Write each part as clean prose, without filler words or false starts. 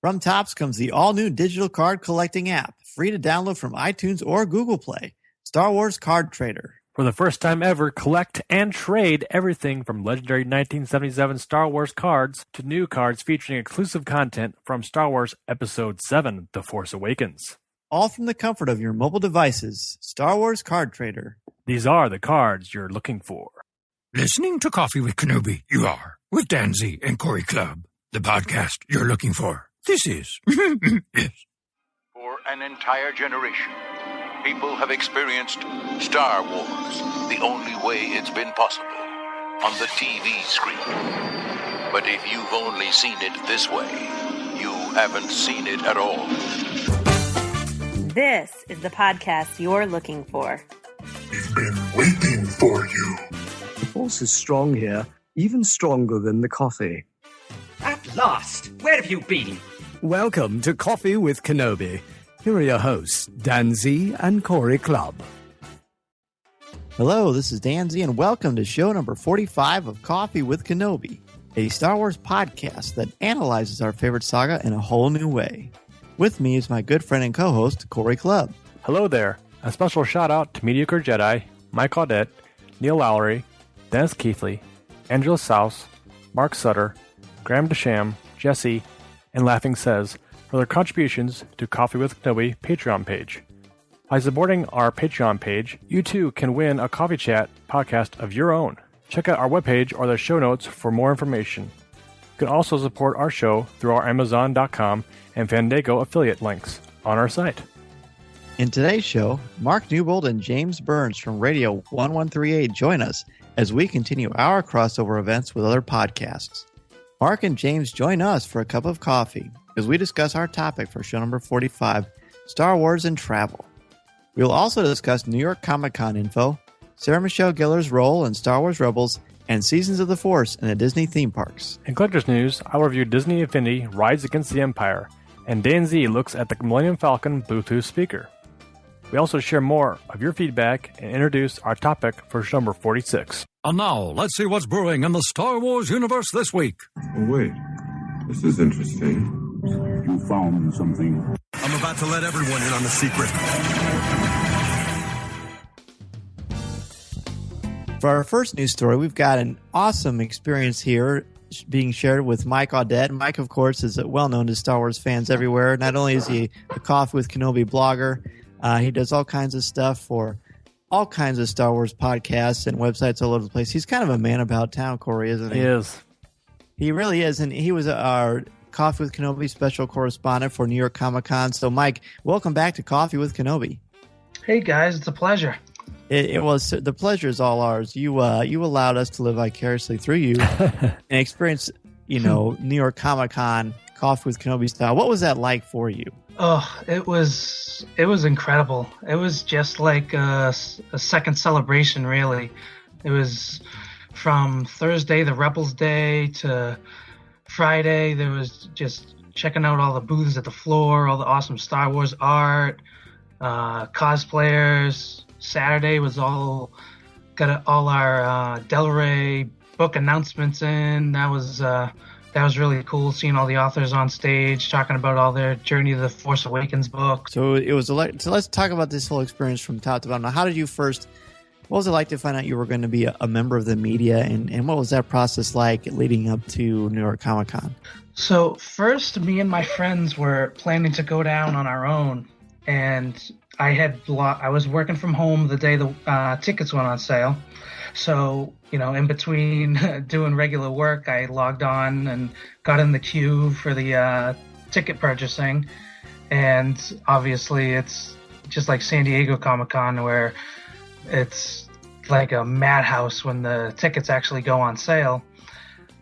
From Topps comes the all-new digital card collecting app, free to download from iTunes or Google Play. Star Wars Card Trader. For the first time ever, collect and trade everything from legendary 1977 Star Wars cards to new cards featuring exclusive content from Star Wars Episode 7, The Force Awakens. All from the comfort of your mobile devices. Star Wars Card Trader. These are the cards you're looking for. Listening to Coffee with Kenobi, you are, with Dan Z and Cory Club, the podcast you're looking for. This is. Yes. For an entire generation, people have experienced Star Wars the only way it's been possible, on the TV screen. But if you've only seen it this way, you haven't seen it at all. This is the podcast you're looking for. We've been waiting for you. The force is strong here, even stronger than the coffee. At last! Where have you been? Welcome to Coffee with Kenobi. Here are your hosts, Dan Z and Cory Club. Hello, this is Dan Z, and welcome to show number 45 of Coffee with Kenobi, a Star Wars podcast that analyzes our favorite saga in a whole new way. With me is my good friend and co-host, Cory Club. Hello there. A special shout out to Mediocre Jedi, Mike Audette, Neil Lowry, Dennis Keithley, Angela Souse, Mark Sutter, Graham DeSham, Jesse, and Laughing Says for their contributions to Coffee with Kenobi Patreon page. By supporting our Patreon page, you too can win a Coffee Chat podcast of your own. Check out our webpage or the show notes for more information. You can also support our show through our Amazon.com and Fandango affiliate links on our site. In today's show, Mark Newbold and James Burns from Radio 1138 join us as we continue our crossover events with other podcasts. Mark and James join us for a cup of coffee as we discuss our topic for show number 45, Star Wars and Travel. We will also discuss New York Comic-Con info, Sarah Michelle Gellar's role in Star Wars Rebels, and Seasons of the Force in the Disney theme parks. In Collector's News, I'll review Disney Infinity Rides Against the Empire, and Dan Z looks at the Millennium Falcon Bluetooth speaker. We also share more of your feedback and introduce our topic for show number 46. And now, let's see what's brewing in the Star Wars universe this week. Oh, wait. This is interesting. You found something. I'm about to let everyone in on the secret. For our first news story, we've got an awesome experience here being shared with Mike Audette. Mike, of course, is well known to Star Wars fans everywhere. Not only is he a Coffee with Kenobi blogger, he does all kinds of stuff for all kinds of Star Wars podcasts and websites all over the place. He's kind of a man about town, Cory, isn't he? He is. He really is, and he was our Coffee with Kenobi special correspondent for New York Comic-Con. So, Mike, welcome back to Coffee with Kenobi. Hey, guys, it's a pleasure. It was the pleasure is all ours. You allowed us to live vicariously through you and experience, New York Comic-Con Coffee with Kenobi style. What was that like for you? Oh, it was incredible. It was just like a second celebration, really. It was from Thursday, the Rebels Day, to Friday. There was just checking out all the booths at the floor, all the awesome Star Wars art, cosplayers. Saturday was all our Del Rey book announcements in. That was really cool, seeing all the authors on stage talking about all their Journey to the Force Awakens books. So it was so let's talk about this whole experience from top to bottom. Now, what was it like to find out you were going to be a member of the media, and what was that process like leading up to New York Comic Con? So first, me and my friends were planning to go down on our own, and I was working from home the day the tickets went on sale. So, in between doing regular work, I logged on and got in the queue for the ticket purchasing. And obviously, it's just like San Diego Comic-Con, where it's like a madhouse when the tickets actually go on sale.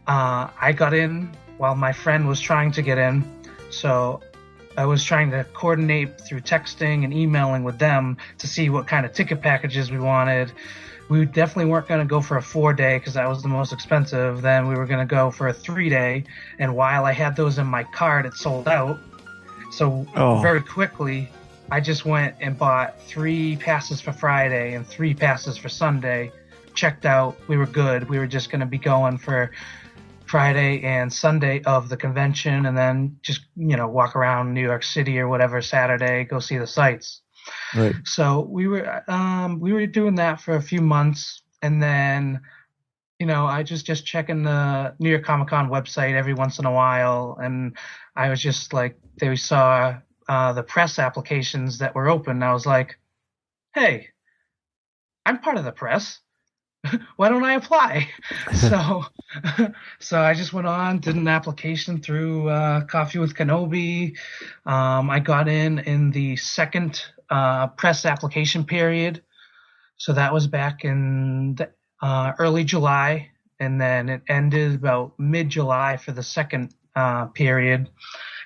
I got in while my friend was trying to get in. So I was trying to coordinate through texting and emailing with them to see what kind of ticket packages we wanted. We definitely weren't going to go for a 4-day because that was the most expensive. Then we were going to go for a 3-day. And while I had those in my card, it sold out. So very quickly, I just went and bought 3 passes for Friday and 3 passes for Sunday. Checked out. We were good. We were just going to be going for Friday and Sunday of the convention, and then just, walk around New York City or whatever Saturday, go see the sights. Right. So we were doing that for a few months, and then, I just checking the New York Comic Con website every once in a while, and I was just like, they saw the press applications that were open, and I was like, hey, I'm part of the press. Why don't I apply? So I just went on, did an application through Coffee with Kenobi. I got in the second press application period. So that was back in early July, and then it ended about mid-July for the second period.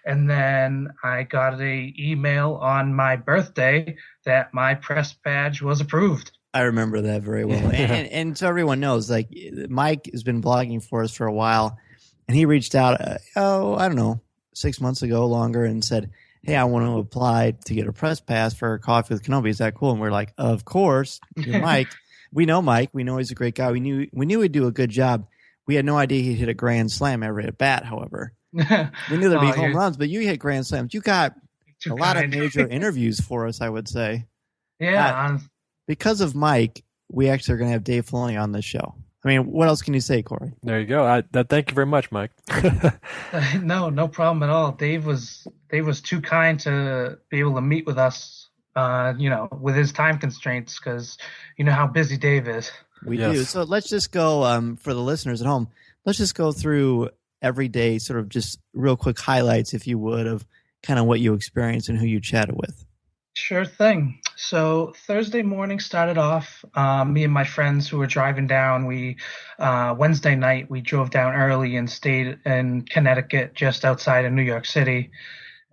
And then I got an email on my birthday that my press badge was approved. I remember that very well. And so everyone knows, like, Mike has been blogging for us for a while, and he reached out, I don't know, 6 months ago, longer, and said, hey, I want to apply to get a press pass for Coffee with Kenobi. Is that cool? And we're like, of course. You're Mike. We know Mike. We know he's a great guy. We knew he'd do a good job. We had no idea he'd hit a grand slam every at bat, however. We knew there'd be home runs, but you hit grand slams. You got a lot of major interviews for us, I would say. Yeah. Because of Mike, we actually are going to have Dave Filoni on this show. I mean, what else can you say, Corey? There you go. Thank you very much, Mike. No problem at all. Dave was too kind to be able to meet with us, with his time constraints, because you know how busy Dave is. We do. So let's just go, for the listeners at home, let's just go through every day, sort of just real quick highlights, if you would, of kind of what you experienced and who you chatted with. Sure thing. So Thursday morning started off, me and my friends who were driving down, Wednesday night, we drove down early and stayed in Connecticut, just outside of New York City.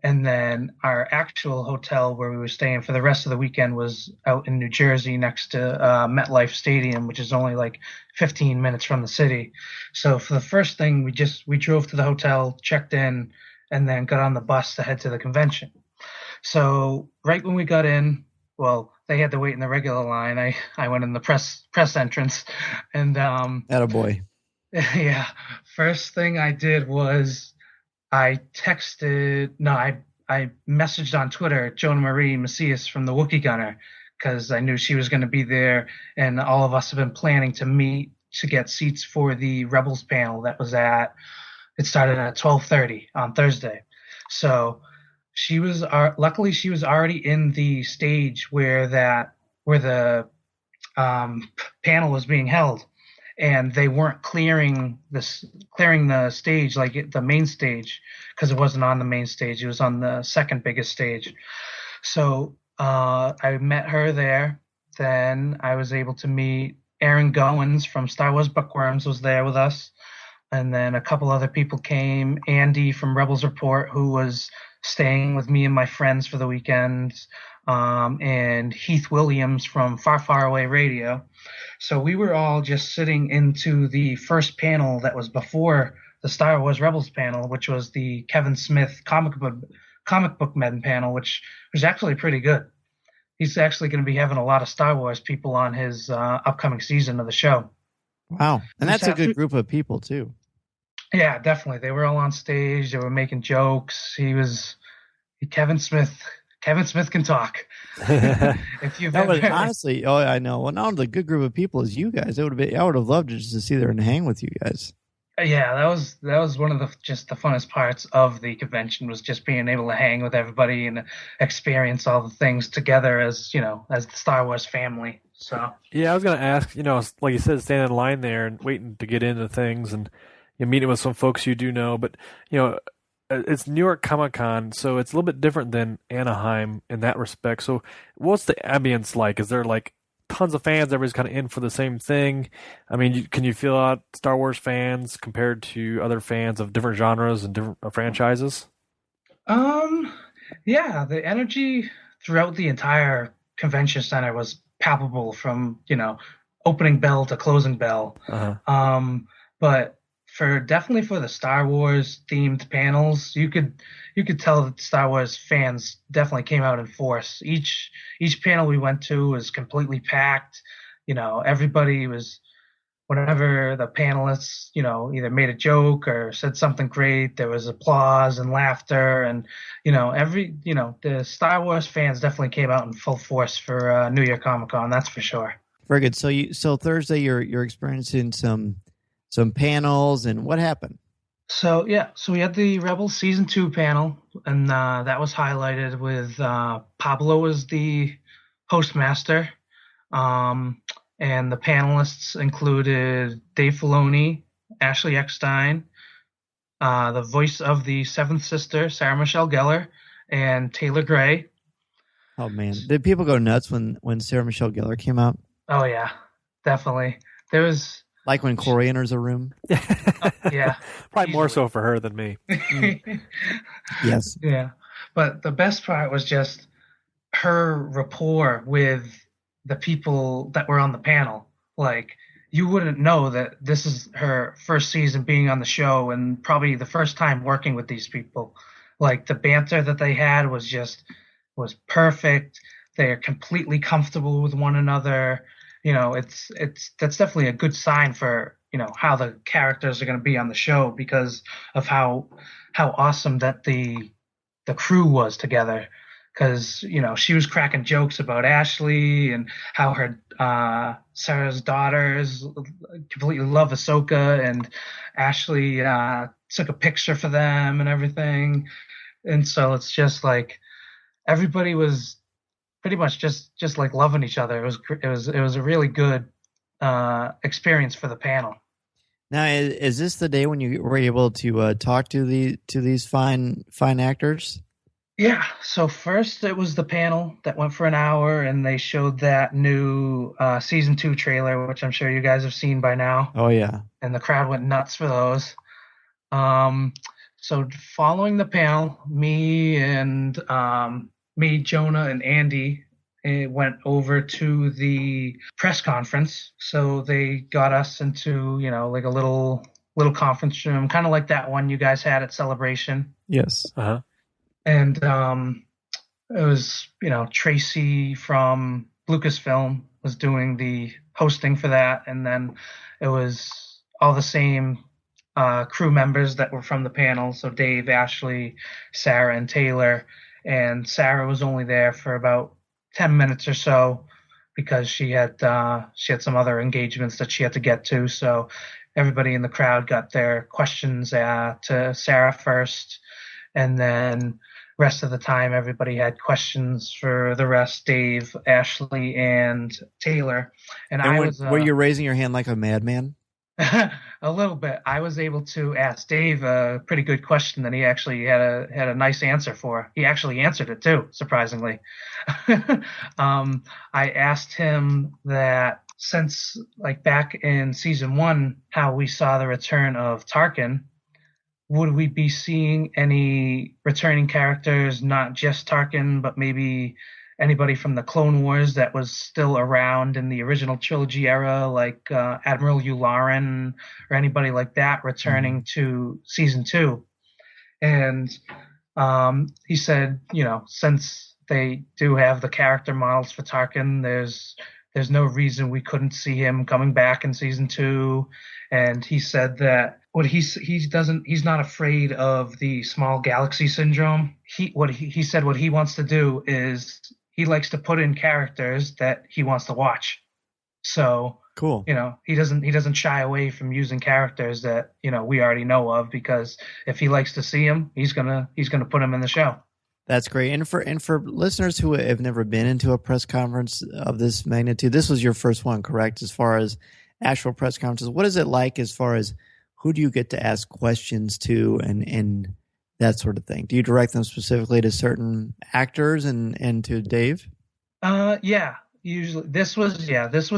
And then our actual hotel where we were staying for the rest of the weekend was out in New Jersey next to MetLife Stadium, which is only like 15 minutes from the city. So for the first thing, we drove to the hotel, checked in, and then got on the bus to head to the convention. So right when we got in, well, they had to wait in the regular line. I went in the press entrance, and attaboy. Yeah. First thing I did was I messaged on Twitter Joan Marie Macias from the Wookiee Gunner, because I knew she was going to be there, and all of us have been planning to meet to get seats for the Rebels panel that was it started at 12:30 on Thursday. So luckily she was already in the stage where the panel was being held, and they weren't clearing the stage, like the main stage, because it wasn't on the main stage. It was on the second biggest stage. So I met her there. Then I was able to meet Aaron Goins from Star Wars Bookworms was there with us. And then a couple other people came. Andy from Rebels Report, who was staying with me and my friends for the weekend, and Heath Williams from Far Far Away Radio. So we were all just sitting into the first panel that was before the Star Wars Rebels panel, which was the Kevin Smith comic book men panel, which was actually pretty good. He's actually going to be having a lot of Star Wars people on his upcoming season of the show. Wow. And that's a good group of people, too. Yeah, definitely. They were all on stage. They were making jokes. Kevin Smith can talk. Honestly, I know. Well, not the good group of people as you guys. I would have loved just to see there and hang with you guys. Yeah, that was one of the funnest parts of the convention, was just being able to hang with everybody and experience all the things together as the Star Wars family. So yeah, I was gonna ask, like you said, standing in line there and waiting to get into things, and you're meeting with some folks you do know, but it's New York Comic Con, so it's a little bit different than Anaheim in that respect. So what's the ambience like? Is there like tons of fans? Everybody's kind of in for the same thing. I mean, can you feel out Star Wars fans compared to other fans of different genres and different franchises? Yeah, the energy throughout the entire convention center was palpable from, opening bell to closing bell. Uh-huh. But definitely for the Star Wars themed panels, you could tell that Star Wars fans definitely came out in force. Each panel we went to was completely packed. Everybody was whenever the panelists, either made a joke or said something great, there was applause and laughter, and the Star Wars fans definitely came out in full force for New Year Comic Con. That's for sure. Very good. So Thursday, you're experiencing some panels, and what happened? So we had the Rebels Season 2 panel, and that was highlighted with Pablo as the hostmaster, and the panelists included Dave Filoni, Ashley Eckstein, the voice of the Seventh Sister, Sarah Michelle Gellar, and Taylor Gray. Oh man, did people go nuts when Sarah Michelle Gellar came out? Oh yeah, definitely. There was. Like when Cory enters a room? Yeah. Probably more so for her than me. Yes. Yeah. But the best part was just her rapport with the people that were on the panel. Like, you wouldn't know that this is her first season being on the show and probably the first time working with these people. Like, the banter that they had was perfect. They're completely comfortable with one another. That's definitely a good sign for, how the characters are going to be on the show because of how awesome that the crew was together. Because, she was cracking jokes about Ashley and how her Sarah's daughters completely love Ahsoka, and Ashley took a picture for them and everything. And so it's just like everybody was pretty much just like loving each other. It was a really good experience for the panel. Now, is this the day when you were able to talk to these fine actors? Yeah. So first it was the panel that went for an hour, and they showed that new season 2 trailer, which I'm sure you guys have seen by now. Oh yeah. And the crowd went nuts for those. So following the panel, me, Jonah, and Andy went over to the press conference. So they got us into, like a little conference room, kind of like that one you guys had at Celebration. Yes. Uh-huh. And it was, Tracy from Lucasfilm was doing the hosting for that. And then it was all the same crew members that were from the panel. So Dave, Ashley, Sarah, and Taylor. And Sarah was only there for about 10 minutes or so because she had some other engagements that she had to get to. So everybody in the crowd got their questions to Sarah first, and then rest of the time everybody had questions for the rest, Dave, Ashley, and Taylor. And were you raising your hand like a madman? A little bit. I was able to ask Dave a pretty good question that he actually had a nice answer for. He actually answered it too, surprisingly. I asked him that since, like, back in season 1, how we saw the return of Tarkin, would we be seeing any returning characters, not just Tarkin, but maybe anybody from the Clone Wars that was still around in the original trilogy era, like Admiral Yularen or anybody like that returning to season 2. And he said, since they do have the character models for Tarkin, there's no reason we couldn't see him coming back in season 2. And he said that he's not afraid of the small galaxy syndrome. He said what he wants to do is he likes to put in characters that he wants to watch. So cool. He doesn't shy away from using characters that, we already know of, because if he likes to see them, he's gonna put them in the show. That's great. And for listeners who have never been into a press conference of this magnitude, this was your first one, correct? As far as actual press conferences, what is it like as far as who do you get to ask questions to and that sort of thing? Do you direct them specifically to certain actors and to Dave? Yeah. Usually this was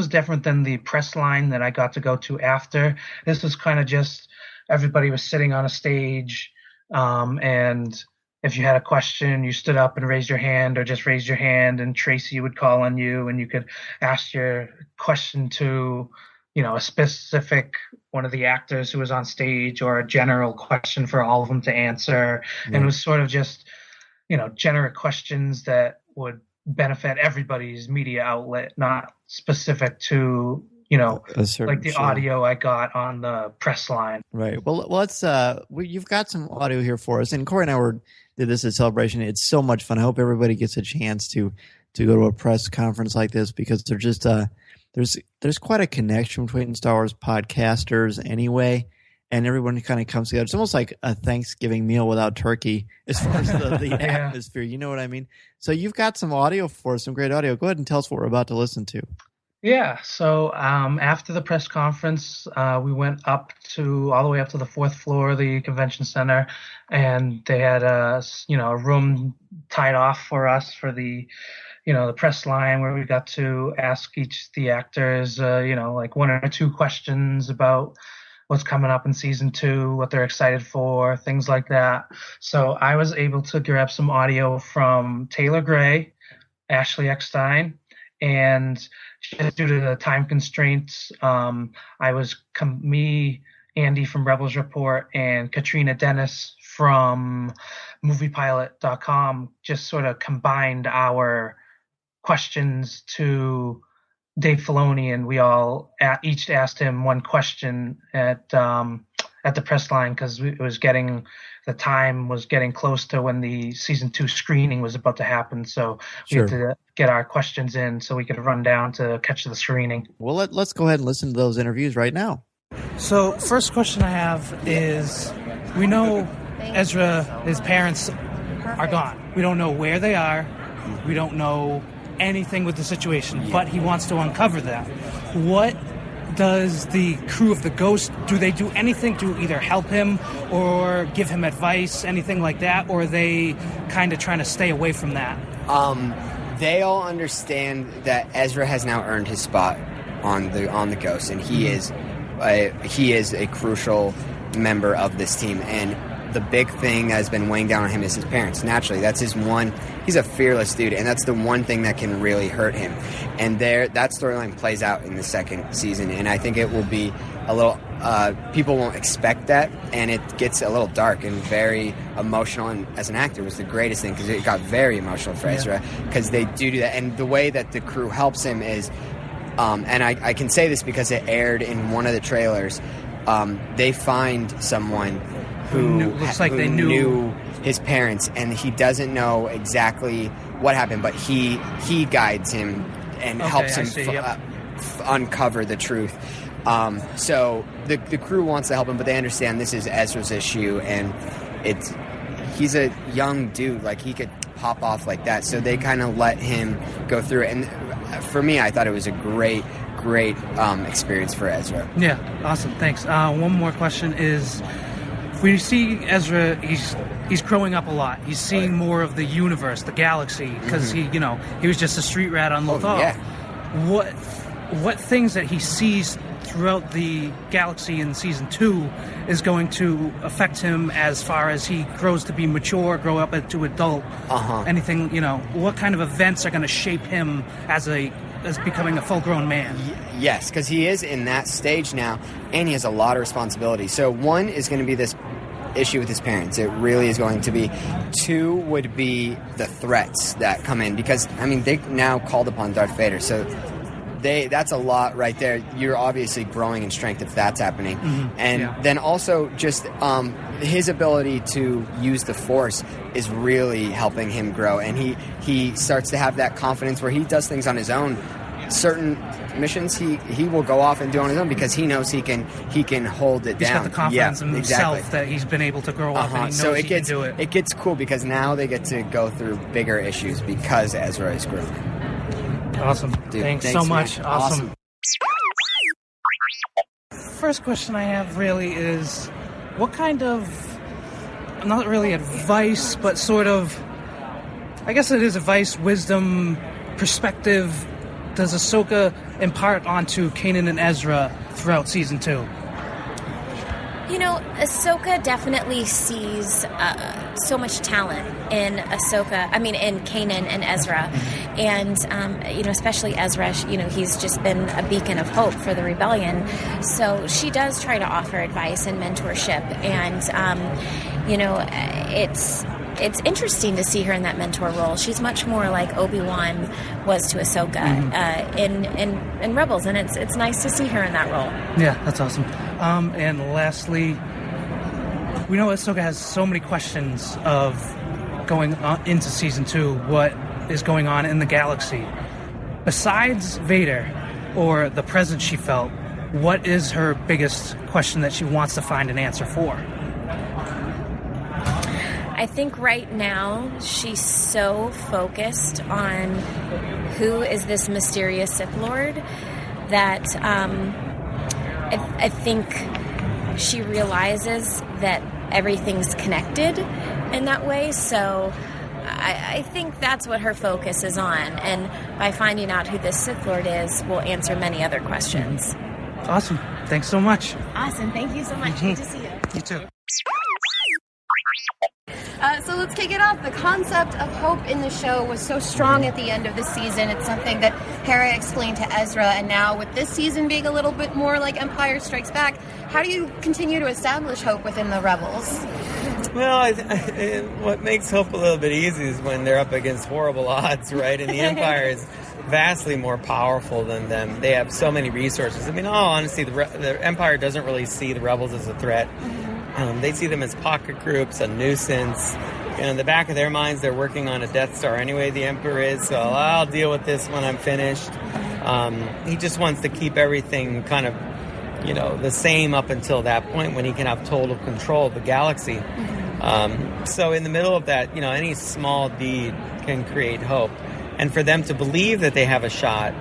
different than the press line that I got to go to after. This was kind of just everybody was sitting on a stage, and if you had a question, you stood up and raised your hand, or just raised your hand, and Tracy would call on you, and you could ask your question to, a specific one of the actors who was on stage, or a general question for all of them to answer. Yeah. And it was sort of just, generic questions that would benefit everybody's media outlet, not specific to, like the show. audio I got on the press line. Right. Well, let's. You've got some audio here for us, and Cory and I did this at Celebration. It's so much fun. I hope everybody gets a chance to go to a press conference like this, because they're just there's quite a connection between Star Wars podcasters anyway, and everyone kind of comes together. It's almost like a Thanksgiving meal without turkey, as far as the atmosphere. You know what I mean? So you've got some audio for us, some great audio. Go ahead and tell us what we're about to listen to. Yeah. So after the press conference, we went all the way up to the 4th floor of the convention center, and they had a room tied off for us for the press line, where we got to ask each of the actors, like 1 or 2 questions about what's coming up in season 2, what they're excited for, things like that. So I was able to grab some audio from Taylor Gray, Ashley Eckstein, and just due to the time constraints, me, Andy from Rebels Report, and Katrina Dennis from MoviePilot.com just sort of combined our questions to Dave Filoni, and we all each asked him one question at the press line, because the time was getting close to when the season 2 screening was about to happen. So we had to get our questions in so we could run down to catch the screening. Well, let's go ahead and listen to those interviews right now. So first question I have is, we know Ezra, his parents are gone. We don't know where they are. We don't know anything with the situation, but he wants to uncover that. What does the crew of the Ghost, do they do anything to either help him or give him advice, anything like that, or are they kind of trying to stay away from that? They all understand that Ezra has now earned his spot on the Ghost, and he is a crucial member of this team. And the big thing that has been weighing down on him is his parents. Naturally, that's he's a fearless dude, and that's the one thing that can really hurt him. And that storyline plays out in the 2nd season, and I think it will be a little, people won't expect that, and it gets a little dark and very emotional, and as an actor, it was the greatest thing, because it got very emotional for Ezra, because they do that. And the way that the crew helps him is, and I can say this because it aired in one of the trailers, they find someone who knew his parents, and he doesn't know exactly what happened, but he guides him and helps him uncover the truth. So the crew wants to help him, but they understand this is Ezra's issue, and he's a young dude, like he could pop off like that, so they kind of let him go through it. And for me, I thought it was a great experience for Ezra. Yeah, awesome, thanks. One more question is, we see Ezra, he's growing up a lot. He's seeing more of the universe, the galaxy, because he was just a street rat on Lothal. Yeah. What things that he sees throughout the galaxy in season 2 is going to affect him as far as he grows to be mature, grow up into adult? Anything, what kind of events are going to shape him as becoming a full-grown man? Yes, because he is in that stage now, and he has a lot of responsibility. So 1 is going to be this issue with his parents. It really is going to be. 2 would be the threats that come in, because, they now called upon Darth Vader, so that's a lot right there. You're obviously growing in strength if that's happening. And then also just his ability to use the Force is really helping him grow, and he starts to have that confidence where he does things on his own. Certain missions he will go off and do on his own, because he knows he can hold it down. He's got the confidence in himself that he's been able to grow up, and he knows so he can do it. It gets cool, because now they get to go through bigger issues because Ezra is growing. Awesome. Dude, thanks so much. Awesome. First question I have really is, what kind of, not really advice, but sort of, I guess it is advice, wisdom, perspective, does Ahsoka impart onto Kanan and Ezra throughout season 2? Ahsoka definitely sees so much talent in in Kanan and Ezra. And, especially Ezra, he's just been a beacon of hope for the rebellion. So she does try to offer advice and mentorship. And, it's interesting to see her in that mentor role. She's much more like Obi-Wan was to Ahsoka in Rebels, and it's nice to see her in that role. Yeah, that's awesome. And lastly, we know Ahsoka has so many questions of going on into Season 2, what is going on in the galaxy. Besides Vader or the presence she felt, what is her biggest question that she wants to find an answer for? I think right now she's so focused on who is this mysterious Sith Lord that I think she realizes that everything's connected in that way. So I think that's what her focus is on. And by finding out who this Sith Lord is, we'll answer many other questions. Awesome. Thanks so much. Awesome. Thank you so much. Good to see you. You too. So let's kick it off. The concept of hope in the show was so strong at the end of the season. It's something that Hera explained to Ezra, and now with this season being a little bit more like Empire Strikes Back, how do you continue to establish hope within the Rebels? Well, what makes hope a little bit easy is when they're up against horrible odds, right? And the Empire is vastly more powerful than them. They have so many resources. I mean, in all honesty, the Empire doesn't really see the Rebels as a threat. They see them as pocket groups, a nuisance. In the back of their minds, they're working on a Death Star anyway, the Emperor is, so I'll deal with this when I'm finished. He just wants to keep everything kind of, the same up until that point when he can have total control of the galaxy. So in the middle of that, any small deed can create hope. And for them to believe that they have a shot,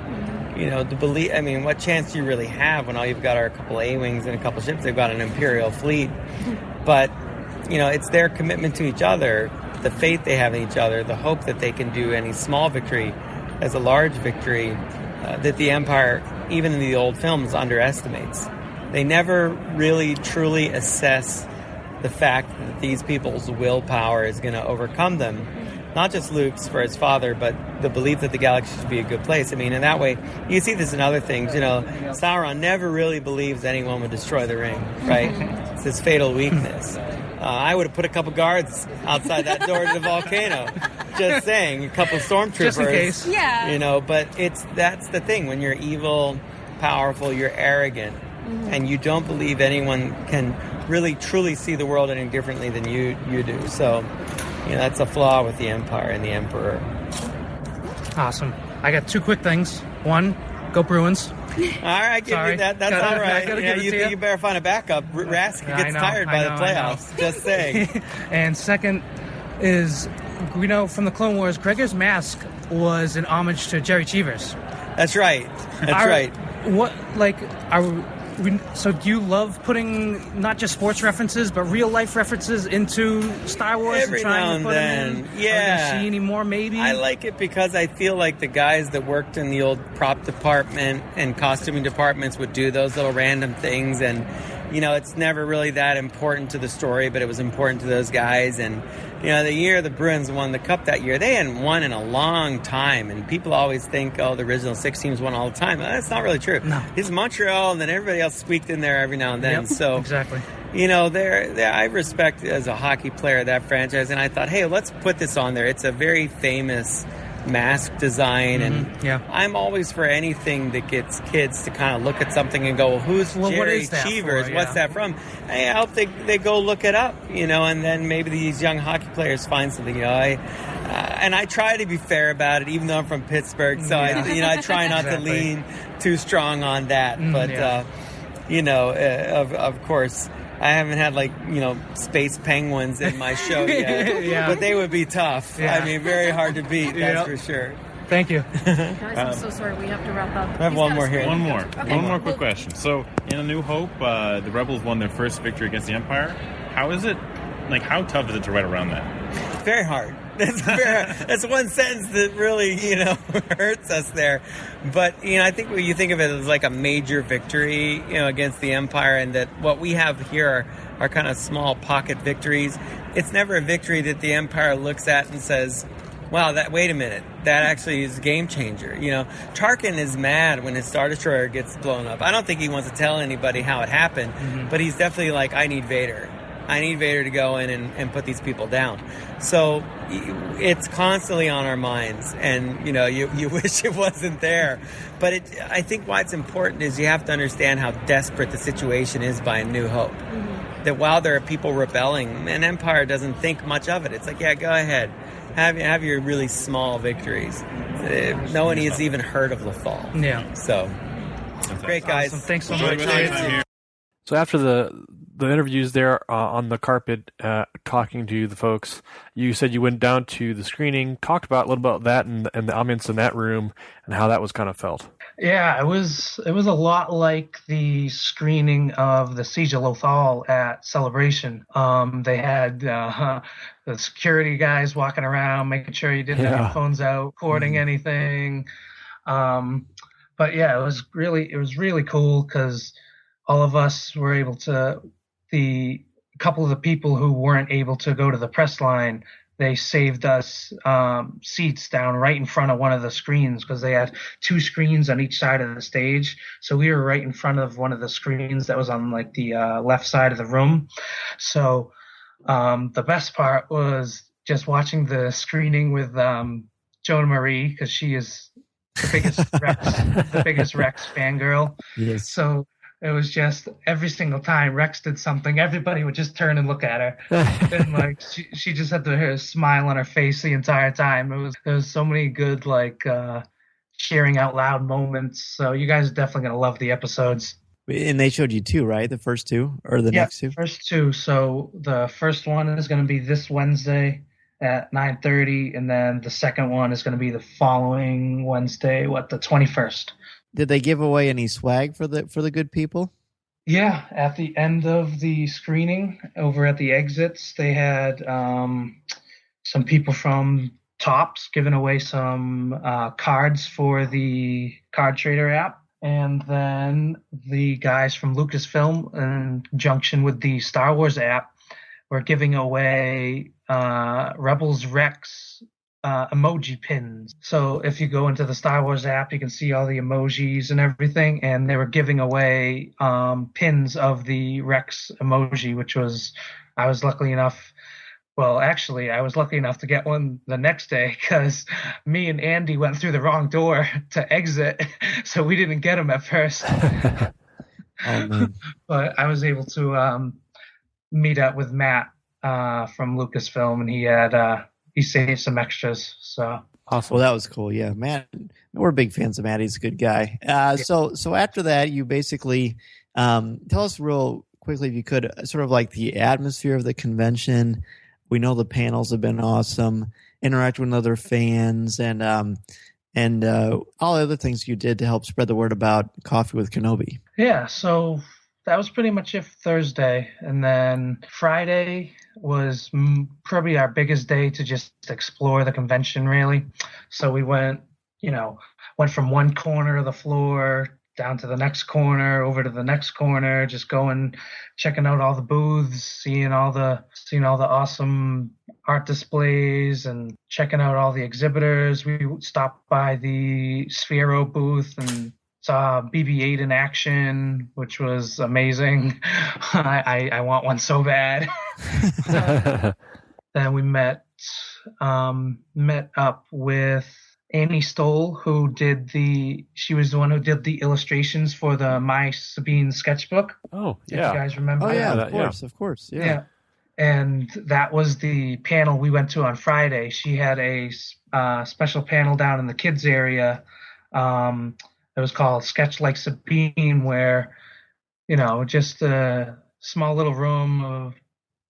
to believe, what chance do you really have when all you've got are a couple A-Wings and a couple ships? They've got an Imperial fleet. But, it's their commitment to each other, the faith they have in each other, the hope that they can do any small victory as a large victory that the Empire, even in the old films, underestimates. They never really truly assess the fact that these people's willpower is going to overcome them. Not just Luke's for his father, but the belief that the galaxy should be a good place. In that way, you see this in other things. Sauron never really believes anyone would destroy the ring, right? It's his fatal weakness. I would have put a couple guards outside that door to the volcano. Just saying, a couple stormtroopers. Just in case. Yeah. But that's the thing. When you're evil, powerful, you're arrogant, and you don't believe anyone can really truly see the world any differently than you do. So, that's a flaw with the Empire and the Emperor. Awesome. I got two quick things. One, go Bruins. All right, give me that. That's all right. You think you better find a backup. Rask gets tired by the playoffs. Just saying. And second is, we know from the Clone Wars, Gregor's mask was an homage to Jerry Cheevers. That's right. Right. So do you love putting not just sports references, but real life references into Star Wars? Every now and then. Yeah. Are we going to see any more, maybe? I like it because I feel like the guys that worked in the old prop department and costuming departments would do those little random things. And, it's never really that important to the story, but it was important to those guys. And, the year the Bruins won the Cup that year, they hadn't won in a long time. And people always think, the original 6 teams won all the time. That's not really true. No. It's Montreal, and then everybody else squeaked in there every now and then. Yep, so exactly. I respect as a hockey player that franchise, and I thought, hey, let's put this on there. It's a very famous mask design, and I'm always for anything that gets kids to kind of look at something and go, well, who's Jerry Cheevers? What's that from? I hope they go look it up, and then maybe these young hockey players find something. And I try to be fair about it, even though I'm from Pittsburgh, so I try not to lean too strong on that. But of course, I haven't had space penguins in my show yet, but they would be tough. Yeah. Very hard to beat, that's for sure. Thank you. Guys, I'm so sorry. We have to wrap up. I have one more here. One more. Okay. One more quick question. So, in A New Hope, the Rebels won their first victory against the Empire. How is it? How tough is it to write around that? Very hard. That's one sentence that really, hurts us there. But, I think when you think of it as like a major victory, against the Empire, and that what we have here are kind of small pocket victories. It's never a victory that the Empire looks at and says, wow, wait a minute, that actually is a game changer. Tarkin is mad when his Star Destroyer gets blown up. I don't think he wants to tell anybody how it happened, but he's definitely like, I need Vader. I need Vader to go in and put these people down. So it's constantly on our minds, and you wish it wasn't there. But I think why it's important is you have to understand how desperate the situation is by A New Hope. Mm-hmm. That while there are people rebelling, an Empire doesn't think much of it. It's like, yeah, go ahead. Have your really small victories. No one has even heard of the fall. Yeah. So, great, guys. Awesome. Thanks so much. So after the interviews there on the carpet, talking to the folks, you said you went down to the screening, talked about a little about that and the ambience in that room and how that was kind of felt. Yeah, it was a lot like the screening of the Siege of Lothal at Celebration. They had the security guys walking around, making sure you didn't have your phones out, recording anything. But yeah, it was really cool because all of us were able to. A couple of the people who weren't able to go to the press line, they saved us seats down right in front of one of the screens because they had 2 screens on each side of the stage. So we were right in front of one of the screens that was on like the left side of the room. So the best part was just watching the screening with Jonah Marie because she is the biggest Rex fangirl. Yes. So it was just every single time Rex did something, everybody would just turn and look at her. And like she just had her smile on her face the entire time. There was so many good cheering out loud moments. So you guys are definitely gonna love the episodes. And they showed you 2, right? The first 2 or the next 2? First 2. So the first one is gonna be this Wednesday at 9:30, and then the second one is gonna be the following Wednesday, the 21st. Did they give away any swag for the good people? Yeah, at the end of the screening, over at the exits, they had some people from Topps giving away some cards for the Card Trader app. And then the guys from Lucasfilm, in conjunction with the Star Wars app, were giving away Rebels Rex emoji pins. So if you go into the Star Wars app, you can see all the emojis and everything, and they were giving away pins of the Rex emoji, which I was lucky enough to get one the next day because me and Andy went through the wrong door to exit, so we didn't get them at first. Oh, man. But I was able to meet up with Matt from Lucasfilm, and he saved some extras. So awesome. Well, that was cool. Yeah, Matt, we're big fans of Matt. He's a good guy. So after that, you basically tell us real quickly, if you could, sort of like the atmosphere of the convention. We know the panels have been awesome. Interact with other fans and all the other things you did to help spread the word about Coffee with Kenobi. Yeah. So that was pretty much it for Thursday, and then Friday was probably our biggest day to just explore the convention, really. So we went from one corner of the floor down to the next corner, over to the next corner, just going, checking out all the booths, seeing all the awesome art displays and checking out all the exhibitors. We stopped by the Sphero booth and saw BB-8 in action, which was amazing. I want one so bad. Then we met up with Amy Stoll, she was the one who did the illustrations for the My Sabine sketchbook. Oh, yeah. If you guys remember. Oh, yeah, of course. Yeah. And that was the panel we went to on Friday. She had a special panel down in the kids area. It was called Sketch Like Sabine, where, just a small little room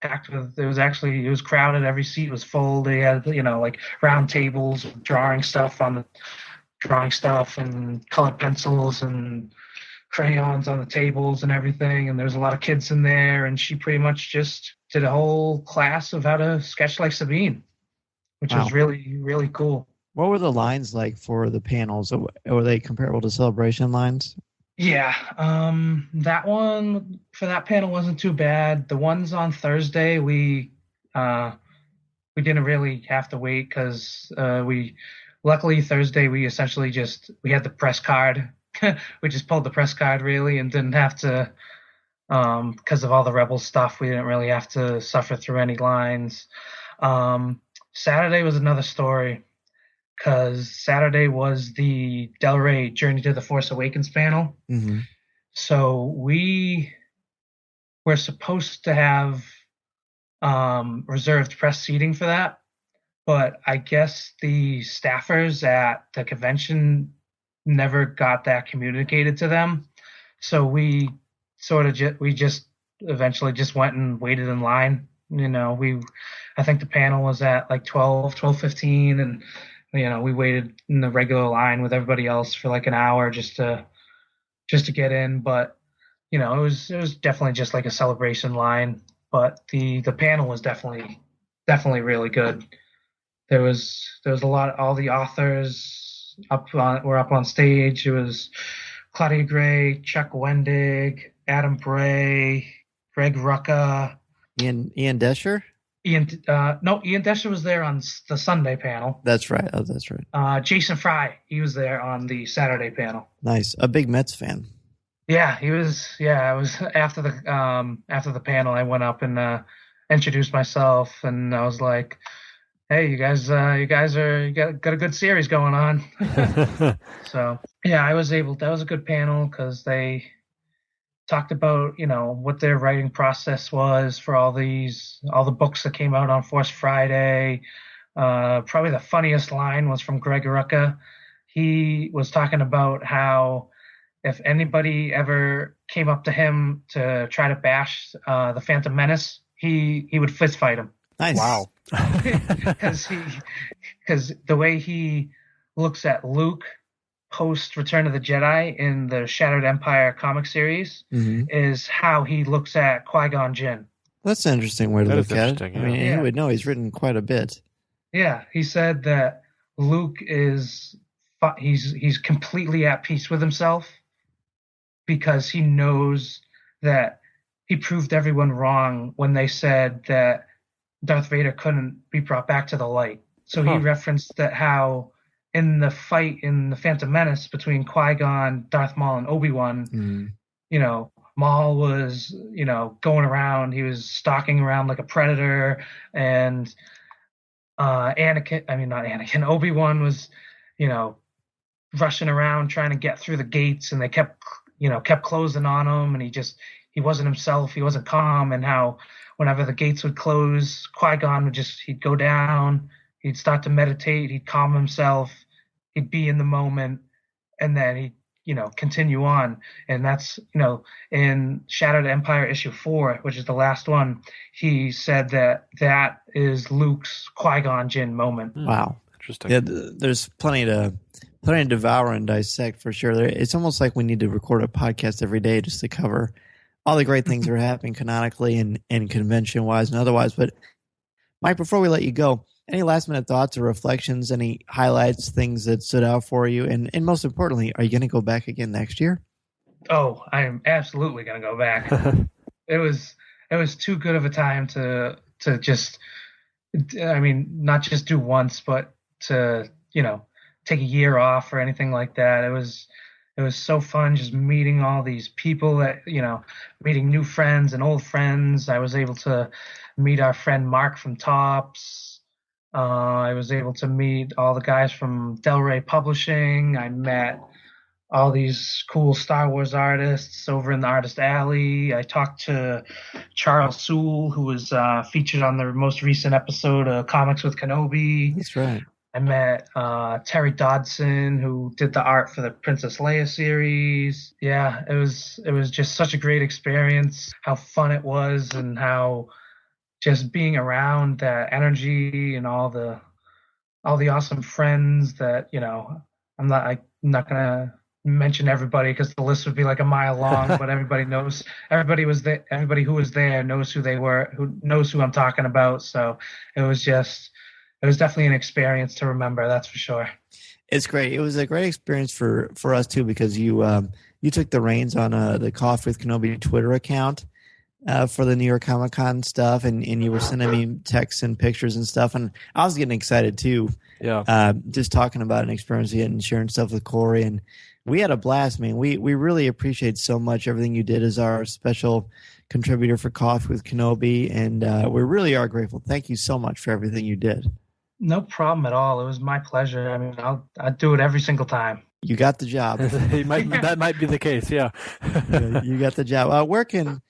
packed with, it was crowded. Every seat was full. They had, round tables, drawing stuff and colored pencils and crayons on the tables and everything. And there was a lot of kids in there. And she pretty much just did a whole class of how to sketch like Sabine, which was really, really cool. What were the lines like for the panels? Were they comparable to Celebration lines? Yeah, that one for that panel wasn't too bad. The ones on Thursday, we didn't really have to wait because luckily Thursday we essentially we had the press card. We just pulled the press card really and didn't have to Because of all the Rebel stuff, we didn't really have to suffer through any lines. Saturday was another story, because Saturday was the Del Rey Journey to the Force Awakens panel. Mm-hmm. So we were supposed to have reserved press seating for that, but I guess the staffers at the convention never got that communicated to them. So we just eventually just went and waited in line. I think the panel was at like 12:15, and we waited in the regular line with everybody else for like an hour just to get in. But it was definitely just like a celebration line. But the panel was definitely really good. There was a lot. All the authors were up on stage. It was Claudia Gray, Chuck Wendig, Adam Bray, Greg Rucka, Ian Desher. Ian Desher was there on the Sunday panel. That's right. Oh, that's right. Jason Fry, he was there on the Saturday panel. Nice. A big Mets fan. Yeah, he was. Yeah, I was after the panel. I went up and introduced myself, and I was like, "Hey, you guys got a good series going on." So yeah, I was able. That was a good panel because they talked about what their writing process was for all the books that came out on Force Friday. Probably the funniest line was from Greg Rucka. He was talking about how if anybody ever came up to him to try to bash the Phantom Menace, he would fist fight him. Nice. Wow. Because the way he looks at Luke post Return of the Jedi in the Shattered Empire comic series is how he looks at Qui-Gon Jinn. That's an interesting way to look at it. Yeah. I mean, he would know. He's written quite a bit. Yeah, he said that Luke he's completely at peace with himself because he knows that he proved everyone wrong when they said that Darth Vader couldn't be brought back to the light. So he referenced that how in the fight in the Phantom Menace between Qui-Gon, Darth Maul, and Obi-Wan, Maul was, going around. He was stalking around like a predator, and Obi-Wan was, rushing around trying to get through the gates, and they kept closing on him, and he wasn't himself. He wasn't calm, and how whenever the gates would close, Qui-Gon he'd go down, he'd start to meditate, he'd calm himself, he'd be in the moment, and then he'd, continue on. And that's, in Shattered Empire issue 4, which is the last one, he said that is Luke's Qui-Gon Jinn moment. Wow. Interesting. Yeah, there's plenty to devour and dissect for sure. It's almost like we need to record a podcast every day just to cover all the great things that are happening canonically and convention-wise and otherwise. But, Mike, before we let you go, any last-minute thoughts or reflections, any highlights, things that stood out for you? And most importantly, are you going to go back again next year? Oh, I am absolutely going to go back. It was too good of a time to just, not just do once, but to, take a year off or anything like that. It was so fun just meeting all these people that, meeting new friends and old friends. I was able to meet our friend Mark from Tops. I was able to meet all the guys from Del Rey Publishing. I met all these cool Star Wars artists over in the Artist Alley. I talked to Charles Soule, who was featured on the most recent episode of Comics with Kenobi. That's right. I met Terry Dodson, who did the art for the Princess Leia series. Yeah, it was just such a great experience, how fun it was, and how just being around that energy and all the awesome friends that, I'm not gonna mention everybody because the list would be like a mile long, but everybody who was there knows who they were, who knows who I'm talking about. So it was definitely an experience to remember. That's for sure. It's great. It was a great experience for us too, because you took the reins on the Coffee with Kenobi Twitter account for the New York Comic Con stuff, and you were sending me texts and pictures and stuff, and I was getting excited too. Yeah. Just talking about an experience and sharing stuff with Cory, and We had a blast, man. We really appreciate so much everything you did as our special contributor for Coffee with Kenobi, and we really are grateful. Thank you so much for everything you did. No problem at all. It was my pleasure. I mean, I'd do it every single time. You got the job. That might be the case, yeah. Yeah, you got the job. Where can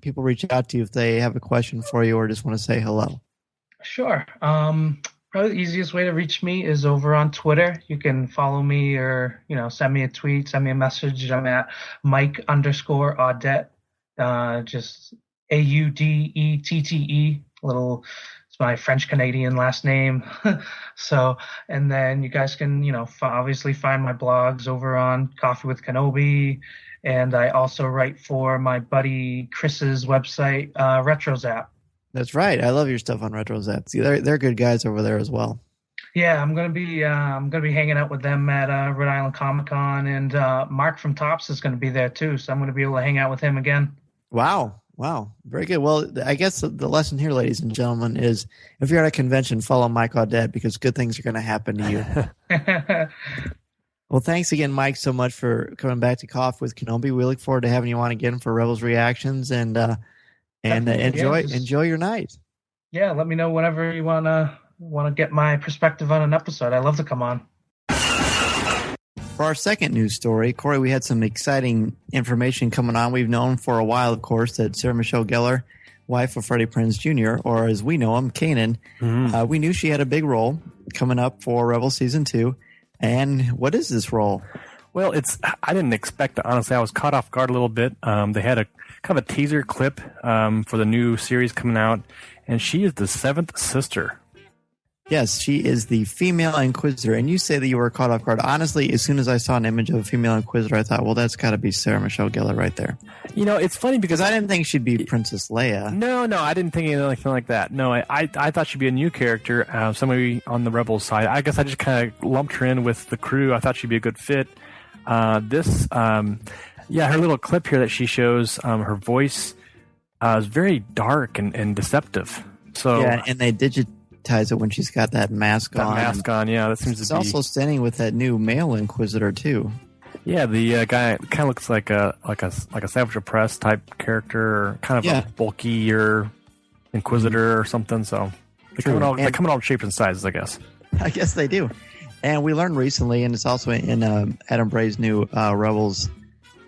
people reach out to you if they have a question for you or just want to say hello? Sure. Probably the easiest way to reach me is over on Twitter. You can follow me or, send me a tweet, send me a message. I'm at Mike_Audette. Just AUDETTE. It's my French Canadian last name. So, and then you guys can, obviously find my blogs over on Coffee with Kenobi. And I also write for my buddy Chris's website, RetroZap. That's right. I love your stuff on RetroZap. See, they're good guys over there as well. Yeah, I'm gonna be hanging out with them at Rhode Island Comic Con, and Mark from Tops is gonna be there too. So I'm gonna be able to hang out with him again. Wow. Very good. Well, I guess the lesson here, ladies and gentlemen, is if you're at a convention, follow Mike Audette because good things are going to happen to you. Well, thanks again, Mike, so much for coming back to Coffee with Kenobi. We look forward to having you on again for Rebels Reactions, and enjoy your night. Yeah, let me know whenever you wanna get my perspective on an episode. I love to come on. For our second news story, Cory, we had some exciting information coming on. We've known for a while, of course, that Sarah Michelle Gellar, wife of Freddie Prinze Jr., or as we know him, Kanan, we knew she had a big role coming up for Rebels Season 2. And what is this role? Well, I didn't expect it, honestly. I was caught off guard a little bit. They had a kind of a teaser clip for the new series coming out, and she is the seventh sister. Yes, she is the female Inquisitor, and you say that you were caught off guard. Honestly, as soon as I saw an image of a female Inquisitor, I thought, well, that's got to be Sarah Michelle Gellar right there. It's funny because I didn't think she'd be Princess Leia. No, I didn't think anything like that. No, I thought she'd be a new character, somebody on the Rebels side. I guess I just kind of lumped her in with the crew. I thought she'd be a good fit. Her little clip here that she shows, her voice is very dark and deceptive. So yeah, and they digitize it when she's got that mask on. That seems to be. She's also standing with that new male Inquisitor too. Yeah, the guy kind of looks like a Savage Opress type character, or kind of a bulkier Inquisitor or something. So they come in all shapes and sizes, I guess. I guess they do. And we learned recently, and it's also in Adam Bray's new Rebels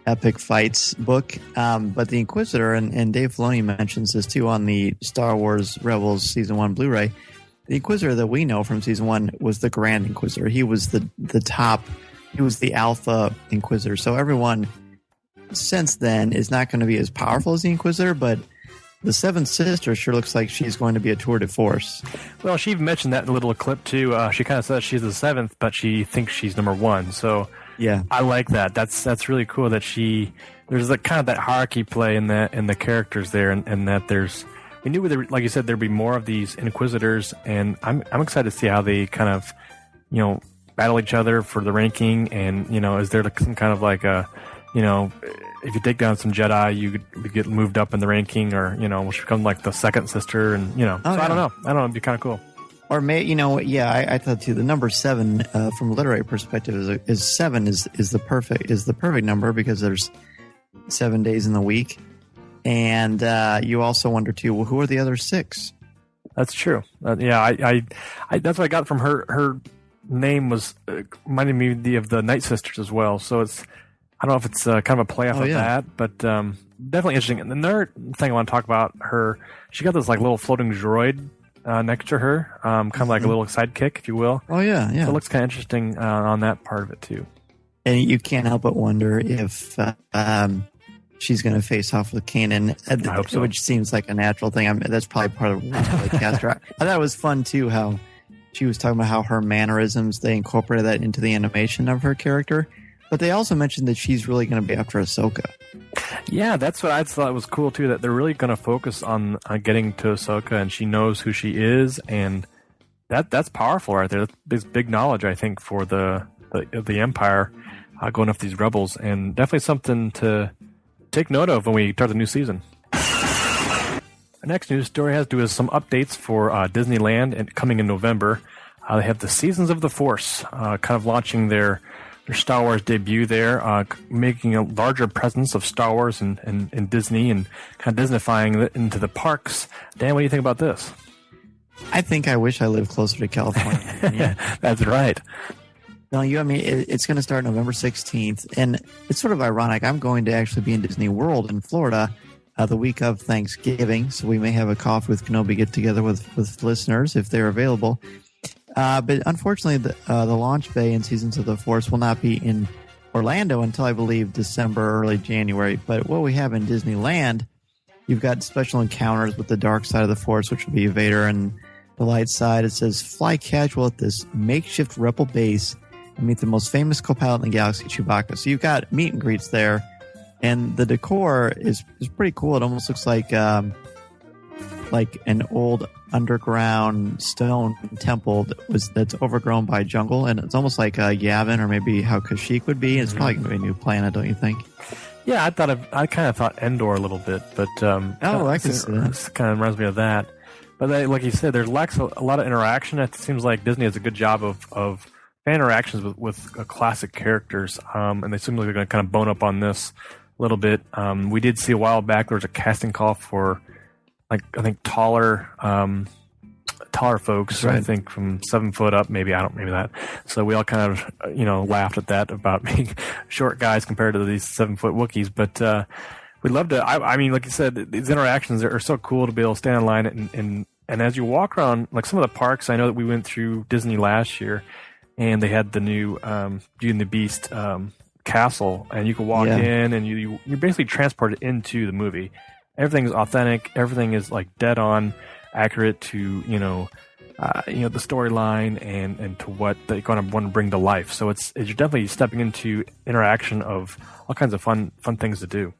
Epic Fights book, but the Inquisitor, and Dave Filoni mentions this too on the Star Wars Rebels Season 1 Blu-ray. The Inquisitor that we know from Season 1 was the Grand Inquisitor. He was the top, he was the Alpha Inquisitor. So everyone since then is not going to be as powerful as the Inquisitor, but the Seventh Sister sure looks like she's going to be a tour de force. Well, she even mentioned that in a little clip too. She kind of says she's the seventh, but she thinks she's number one. So yeah, I like that. That's really cool that there's kind of that hierarchy play in the characters there, and that we knew like you said, there'd be more of these Inquisitors, and I'm excited to see how they kind of battle each other for the ranking, and is there some kind of like a if you take down some Jedi, you get moved up in the ranking, or will she become like the second sister, and I don't know, it'd be kind of cool. Or I thought too. The number 7, from a literary perspective, is 7 is the perfect number because there's 7 days in the week, and you also wonder too, well, who are the other 6? That's true. I that's what I got from her. Her name was reminded me of the Night Sisters as well. So I don't know if it's kind of a playoff of that, but definitely interesting. And another thing I want to talk about she got this like little floating droid next to her, kind of like a little sidekick, if you will. Oh yeah. So it looks kind of interesting on that part of it too. And you can't help but wonder if she's going to face off with Kanan, I hope so. Which seems like a natural thing. That's probably part of the cast. I thought it was fun too how she was talking about how her mannerisms, they incorporated that into the animation of her character. But they also mentioned that she's really going to be after Ahsoka. Yeah, that's what I thought was cool too, that they're really going to focus on getting to Ahsoka, and she knows who she is, and that's powerful right there. That's big knowledge, I think, for the Empire going after these rebels, and definitely something to take note of when we start the new season. Our next news story has to do with some updates for Disneyland and coming in November. They have the Seasons of the Force kind of launching their Star Wars debut there, making a larger presence of Star Wars and Disney and kind of Disneyfying it into the parks. Dan, what do you think about this? I think I wish I lived closer to California. Yeah, that's right. No, it's going to start November 16th, and it's sort of ironic. I'm going to actually be in Disney World in Florida the week of Thanksgiving, so we may have a Coffee with Kenobi get-together with listeners if they're available. But unfortunately, the launch bay and Seasons of the Force will not be in Orlando until, I believe, December, early January. But what we have in Disneyland, you've got special encounters with the dark side of the Force, which will be Vader, and the light side. It says, fly casual at this makeshift Rebel base and meet the most famous co-pilot in the galaxy, Chewbacca. So you've got meet and greets there, and the decor is pretty cool. It almost looks like an old underground stone temple that's overgrown by jungle, and it's almost like Yavin or maybe how Kashyyyk would be. It's probably going to be a new planet, don't you think? Yeah, I kind of thought Endor a little bit, but I can see that. It kind of reminds me of that. But like you said, there's lacks a lot of interaction. It seems like Disney has a good job of fan interactions with classic characters, and they seem like they're going to kind of bone up on this a little bit. We did see a while back there was a casting call for, I think taller folks. Right. I think from 7 foot up, maybe that. So we all kind of laughed at that about being short guys compared to these 7 foot Wookiees, but. We'd love to. I mean, like you said, these interactions are so cool to be able to stand in line and as you walk around, like some of the parks. I know that we went through Disney last year, and they had the new Beauty and the Beast castle, and you could walk in, and you're basically transported into the movie. Everything is authentic. Everything is like dead on, accurate to the storyline and to what they're going to want to bring to life. So you're definitely stepping into interaction of all kinds of fun things to do.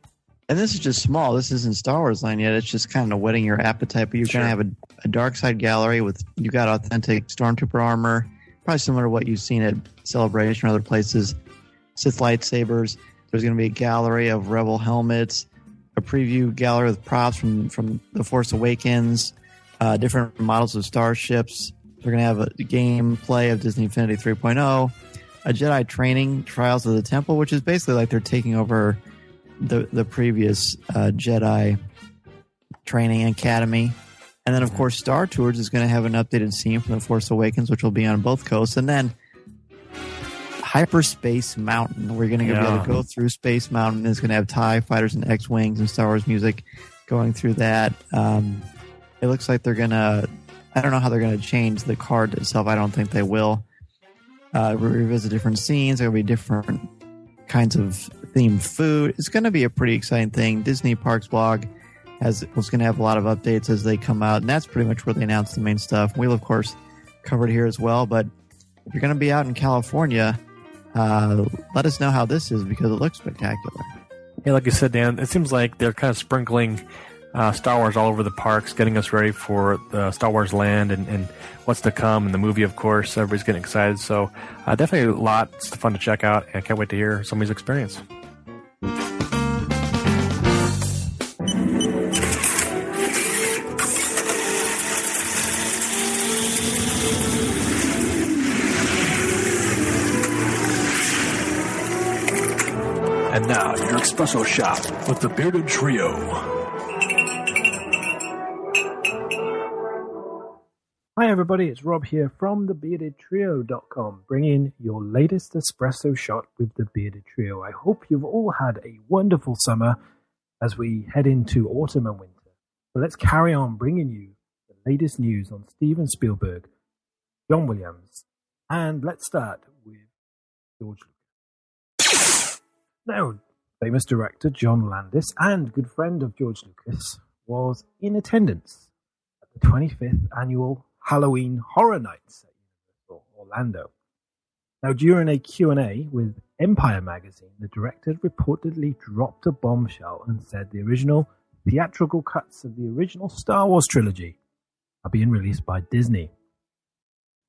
And this is just small. This isn't Star Wars Land yet. It's just kind of whetting your appetite. But you're going to have a dark side gallery you got authentic Stormtrooper armor, probably similar to what you've seen at Celebration or other places. Sith lightsabers. There's going to be a gallery of Rebel helmets, a preview gallery with props from The Force Awakens, different models of starships. We're going to have a gameplay of Disney Infinity 3.0, a Jedi training Trials of the Temple, which is basically like they're taking over the previous Jedi training academy. And then, of course, Star Tours is going to have an updated scene from The Force Awakens, which will be on both coasts. And then Hyperspace Mountain. We're going to be able to go through Space Mountain. It's going to have TIE fighters and X-Wings and Star Wars music going through that. It looks like they're going to... I don't know how they're going to change the card itself. I don't think they will. Revisit different scenes. There will be different kinds of themed food. It's going to be a pretty exciting thing. Disney Parks blog was going to have a lot of updates as they come out, and that's pretty much where they announce the main stuff. We'll, of course, cover it here as well, but if you're going to be out in California, let us know how this is because it looks spectacular. Yeah, like you said, Dan, it seems like they're kind of sprinkling Star Wars all over the parks, getting us ready for the Star Wars Land and what's to come, and the movie, of course. Everybody's getting excited, so definitely lots of fun to check out, and I can't wait to hear somebody's experience. And now, your espresso shot with the Bearded Trio. Hi everybody, it's Rob here from thebeardedtrio.com, bringing your latest espresso shot with the Bearded Trio. I hope you've all had a wonderful summer as we head into autumn and winter. So let's carry on bringing you the latest news on Steven Spielberg, John Williams, and let's start with George Lucas. Now, famous director John Landis and good friend of George Lucas was in attendance at the 25th annual Halloween Horror Nights at Universal Orlando. Now, during a Q&A with Empire magazine, the director reportedly dropped a bombshell and said the original theatrical cuts of the original Star Wars trilogy are being released by Disney.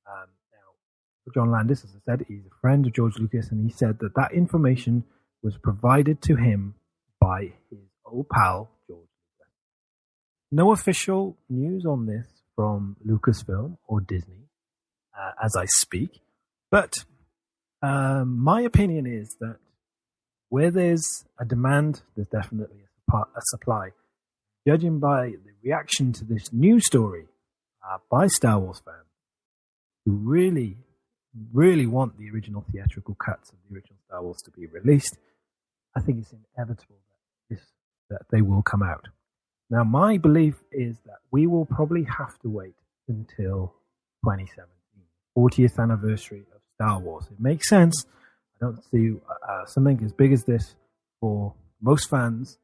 Now, John Landis, as I said, he's a friend of George Lucas, and he said that information was provided to him by his old pal, George Lucas. No official news on this from Lucasfilm or Disney as I speak, but My opinion is that where there's a demand, there's definitely a supply. Judging by the reaction to this new story by Star Wars fans who really, really want the original theatrical cuts of the original Star Wars to be released, I think it's inevitable that they will come out. Now, my belief is that we will probably have to wait until 2017, 40th anniversary of Star Wars. It makes sense. I don't see something as big as this for most fans.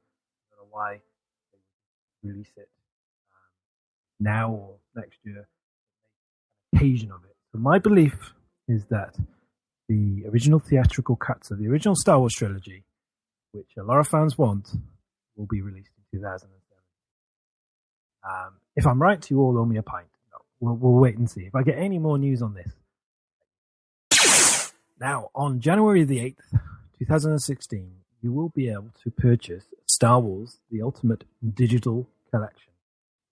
I don't know why they release it now or next year. Occasion of it. So my belief is that the original theatrical cuts of the original Star Wars trilogy, which a lot of fans want, will be released in 2007. If I'm right, you all owe me a pint. No, we'll wait and see. If I get any more news on this. Now, on January the 8th, 2016, you will be able to purchase Star Wars The Ultimate Digital Collection.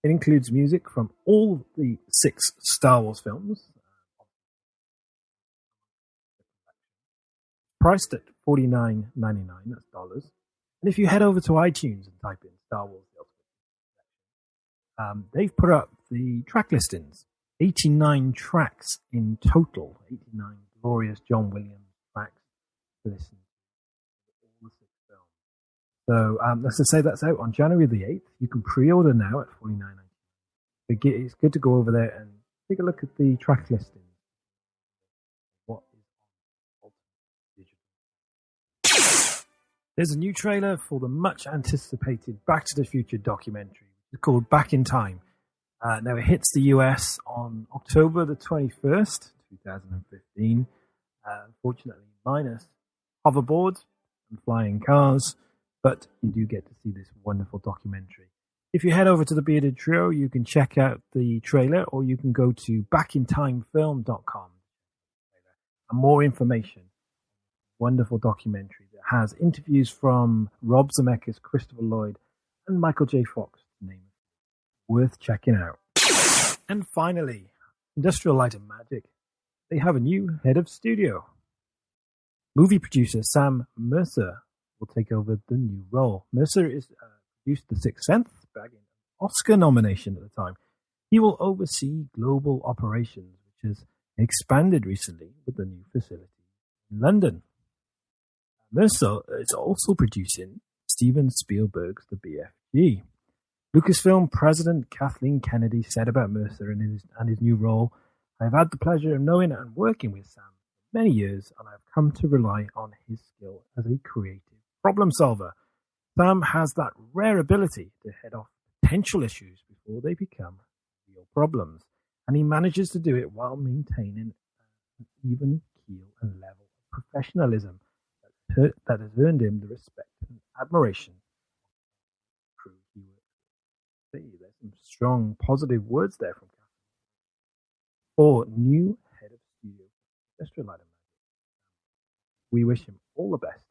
It includes music from all the 6 Star Wars films, priced at $49.99, that's dollars. And if you head over to iTunes and type in Star Wars The Ultimate Collection, they've put up the track listings, 89 tracks in total, 89 glorious John Williams tracks to listen to all the 6 films. So let's just say that's out on January the 8th. You can pre-order now at $49.99. It's good to go over there and take a look at the track listings. What is on Digital? There's a new trailer for the much anticipated Back to the Future documentary. It's called Back in Time. Now it hits the US on October the 21st, 2015. Unfortunately, minus hoverboards and flying cars, but you do get to see this wonderful documentary. If you head over to the Bearded Trio, you can check out the trailer, or you can go to backintimefilm.com and more information. Wonderful documentary that has interviews from Rob Zemeckis, Christopher Lloyd, and Michael J. Fox, to name it. Worth checking out. And finally, Industrial Light and Magic. They have a new head of studio. Movie producer Sam Mercer will take over the new role. Mercer is produced The Sixth Sense, bagging an Oscar nomination at the time. He will oversee global operations, which has expanded recently with the new facility in London. Mercer is also producing Steven Spielberg's The BFG. Lucasfilm President Kathleen Kennedy said about Mercer and his new role, "I've had the pleasure of knowing and working with Sam for many years, and I've come to rely on his skill as a creative problem solver. Sam has that rare ability to head off potential issues before they become real problems, and he manages to do it while maintaining an even keel and level of professionalism that has earned him the respect and admiration of the crew he works with." There's some strong positive words there from Kathleen. For new head of studio, Industrial Light and Magic, we wish him all the best.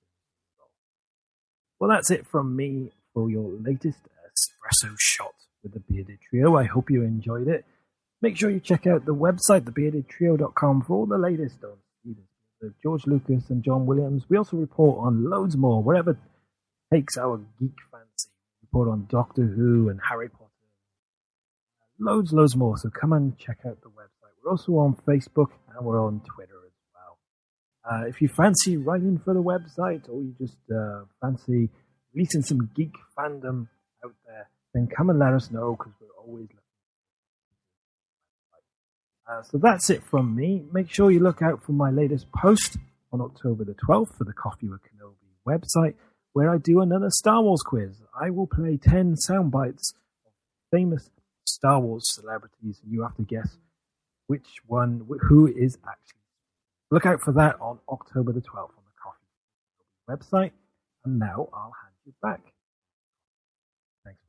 Well, that's it from me for your latest espresso shot with the Bearded Trio. I hope you enjoyed it. Make sure you check out the website, thebeardedtrio.com, for all the latest on Steven Spielberg, George Lucas and John Williams. We also report on loads more, whatever takes our geek fancy. We report on Doctor Who and Harry Potter. Loads more, so come and check out the website. We're also on Facebook and we're on Twitter as well. If you fancy writing for the website, or you just fancy releasing some geek fandom out there, then come and let us know, because we're always looking. So that's it from me. Make sure you look out for my latest post on October the 12th for the Coffee with Kenobi website, where I do another Star Wars quiz. I will play 10 sound bites of famous Star Wars celebrities, and you have to guess who is actually. Look out for that on October the 12th on the Coffee website. And now I'll hand you back. Thanks.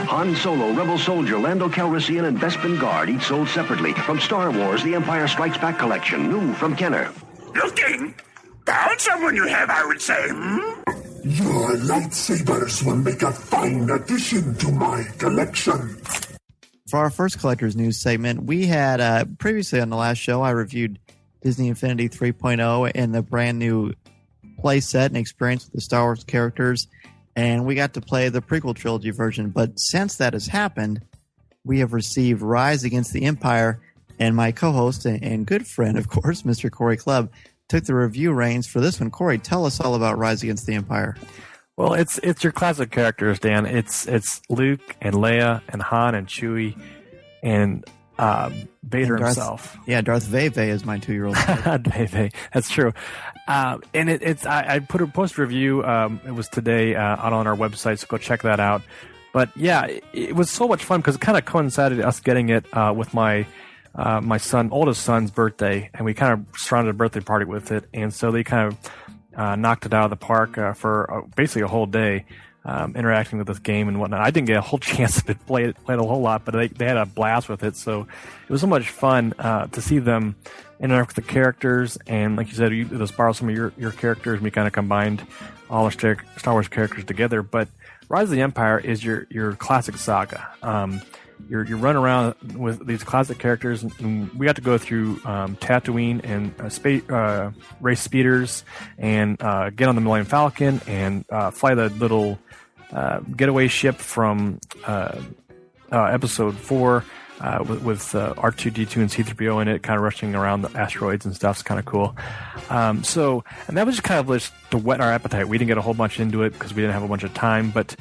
Han Solo, Rebel Soldier, Lando Calrissian, and Bespin Guard, each sold separately. From Star Wars, The Empire Strikes Back collection, new from Kenner. Looking? Found someone you have, I would say, Your lightsabers will make a fine addition to my collection. For our first Collector's News segment, we had previously on the last show, I reviewed Disney Infinity 3.0 and the brand new play set and experience with the Star Wars characters, and we got to play the prequel trilogy version. But since that has happened, we have received Rise Against the Empire, and my co-host and good friend, of course, Mr. Cory Clubb, took the review reins for this one. Cory, tell us all about Rise Against the Empire. Well, it's your classic characters, Dan. It's Luke and Leia and Han and Chewie and Vader and himself. Yeah, Darth Vave is my 2-year-old. Vave, that's true. And I post a review. It was today out on our website, so go check that out. But yeah, it was so much fun because it kind of coincided us getting it with my oldest son's birthday, and we kind of surrounded a birthday party with it, and so they kind of knocked it out of the park for basically a whole day, interacting with this game and whatnot. I didn't get a whole chance to play it a whole lot, but they had a blast with it, so it was so much fun to see them interact with the characters, and like you said, you just borrowed some of your characters, and we kind of combined all our Star Wars characters together. But Rise of the Empire is your classic saga. You run around with these classic characters, and we got to go through Tatooine and race speeders and get on the Millennium Falcon and fly the little getaway ship from Episode 4 with R2-D2 and C-3PO in it, kind of rushing around the asteroids and stuff. It's kind of cool. And that was just kind of just to whet our appetite. We didn't get a whole bunch into it because we didn't have a bunch of time, but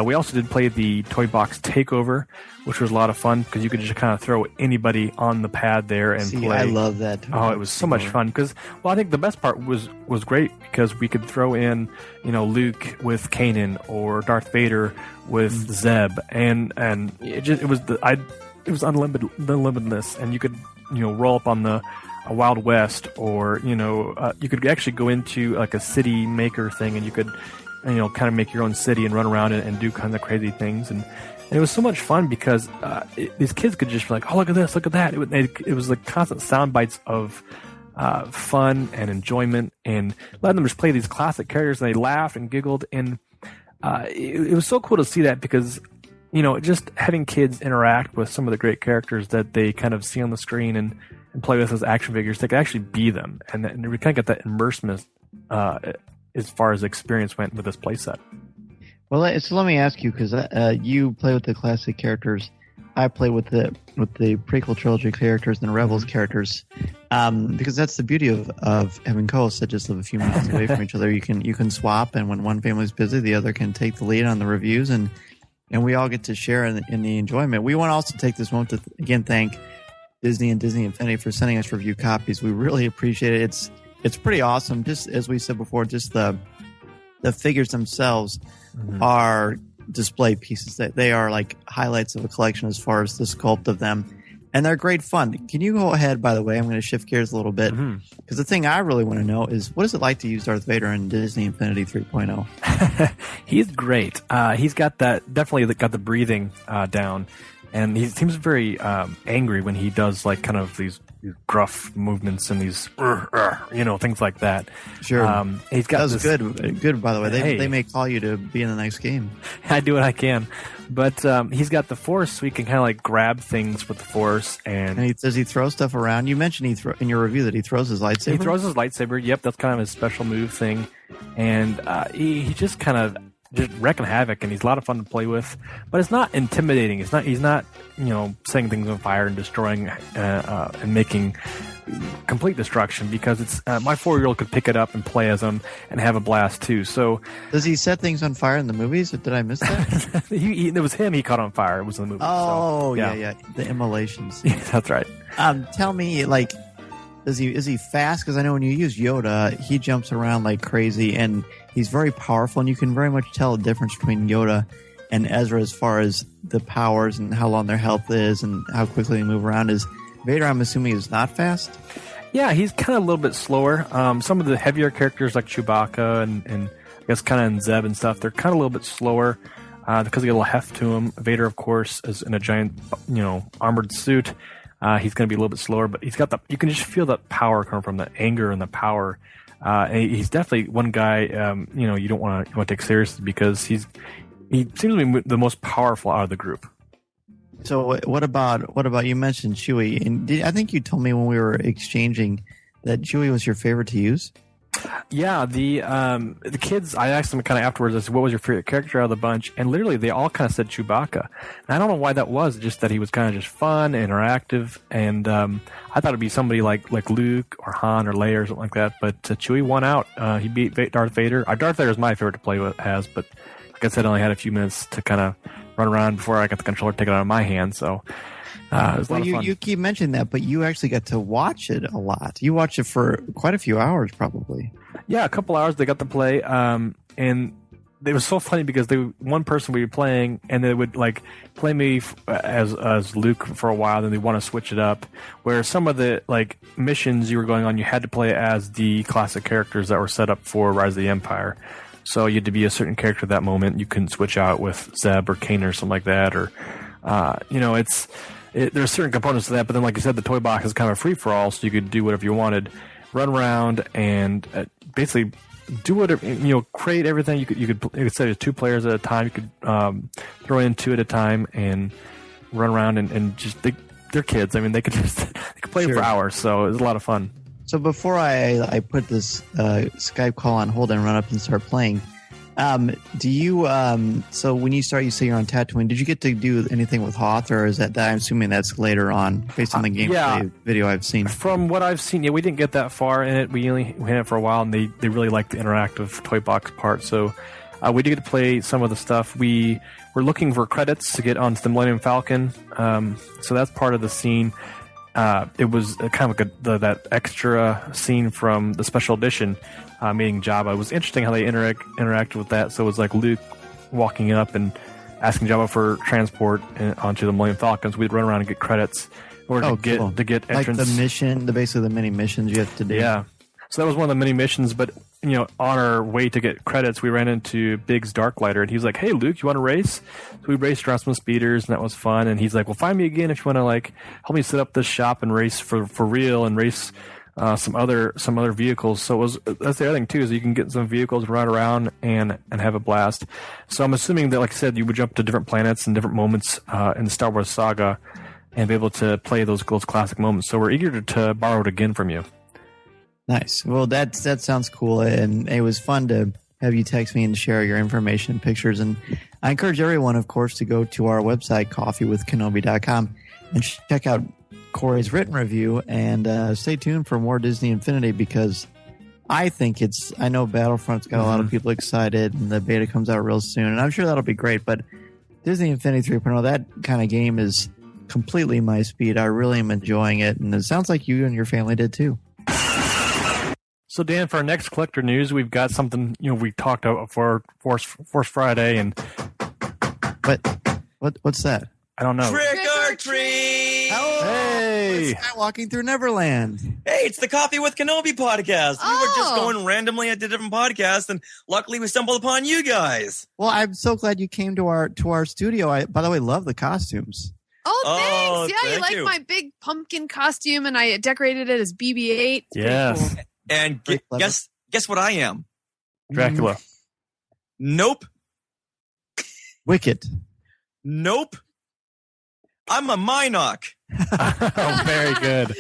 we also did play the Toy Box Takeover, which was a lot of fun because you could just kind of throw anybody on the pad there and play. I love that. Oh, it was so much fun because, I think the best part was great because we could throw in, Luke with Kanan or Darth Vader with Zeb, and it was unlimitedness, and you could roll up on the Wild West, or you could actually go into like a city maker thing, and you could kind of make your own city and run around it and do kind of crazy things, and it was so much fun because these kids could just be like, oh, look at this, look at that. It was like constant sound bites of fun and enjoyment, and letting them just play these classic characters, and they laughed and giggled, and it was so cool to see that because just having kids interact with some of the great characters that they kind of see on the screen and play with as action figures, they could actually be them, and we kind of get that immersiveness as far as the experience went with this playset. Well, so let me ask you, because you play with the classic characters, I play with the prequel trilogy characters and the Rebels characters, because that's the beauty of having co-hosts that just live a few miles away from each other. You can swap, and when one family's busy, the other can take the lead on the reviews, and we all get to share in the enjoyment. We want to also take this moment to again thank Disney and Disney Infinity for sending us review copies. We really appreciate it. It's pretty awesome. Just as we said before, just the figures themselves are display pieces. They are like highlights of a collection as far as the sculpt of them, and they're great fun. Can you go ahead, by the way? I'm going to shift gears a little bit because the thing I really want to know is, what is it like to use Darth Vader in Disney Infinity 3.0? He's great. He's got definitely got the breathing down, and he seems very angry when he does like kind of these gruff movements and these things like that. Sure. He's got good by the way. They may call you to be in the next game. I do what I can, but he's got the Force, so he can kind of like grab things with the Force. And does he throw stuff around? You mentioned in your review that he throws his lightsaber. He throws his lightsaber. Yep, that's kind of his special move thing, and he just kind of just wrecking havoc, and he's a lot of fun to play with. But it's not intimidating. He's not setting things on fire and destroying and making complete destruction, because it's my 4-year-old could pick it up and play as him and have a blast too. So does he set things on fire in the movies? Or did I miss that? It was him. He caught on fire. It was in the movie. Oh, so, yeah, the immolations. That's right. Tell me, like, is he fast? Because I know when you use Yoda, he jumps around like crazy, and he's very powerful, and you can very much tell the difference between Yoda and Ezra as far as the powers and how long their health is and how quickly they move around. Is Vader, I'm assuming, is not fast? Yeah, he's kind of a little bit slower. Some of the heavier characters like Chewbacca and I guess kind of Zeb and stuff, they're kind of a little bit slower because they get a little heft to him. Vader, of course, is in a giant, armored suit. He's going to be a little bit slower, but he's got you can just feel that power coming from the anger and the power. And he's definitely one guy, you don't want to take seriously, because he seems to be the most powerful out of the group. So what about you mentioned Chewie, and I think you told me when we were exchanging that Chewie was your favorite to use. Yeah, the kids, I asked them kind of afterwards, I said, what was your favorite character out of the bunch? And literally they all kind of said Chewbacca. And I don't know why that was, just that he was kind of just fun, interactive, and I thought it'd be somebody like Luke or Han or Leia or something like that, but Chewie won out. He beat Darth Vader. Darth Vader is my favorite to play with, but like I said, I only had a few minutes to kind of run around before I got the controller taken out of my hand, so it was a lot of fun. You keep mentioning that, but you actually got to watch it a lot. You watched it for quite a few hours, probably. Yeah, a couple hours they got to play, and it was so funny because one person we were playing, and they would like play me as Luke for a while, then they want to switch it up. Where some of the like missions you were going on, you had to play as the classic characters that were set up for Rise of the Empire. So you had to be a certain character at that moment. You couldn't switch out with Zeb or Kanan or something like that, or there's certain components to that. But then, like you said, the toy box is kind of a free for all, so you could do whatever you wanted, run around and basically do whatever, create everything. You could set it 2 players at a time. You could throw in 2 at a time and run around and just they're kids. I mean, they could play for hours. So it was a lot of fun. So before I put this Skype call on hold and run up and start playing, do you so when you start, you say you're on Tatooine, did you get to do anything with Hoth, or is that I'm assuming that's later on based on the gameplay video I've seen? From what I've seen, we didn't get that far in it. We only had it for a while, and they really liked the interactive toy box part. So we did get to play some of the stuff. We were looking for credits to get onto the Millennium Falcon, so that's part of the scene. It was kind of like that extra scene from the special edition, meeting Jabba. It was interesting how they interacted with that. So it was like Luke walking up and asking Jabba for transport onto the Millennium Falcons. We'd run around and get credits or to get entrance. Like the mission, basically the mini missions you have to do. Yeah. So that was one of the mini missions, but on our way to get credits, we ran into Biggs Darklighter, and he was like, "Hey, Luke, you want to race?" So we raced around some speeders, and that was fun. And he's like, "Well, find me again if you want to help me set up this shop and race for real and race some other vehicles." So that's the other thing too, is you can get some vehicles, ride around and have a blast. So I'm assuming that, like I said, you would jump to different planets and different moments in the Star Wars saga and be able to play those classic moments. So we're eager to borrow it again from you. Nice. Well, that sounds cool, and it was fun to have you text me and share your information and pictures. And I encourage everyone, of course, to go to our website, coffeewithkenobi.com, and check out Cory's written review, and stay tuned for more Disney Infinity, because I know Battlefront's got a lot of people excited, and the beta comes out real soon, and I'm sure that'll be great. But Disney Infinity 3.0, that kind of game is completely my speed. I really am enjoying it, and it sounds like you and your family did too. So, Dan, for our next collector news, we've got something we talked about for Force Friday, and what's that? I don't know. Trick or treat! Hey, Skywalking Through Neverland. Hey, it's the Coffee with Kenobi podcast. We were just going randomly at the different podcasts, and luckily we stumbled upon you guys. Well, I'm so glad you came to our studio. I, by the way, love the costumes. Oh, thanks. Yeah, you like my big pumpkin costume, and I decorated it as BB-8. Yes. Cool. And guess what I am? Dracula. Nope. Wicket. Nope. I'm a Minoc. Oh, very good.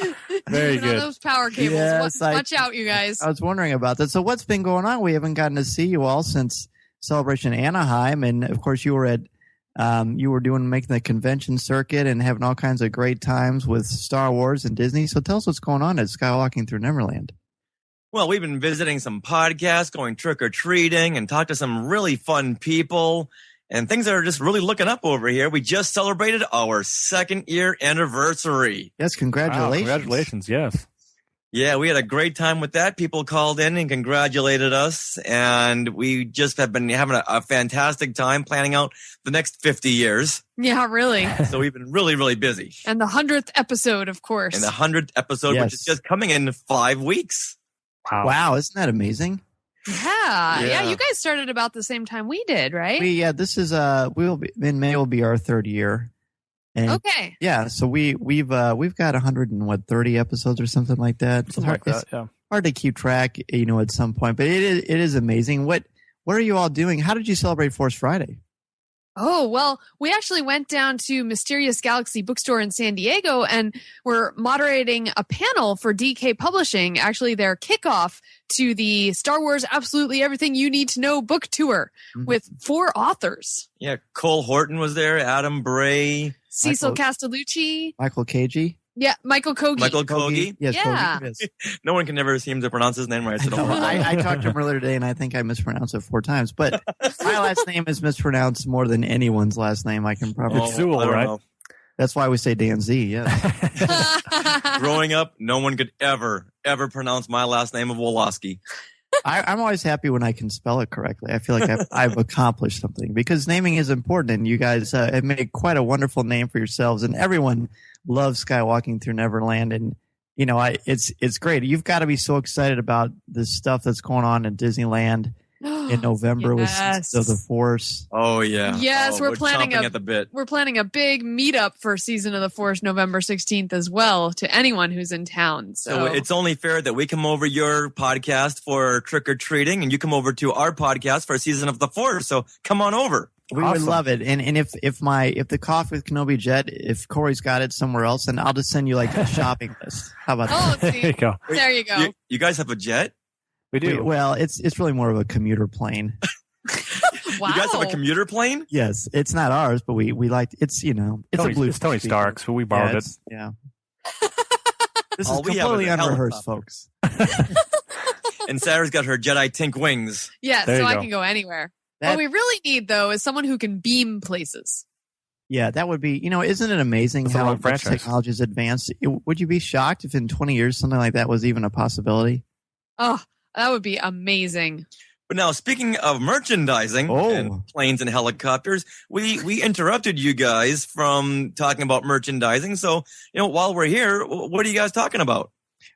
Very good. Those power cables. Yes, watch out, you guys. I was wondering about that. So what's been going on? We haven't gotten to see you all since Celebration Anaheim. And of course you were making the convention circuit and having all kinds of great times with Star Wars and Disney. So tell us what's going on at Skywalking Through Neverland. Well, we've been visiting some podcasts, going trick-or-treating, and talked to some really fun people, and things that are just really looking up over here. We just celebrated our 2nd-year anniversary. Yes, congratulations. Wow, congratulations, yes. Yeah, we had a great time with that. People called in and congratulated us, and we just have been having a fantastic time planning out the next 50 years. Yeah, really. So we've been really, really busy. And the 100th episode, of course. And the 100th episode, yes, which is just coming in 5 weeks. Wow, isn't that amazing? Yeah, you guys started about the same time we did, right? This is in May will be our 3rd year. And okay. Yeah, so we've got 130 episodes or something like that. Something like that, yeah. Hard to keep track, at some point, but it is amazing. What are you all doing? How did you celebrate Force Friday? Oh, well, we actually went down to Mysterious Galaxy Bookstore in San Diego and we're moderating a panel for DK Publishing, actually their kickoff to the Star Wars Absolutely Everything You Need to Know book tour with 4 authors. Yeah, Cole Horton was there, Adam Bray. Cecil Castellucci. Michael Cagey. Yeah, Michael Kogi. Michael Kogi. Yes, yeah. Kogi. No one can ever seem to pronounce his name right. So don't worry. I talked to him earlier today, and I think I mispronounced it 4 times. But my last name is mispronounced more than anyone's last name. I can probably. It's Sewell, right? Know. That's why we say Dan Z. Yeah. Growing up, no one could ever pronounce my last name of Woloski. I'm always happy when I can spell it correctly. I feel like I've accomplished something because naming is important, and you guys have made quite a wonderful name for yourselves, and everyone loves Skywalking Through Neverland, and you know, it's great. You've got to be so excited about this stuff that's going on in Disneyland in November with Seasons of the Force. Oh yeah, yes, we're planning at the bit. We're planning a big meetup for Season of the Force November 16th as well to anyone who's in town. So it's only fair that we come over your podcast for trick or treating, and you come over to our podcast for Season of the Force. So come on over. We would love it. And if the Coffee with Kenobi Jet, if Corey's got it somewhere else, then I'll just send you like a shopping list. How about that? There you go. There you go. You guys have a jet? We do. Well, it's really more of a commuter plane. Wow. You guys have a commuter plane? Yes, it's not ours, but we like it's it's a blue. It's Tony Stark's, but we borrowed it. Yeah. This is completely unrehearsed, folks. And Sarah's got her Jedi Tink wings. Yeah, so I can go anywhere. What we really need, though, is someone who can beam places. Yeah, that would be, isn't it amazing how much technology is advanced? Would you be shocked if in 20 years something like that was even a possibility? Oh, that would be amazing. But now, speaking of merchandising and planes and helicopters, we interrupted you guys from talking about merchandising. So, while we're here, what are you guys talking about?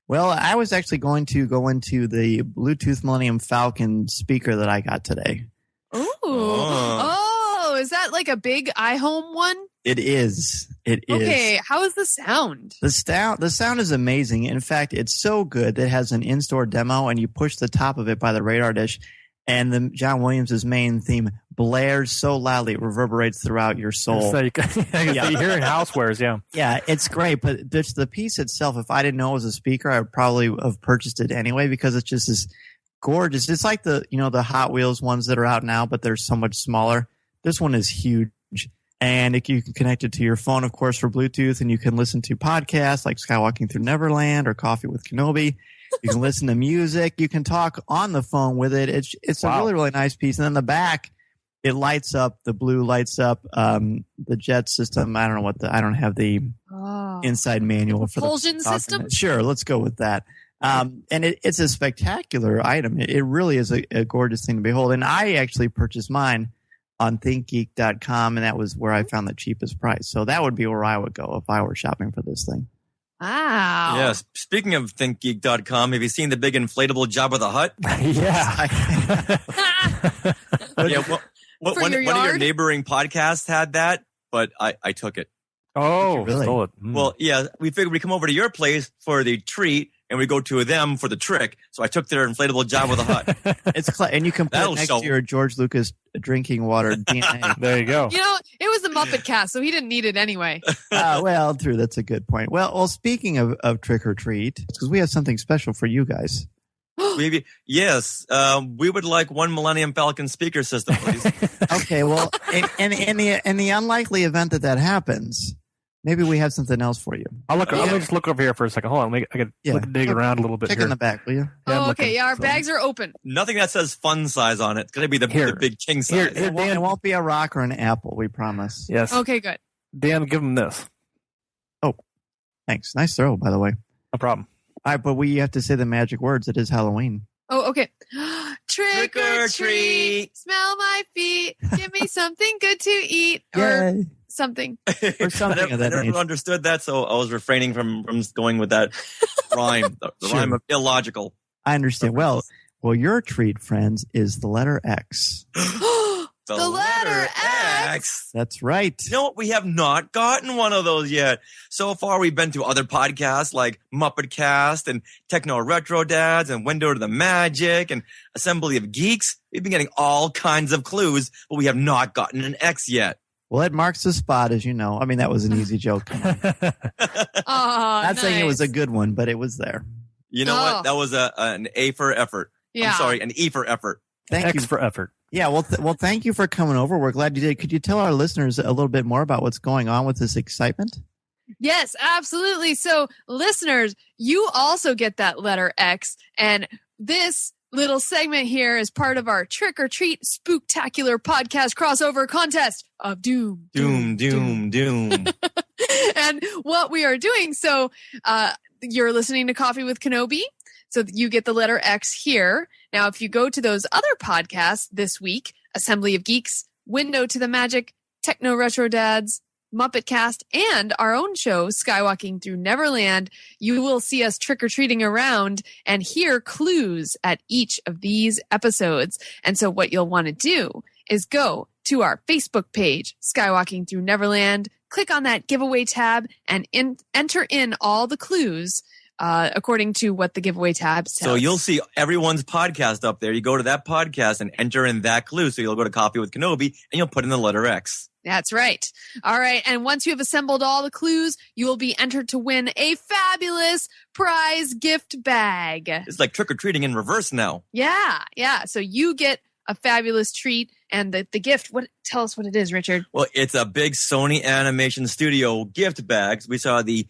Well, I was actually going to go into the Bluetooth Millennium Falcon speaker that I got today. Ooh. Oh, is that like a big iHome one? It is. It is. Okay, how is the sound? The sound is amazing. In fact, it's so good that it has an in-store demo, and you push the top of it by the radar dish, and the John Williams' main theme blares so loudly it reverberates throughout your soul. So you hear it in housewares, yeah. Yeah, it's great, but the piece itself, if I didn't know it was a speaker, I would probably have purchased it anyway because it's just this gorgeous. It's like the Hot Wheels ones that are out now, but they're so much smaller. This one is huge, and you can connect it to your phone, of course, for Bluetooth, and you can listen to podcasts like Skywalking Through Neverland or Coffee with Kenobi. You can listen to music. You can talk on the phone with it. It's a really, really nice piece. And then the back, it lights up. The blue lights up the jet system. I don't know I don't have the inside manual for the propulsion system. Sure, let's go with that. And it's a spectacular item. It really is a gorgeous thing to behold. And I actually purchased mine on thinkgeek.com, and that was where I found the cheapest price. So that would be where I would go if I were shopping for this thing. Wow. Yes. Speaking of thinkgeek.com, have you seen the big inflatable Jabba the Hutt? Yeah. One of your neighboring podcasts had that, but I took it. Oh, really? Stole it. Well, yeah, we figured we'd come over to your place for the treat, and we go to them for the trick. So I took their inflatable Jabba the Hutt. It's and you can put it next to your George Lucas drinking water DNA. There you go. It was the Muppet Cast, so he didn't need it anyway. Well, true. That's a good point. Well, speaking of trick or treat, because we have something special for you guys. Yes, we would like one Millennium Falcon speaker system, please. Okay, well, in the unlikely event that happens, maybe we have something else for you. Let me just look over here for a second. Hold on, I can dig around a little bit. Check here. in the back, will you? Yeah, okay. Yeah, our bags are open. Nothing that says fun size on it. It's going to be the big king size. It won't be a rock or an apple, we promise. Yes. Okay, good. Dan, give him this. Oh, thanks. Nice throw, by the way. No problem. All right, but we have to say the magic words. It is Halloween. Oh, okay. Trick or treat. Smell my feet. Give me something good to eat. Or something. Or something of that I never understood that, so I was refraining from going with that rhyme. The rhyme of illogical. I understand. Well, your treat, friends, is the letter X. The letter X. That's right. You know what? We have not gotten one of those yet. So far, we've been to other podcasts like Muppet Cast and Techno Retro Dads and Window to the Magic and Assembly of Geeks. We've been getting all kinds of clues, but we have not gotten an X yet. Well, it marks the spot, as you know. I mean, that was an easy joke. Not saying it was a good one, but it was there. You know what? That was an A for effort. Yeah. I'm sorry, an E for effort. Thank you for effort. Yeah, well, thank you for coming over. We're glad you did. Could you tell our listeners a little bit more about what's going on with this excitement? Yes, absolutely. So, listeners, you also get that letter X, and this little segment here is part of our Trick or Treat Spooktacular Podcast Crossover Contest of Doom. Doom. And what we are doing, so you're listening to Coffee with Kenobi, so you get the letter X here. Now, if you go to those other podcasts this week, Assembly of Geeks, Window to the Magic, Techno Retro Dads, Muppet Cast, and our own show, Skywalking Through Neverland, you will see us trick-or-treating around and hear clues at each of these episodes. And so what you'll want to do is go to our Facebook page, Skywalking Through Neverland, click on that giveaway tab, and enter in all the clues according to what the giveaway tab says. So you'll see everyone's podcast up there. You go to that podcast and enter in that clue. So you'll go to Coffee with Kenobi and you'll put in the letter X. That's right. All right. And once you have assembled all the clues, you will be entered to win a fabulous prize gift bag. It's like trick-or-treating in reverse now. Yeah. So you get a fabulous treat, and the gift, tell us what it is, Richard. Well, it's a big Sony Animation Studio gift bag. We saw the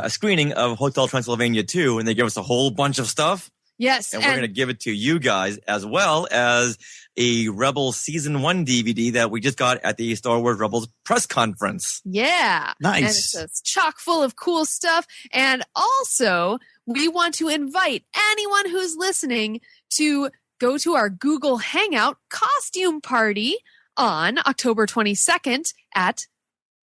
screening of Hotel Transylvania 2, and they gave us a whole bunch of stuff. Yes. And we're going to give it to you guys, as well as a Rebels Season 1 DVD that we just got at the Star Wars Rebels press conference. Yeah. Nice. And it's chock full of cool stuff. And also, we want to invite anyone who's listening to go to our Google Hangout costume party on October 22nd at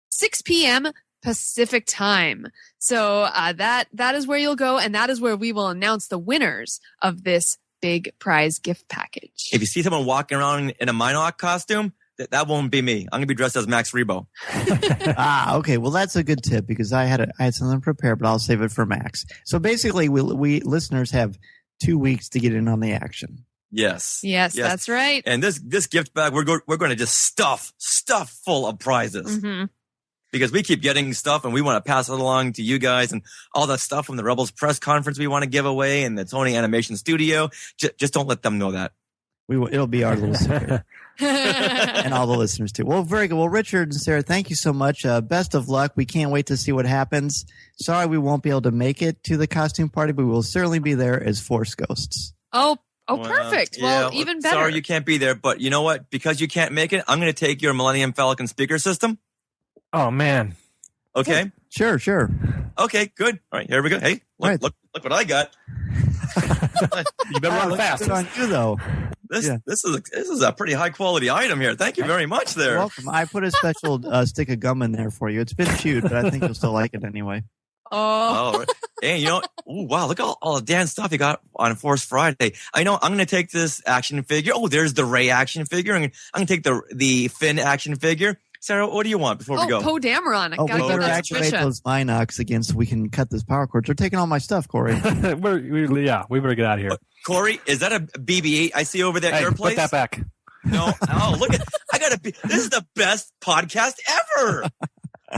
6 p.m. Pacific time. So that is where you'll go, and that is where we will announce the winners of this big prize gift package. If you see someone walking around in a Minoc costume, that won't be me. I'm going to be dressed as Max Rebo. Okay. Well, that's a good tip because I had something prepared, but I'll save it for Max. So basically, we listeners have 2 weeks to get in on the action. Yes, that's right. And this gift bag, we're going to just stuff full of prizes. Mm-hmm. Because we keep getting stuff and we want to pass it along to you guys and all that stuff from the Rebels press conference we want to give away and the Sony Animation Studio. Just don't let them know that. It'll be our little secret. And all the listeners too. Well, very good. Well, Richard and Sarah, thank you so much. Best of luck. We can't wait to see what happens. Sorry we won't be able to make it to the costume party, but we will certainly be there as Force Ghosts. Oh, perfect. Well, even better. Sorry you can't be there, but you know what? Because you can't make it, I'm going to take your Millennium Falcon speaker system. Oh, man. Okay. Sure. Okay, good. All right, here we go. Hey, look what I got. You better run fast. Good on you, though. This is a pretty high quality item here. Thank you very much there. You're welcome. I put a special stick of gum in there for you. It's been chewed, but I think you'll still like it anyway. Oh, right. Hey, you know, wow, look at all the Dan stuff you got on Force Friday. I know I'm going to take this action figure. Oh, there's the Rey action figure. I'm going to take the Finn action figure. Sarah, what do you want before we go? Poe Dameron. We better activate those Minocs again so we can cut this power cord. They're taking all my stuff, Corey. we better get out of here. Corey, is that a BB-8 I see over there at your place? Put that back. No. Oh, look this is the best podcast ever.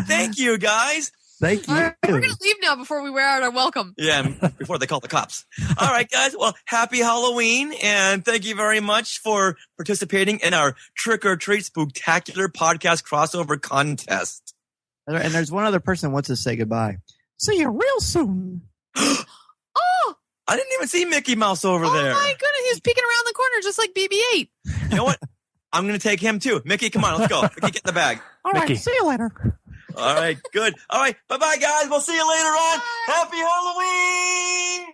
Thank you, guys. Thank you. All right, we're going to leave now before we wear out our welcome. Yeah, before they call the cops. All right, guys. Well, happy Halloween, and thank you very much for participating in our Trick or Treat Spooktacular Podcast Crossover Contest. And there's one other person who wants to say goodbye. See you real soon. Oh! I didn't even see Mickey Mouse over there. Oh, my goodness. He's peeking around the corner just like BB-8. You know what? I'm going to take him, too. Mickey, come on. Let's go. Mickey, get in the bag. All right. See you later. All right, good. All right, bye-bye, guys. We'll see you later on. Happy Halloween!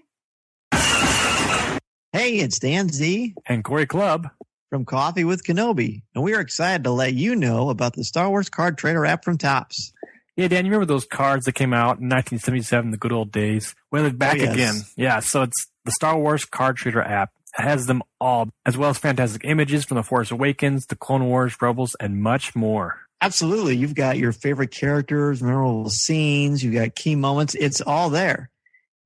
Hey, it's Dan Z. And Cory Club. From Coffee with Kenobi. And we are excited to let you know about the Star Wars Card Trader app from Topps. Yeah, Dan, you remember those cards that came out in 1977, the good old days? Well, they're back again. Yeah, so it's the Star Wars Card Trader app. has them all, as well as fantastic images from The Force Awakens, The Clone Wars, Rebels, and much more. Absolutely. You've got your favorite characters, memorable scenes, you've got key moments. It's all there.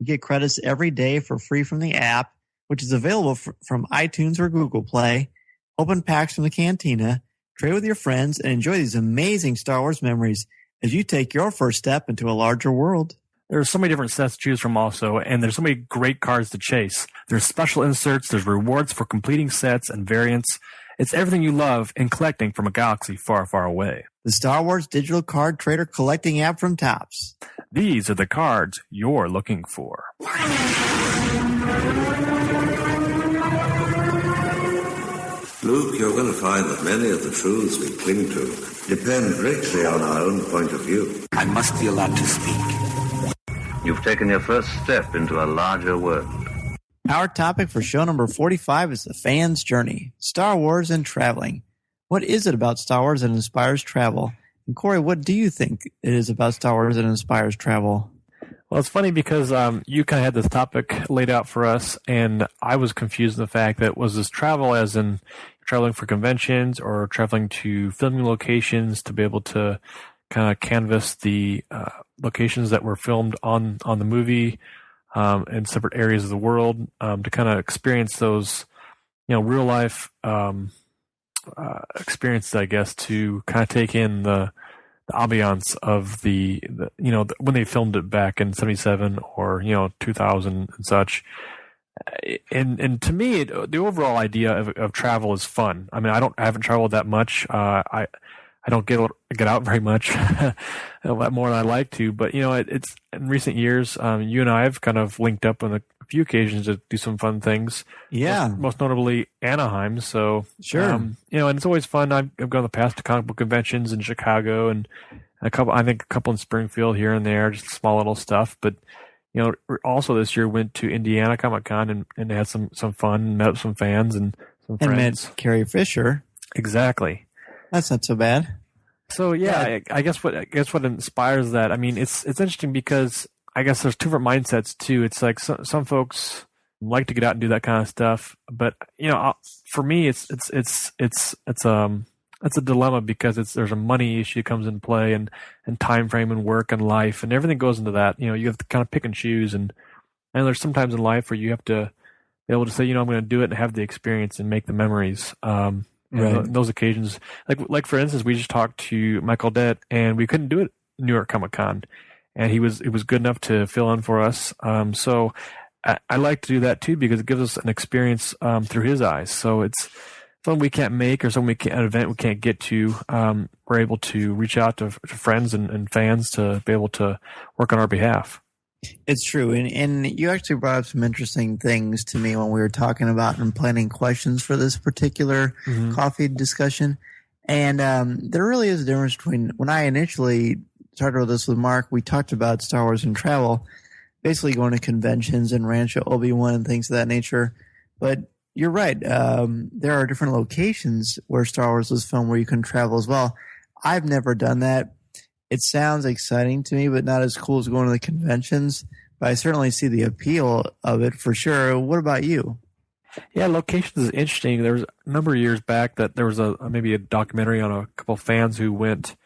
You get credits every day for free from the app, which is available from iTunes or Google Play. Open packs from the Cantina, trade with your friends, and enjoy these amazing Star Wars memories as you take your first step into a larger world. There's so many different sets to choose from also, and there's so many great cards to chase. There's special inserts, there's rewards for completing sets and variants. It's everything you love in collecting from a galaxy far, far away. The Star Wars Digital Card Trader Collecting app from Topps. These are the cards you're looking for. Luke, you're going to find that many of the truths we cling to depend greatly on our own point of view. I must be allowed to speak. You've taken your first step into a larger world. Our topic for show number 45 is the fan's journey, Star Wars and traveling. What is it about Star Wars that inspires travel? And Corey, what do you think it is about Star Wars that inspires travel? Well, it's funny because you kind of had this topic laid out for us, and I was confused in the fact that was this travel as in traveling for conventions or traveling to filming locations to be able to kind of canvas the locations that were filmed on the movie in separate areas of the world to kind of experience those, real life experiences, I guess, to kind of take in the ambiance of the when they filmed it back in 77 or 2000 and such. And to me, the overall idea of travel is fun. I mean, I haven't traveled that much. I don't get out very much, a lot more than I like to. But it's in recent years, you and I have kind of linked up on a few occasions to do some fun things. Yeah, most notably Anaheim. So sure, and it's always fun. I've gone in the past to comic book conventions in Chicago and a couple in Springfield here and there, just small little stuff. But also this year went to Indiana Comic-Con and had some fun, met some fans and some friends. And met Carrie Fisher. Exactly. That's not so bad. So yeah, I guess what inspires that. I mean, it's interesting because I guess there's two different mindsets too. It's like some folks like to get out and do that kind of stuff, but for me, it's a dilemma because there's a money issue comes into play and time frame and work and life and everything goes into that. You have to kind of pick and choose and there's sometimes in life where you have to be able to say, I'm going to do it and have the experience and make the memories. Right. Those occasions, like for instance, we just talked to Michael Audette and we couldn't do it at New York Comic Con, and it was good enough to fill in for us. So I like to do that too because it gives us an experience through his eyes. So it's something we can't make or an event we can't get to. We're able to reach out to friends and fans to be able to work on our behalf. It's true. And you actually brought up some interesting things to me when we were talking about and planning questions for this particular coffee discussion. And there really is a difference between when I initially started with this with Mark, we talked about Star Wars and travel, basically going to conventions and Rancho Obi-Wan and things of that nature. But you're right. There are different locations where Star Wars was filmed where you can travel as well. I've never done that. It sounds exciting to me, but not as cool as going to the conventions. But I certainly see the appeal of it for sure. What about you? Yeah, locations is interesting. There was a number of years back that there was maybe a documentary on a couple of fans who went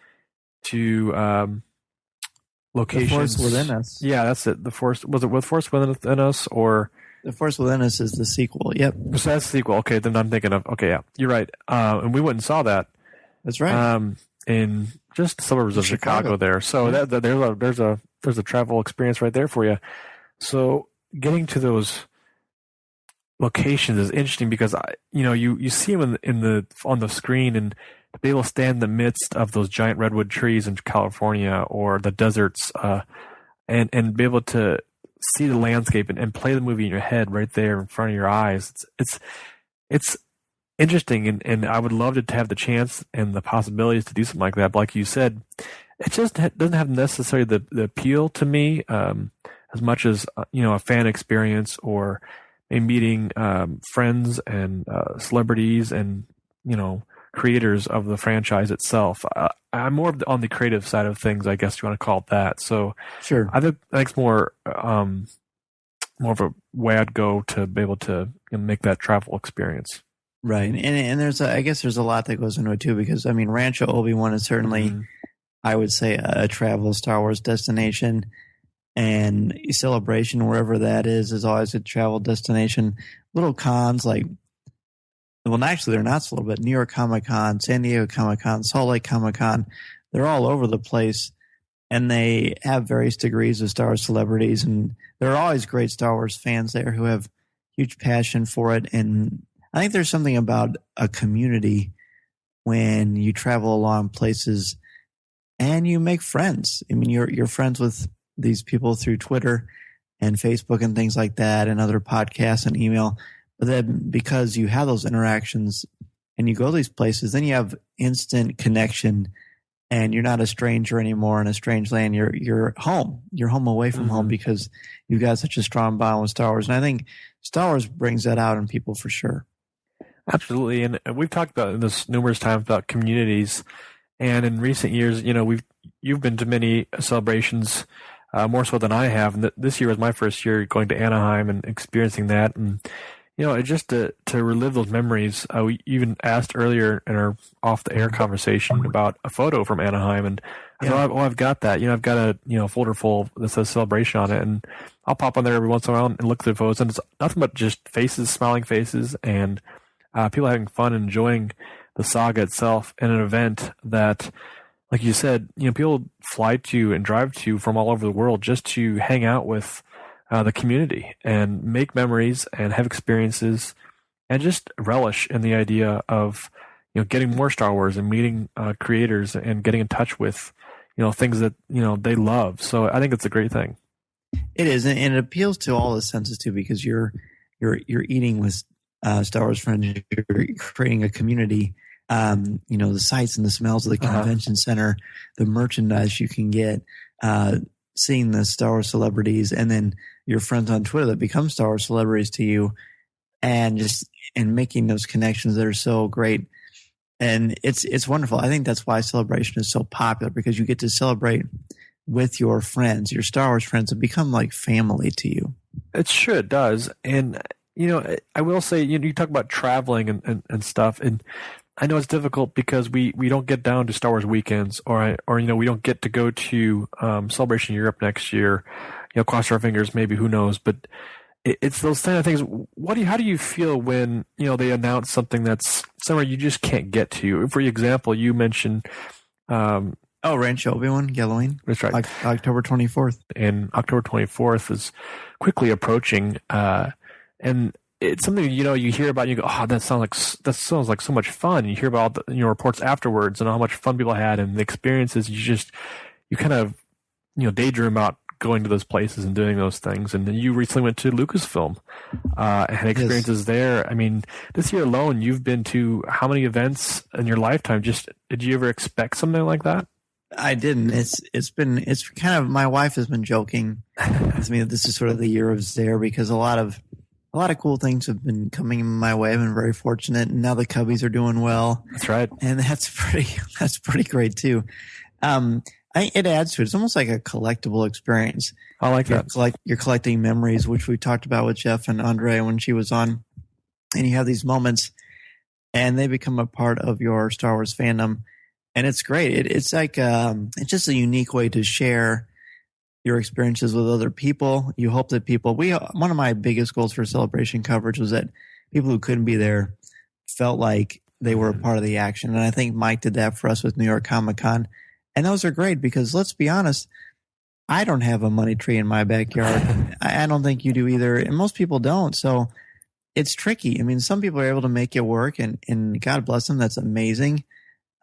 to locations. The Force Within Us. Yeah, that's it. The Force was it with Force Within Us or The Force Within Us is the sequel. Yep. So that's the sequel. Okay, then I'm thinking of yeah, you're right. And we went and saw that. That's right. In just the suburbs of Chicago there. So there's a travel experience right there for you. So getting to those locations is interesting because you see them on the screen and to be able to stand in the midst of those giant redwood trees in California or the deserts and be able to see the landscape and play the movie in your head right there in front of your eyes. It's interesting, and I would love to have the chance and the possibilities to do something like that. But like you said, it just doesn't have necessarily the appeal to me as much as a fan experience or maybe meeting friends and celebrities and creators of the franchise itself. I'm more on the creative side of things, I guess you want to call it that. So sure, I think it's more more of a way I'd go to be able to make that travel experience. Right. And I guess there's a lot that goes into it too, because I mean, Rancho Obi-Wan is certainly, I would say, a travel Star Wars destination, and Celebration, wherever that is always a travel destination. Little cons like, well, actually they're not so little, but New York Comic-Con, San Diego Comic-Con, Salt Lake Comic-Con, they're all over the place, and they have various degrees of Star Wars celebrities, and there are always great Star Wars fans there who have huge passion for it. And I think there's something about a community when you travel along places and you make friends. I mean, you're friends with these people through Twitter and Facebook and things like that, and other podcasts and email. But then because you have those interactions and you go to these places, then you have instant connection, and you're not a stranger anymore in a strange land. You're home. You're home away from home because you've got such a strong bond with Star Wars. And I think Star Wars brings that out in people for sure. Absolutely. And we've talked about this numerous times about communities. And in recent years, you've been to many celebrations, more so than I have. And this year was my first year going to Anaheim and experiencing that. And, just to relive those memories, we even asked earlier in our off-the-air conversation about a photo from Anaheim. And I thought, I've got that. I've got a folder full that says Celebration on it. And I'll pop on there every once in a while and look through the photos. And it's nothing but just faces, smiling faces, and people having fun, enjoying the saga itself, in an event that, like you said, people fly to and drive to from all over the world just to hang out with the community and make memories and have experiences and just relish in the idea of getting more Star Wars and meeting creators and getting in touch with things that they love. So I think it's a great thing. It is, and it appeals to all the senses too, because you're eating with Star Wars friends. You're creating a community. The sights and the smells of the convention center, the merchandise you can get, seeing the Star Wars celebrities, and then your friends on Twitter that become Star Wars celebrities to you, and making those connections that are so great. And it's wonderful. I think that's why Celebration is so popular, because you get to celebrate with your friends, your Star Wars friends, that become like family to you. It sure does. And, I will say, you talk about traveling and stuff, and I know it's difficult because we don't get down to Star Wars weekends, or we don't get to go to Celebration Europe next year. Cross our fingers, maybe, who knows? But it's those kind of things. How do you feel when they announce something that's somewhere you just can't get to? For example, you mentioned Rancho Obi-Wan, Halloween. That's right, October 24th, and October 24th is quickly approaching, and it's something you hear about and you go, oh, that sounds like so much fun. You hear about the reports afterwards and how much fun people had and the experiences. You kind of daydream about going to those places and doing those things. And then you recently went to Lucasfilm and had experiences there. I mean, this year alone, you've been to how many events in your lifetime? Did you ever expect something like that? I didn't. It's kind of, my wife has been joking with me that this is sort of the year of Zare, because a lot of cool things have been coming my way. I've been very fortunate, and now the Cubbies are doing well. That's right, and that's pretty great too. It adds to it. It's almost like a collectible experience. I like that. It's like you're collecting memories, which we talked about with Jeff and Andrea when she was on, and you have these moments, and they become a part of your Star Wars fandom, and it's great. It's like it's just a unique way to share your experiences with other people. You hope that one of my biggest goals for Celebration coverage was that people who couldn't be there felt like they were a part of the action. And I think Mike did that for us with New York Comic-Con. And those are great, because let's be honest, I don't have a money tree in my backyard. I don't think you do either. And most people don't. So it's tricky. I mean, some people are able to make it work, and God bless them. That's amazing.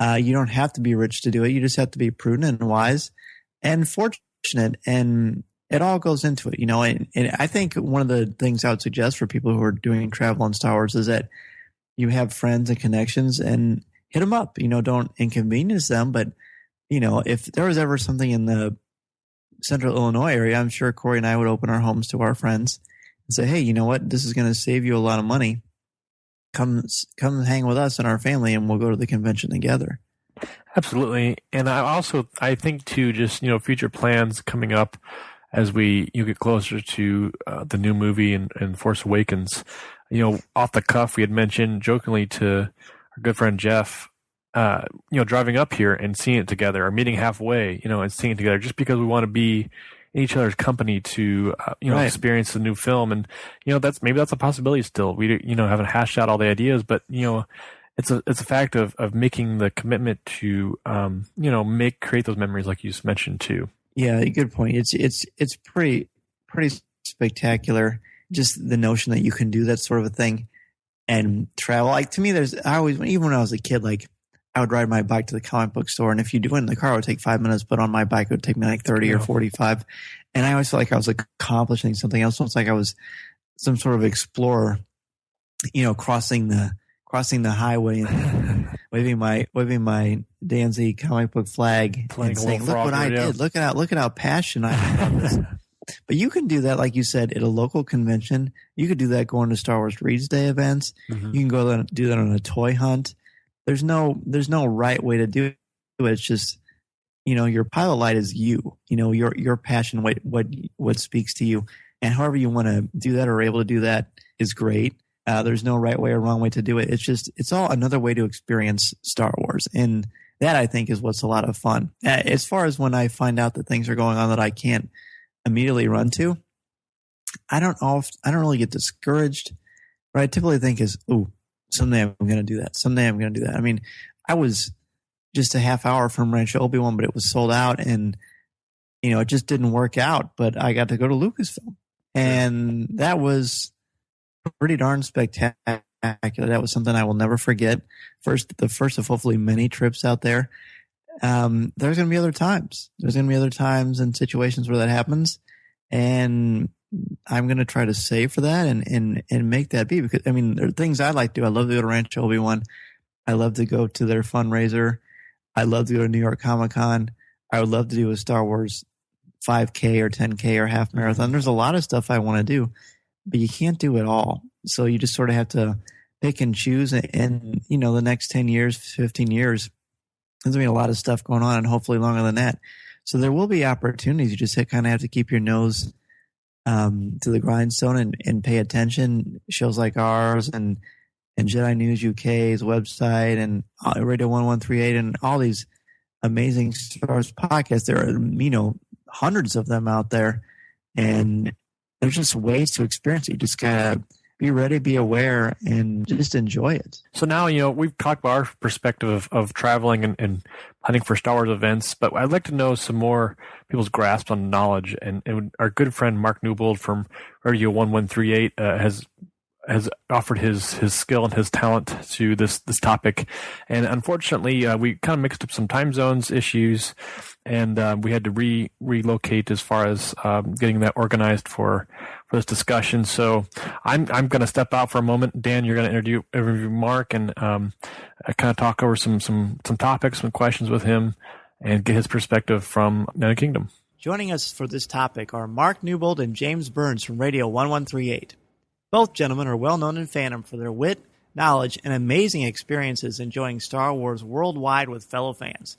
You don't have to be rich to do it. You just have to be prudent and wise and fortunate, and it all goes into it, and I think one of the things I would suggest for people who are doing travel on Star Wars is that you have friends and connections, and hit them up. Don't inconvenience them, but if there was ever something in the central Illinois area, I'm sure Cory and I would open our homes to our friends and say, hey, you know what? This is going to save you a lot of money. Come hang with us and our family, and we'll go to the convention together. Absolutely. And I think too, just, future plans coming up as we get closer to the new movie and Force Awakens. Off the cuff, we had mentioned jokingly to our good friend Jeff, driving up here and seeing it together, or meeting halfway, and seeing it together, just because we want to be in each other's company to, Right. experience the new film. And, that's a possibility still. We, haven't hashed out all the ideas, but, it's a fact of making the commitment to, create those memories like you just mentioned too. Yeah, good point. It's pretty spectacular. Just the notion that you can do that sort of a thing and travel. Like, to me, even when I was a kid, like, I would ride my bike to the comic book store, and if you do it in the car, it would take 5 minutes, but on my bike, it would take me like 30 or 45. And I always felt like I was accomplishing something else. It's like I was some sort of explorer, crossing the highway and waving my Danzig comic book flag and saying, "Look what I did! Look at how passionate I am about this." But you can do that, like you said, at a local convention. You could do that going to Star Wars Reads Day events. Mm-hmm. You can go there and do that on a toy hunt. There's no right way to do it. It's just, your pilot light is you. Your passion, what speaks to you, and however you want to do that or are able to do that is great. There's no right way or wrong way to do it. It's all another way to experience Star Wars, and that, I think, is what's a lot of fun. As far as when I find out that things are going on that I can't immediately run to, I don't really get discouraged. What I typically think is, someday I'm going to do that. Someday I'm going to do that. I mean, I was just a half hour from Rancho Obi-Wan, but it was sold out, and it just didn't work out. But I got to go to Lucasfilm, and that was pretty darn spectacular. That was something I will never forget. The first of hopefully many trips out there. There's going to be other times. There's going to be other times and situations where that happens, and I'm going to try to save for that and make that be, because, I mean, there are things I like to do. I love to go to Rancho Obi-Wan. I love to go to their fundraiser. I love to go to New York Comic Con. I would love to do a Star Wars 5K or 10K or half marathon. There's a lot of stuff I want to do, but you can't do it all. So you just sort of have to pick and choose. And the next 10 years, 15 years, there's going to be a lot of stuff going on, and hopefully longer than that. So there will be opportunities. You just kind of have to keep your nose to the grindstone and pay attention. Shows like ours and Jedi News UK's website and Radio 1138 and all these amazing Star Wars podcasts. There are, hundreds of them out there, and there's just ways to experience it. You just gotta be ready, be aware, and just enjoy it. So now, we've talked about our perspective of traveling and hunting for Star Wars events, but I'd like to know some more people's grasp on knowledge. And our good friend Mark Newbold from Radio 1138 has offered his skill and his talent to this topic. And unfortunately, we kind of mixed up some time zones issues, and we had to relocate as far as getting that organized for this discussion. So I'm going to step out for a moment. Dan, you're going to interview Mark and kind of talk over some topics, some questions with him, and get his perspective from United Kingdom. Joining us for this topic are Mark Newbold and James Burns from Radio 1138. Both gentlemen are well known in fandom for their wit, knowledge, and amazing experiences enjoying Star Wars worldwide with fellow fans.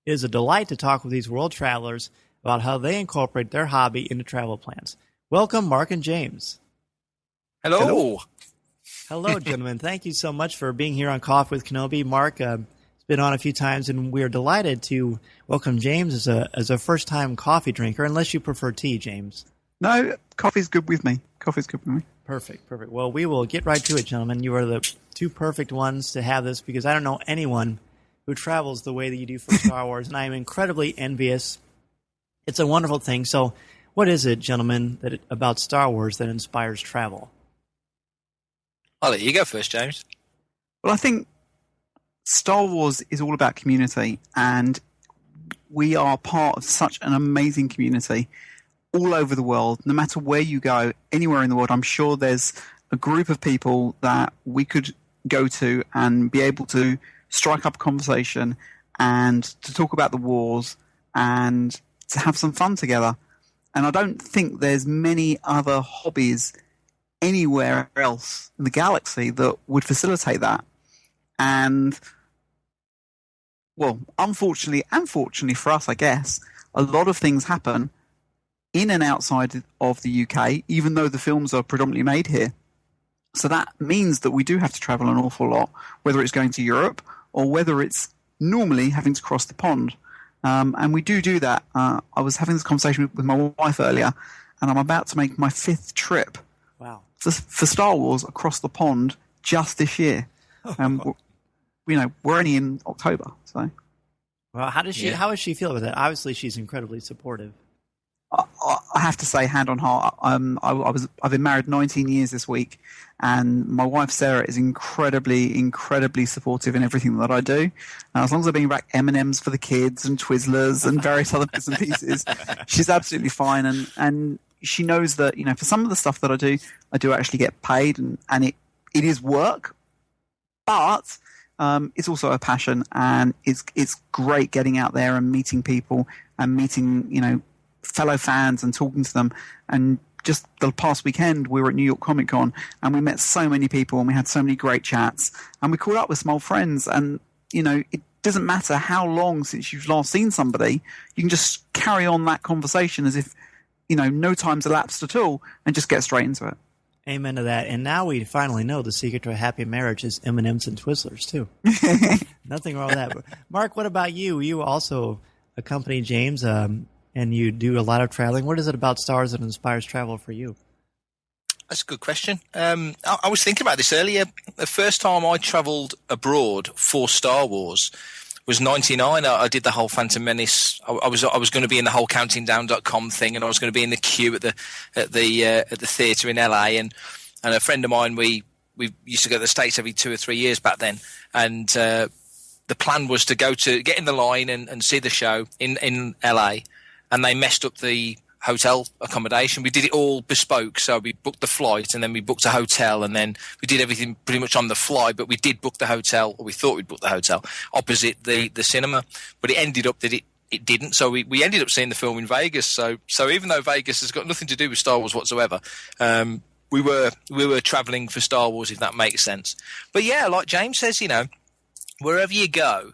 It is a delight to talk with these world travelers about how they incorporate their hobby into travel plans. Welcome, Mark and James. Hello. Hello, gentlemen. Thank you so much for being here on Coffee with Kenobi. Mark has been on a few times, and we're delighted to welcome James as a first-time coffee drinker, unless you prefer tea, James. No, coffee's good with me. Perfect. Well, we will get right to it, gentlemen. You are the two perfect ones to have this, because I don't know anyone who travels the way that you do for Star Wars, and I am incredibly envious. It's a wonderful thing. So what is it, gentlemen, about Star Wars that inspires travel? I'll let you go first, James. Well, I think Star Wars is all about community, and we are part of such an amazing community all over the world. No matter where you go, anywhere in the world, I'm sure there's a group of people that we could go to and be able to strike up a conversation and to talk about the wars and to have some fun together. And I don't think there's many other hobbies anywhere else in the galaxy that would facilitate that. And, well, unfortunately and fortunately for us, I guess, a lot of things happen in and outside of the UK, even though the films are predominantly made here. So that means that we do have to travel an awful lot, whether it's going to Europe or whether it's normally having to cross the pond. And we do that. I was having this conversation with my wife earlier, and I'm about to make my 5th trip. Wow. For Star Wars across the pond just this year. We're only in October, so. Well, how does she feel about that? Obviously, she's incredibly supportive. I have to say, hand on heart, I've been married 19 years this week, and my wife Sarah is incredibly, incredibly supportive in everything that I do. As long as I bring back M&Ms for the kids and Twizzlers and various other bits and pieces, she's absolutely fine. And she knows that, for some of the stuff that I do actually get paid, and it is work, but it's also a passion, and it's great getting out there and meeting people and meeting, fellow fans and talking to them. And just the past weekend we were at New York Comic Con, and we met so many people, and we had so many great chats, and we caught up with some old friends. And it doesn't matter how long since you've last seen somebody, you can just carry on that conversation as if no time's elapsed at all, and just get straight into it. Amen to that. And now we finally know the secret to a happy marriage is M&Ms and Twizzlers too. Nothing wrong with that. But Mark, what about you? You also accompany James, and you do a lot of traveling. What is it about Star Wars that inspires travel for you? That's a good question. I was thinking about this earlier. The first time I travelled abroad for Star Wars was 1999. I did the whole Phantom Menace. I was going to be in the whole countingdown.com thing, and I was going to be in the queue at the theatre in LA. And a friend of mine, we used to go to the States every 2 or 3 years back then, and the plan was to get in the line and see the show in LA. And they messed up the hotel accommodation. We did it all bespoke, so we booked the flight, and then we booked a hotel, and then we did everything pretty much on the fly, but we did book the hotel, or we thought we'd book the hotel, opposite the cinema. But it ended up that it didn't, so we ended up seeing the film in Vegas. So even though Vegas has got nothing to do with Star Wars whatsoever, we were travelling for Star Wars, if that makes sense. But yeah, like James says, wherever you go,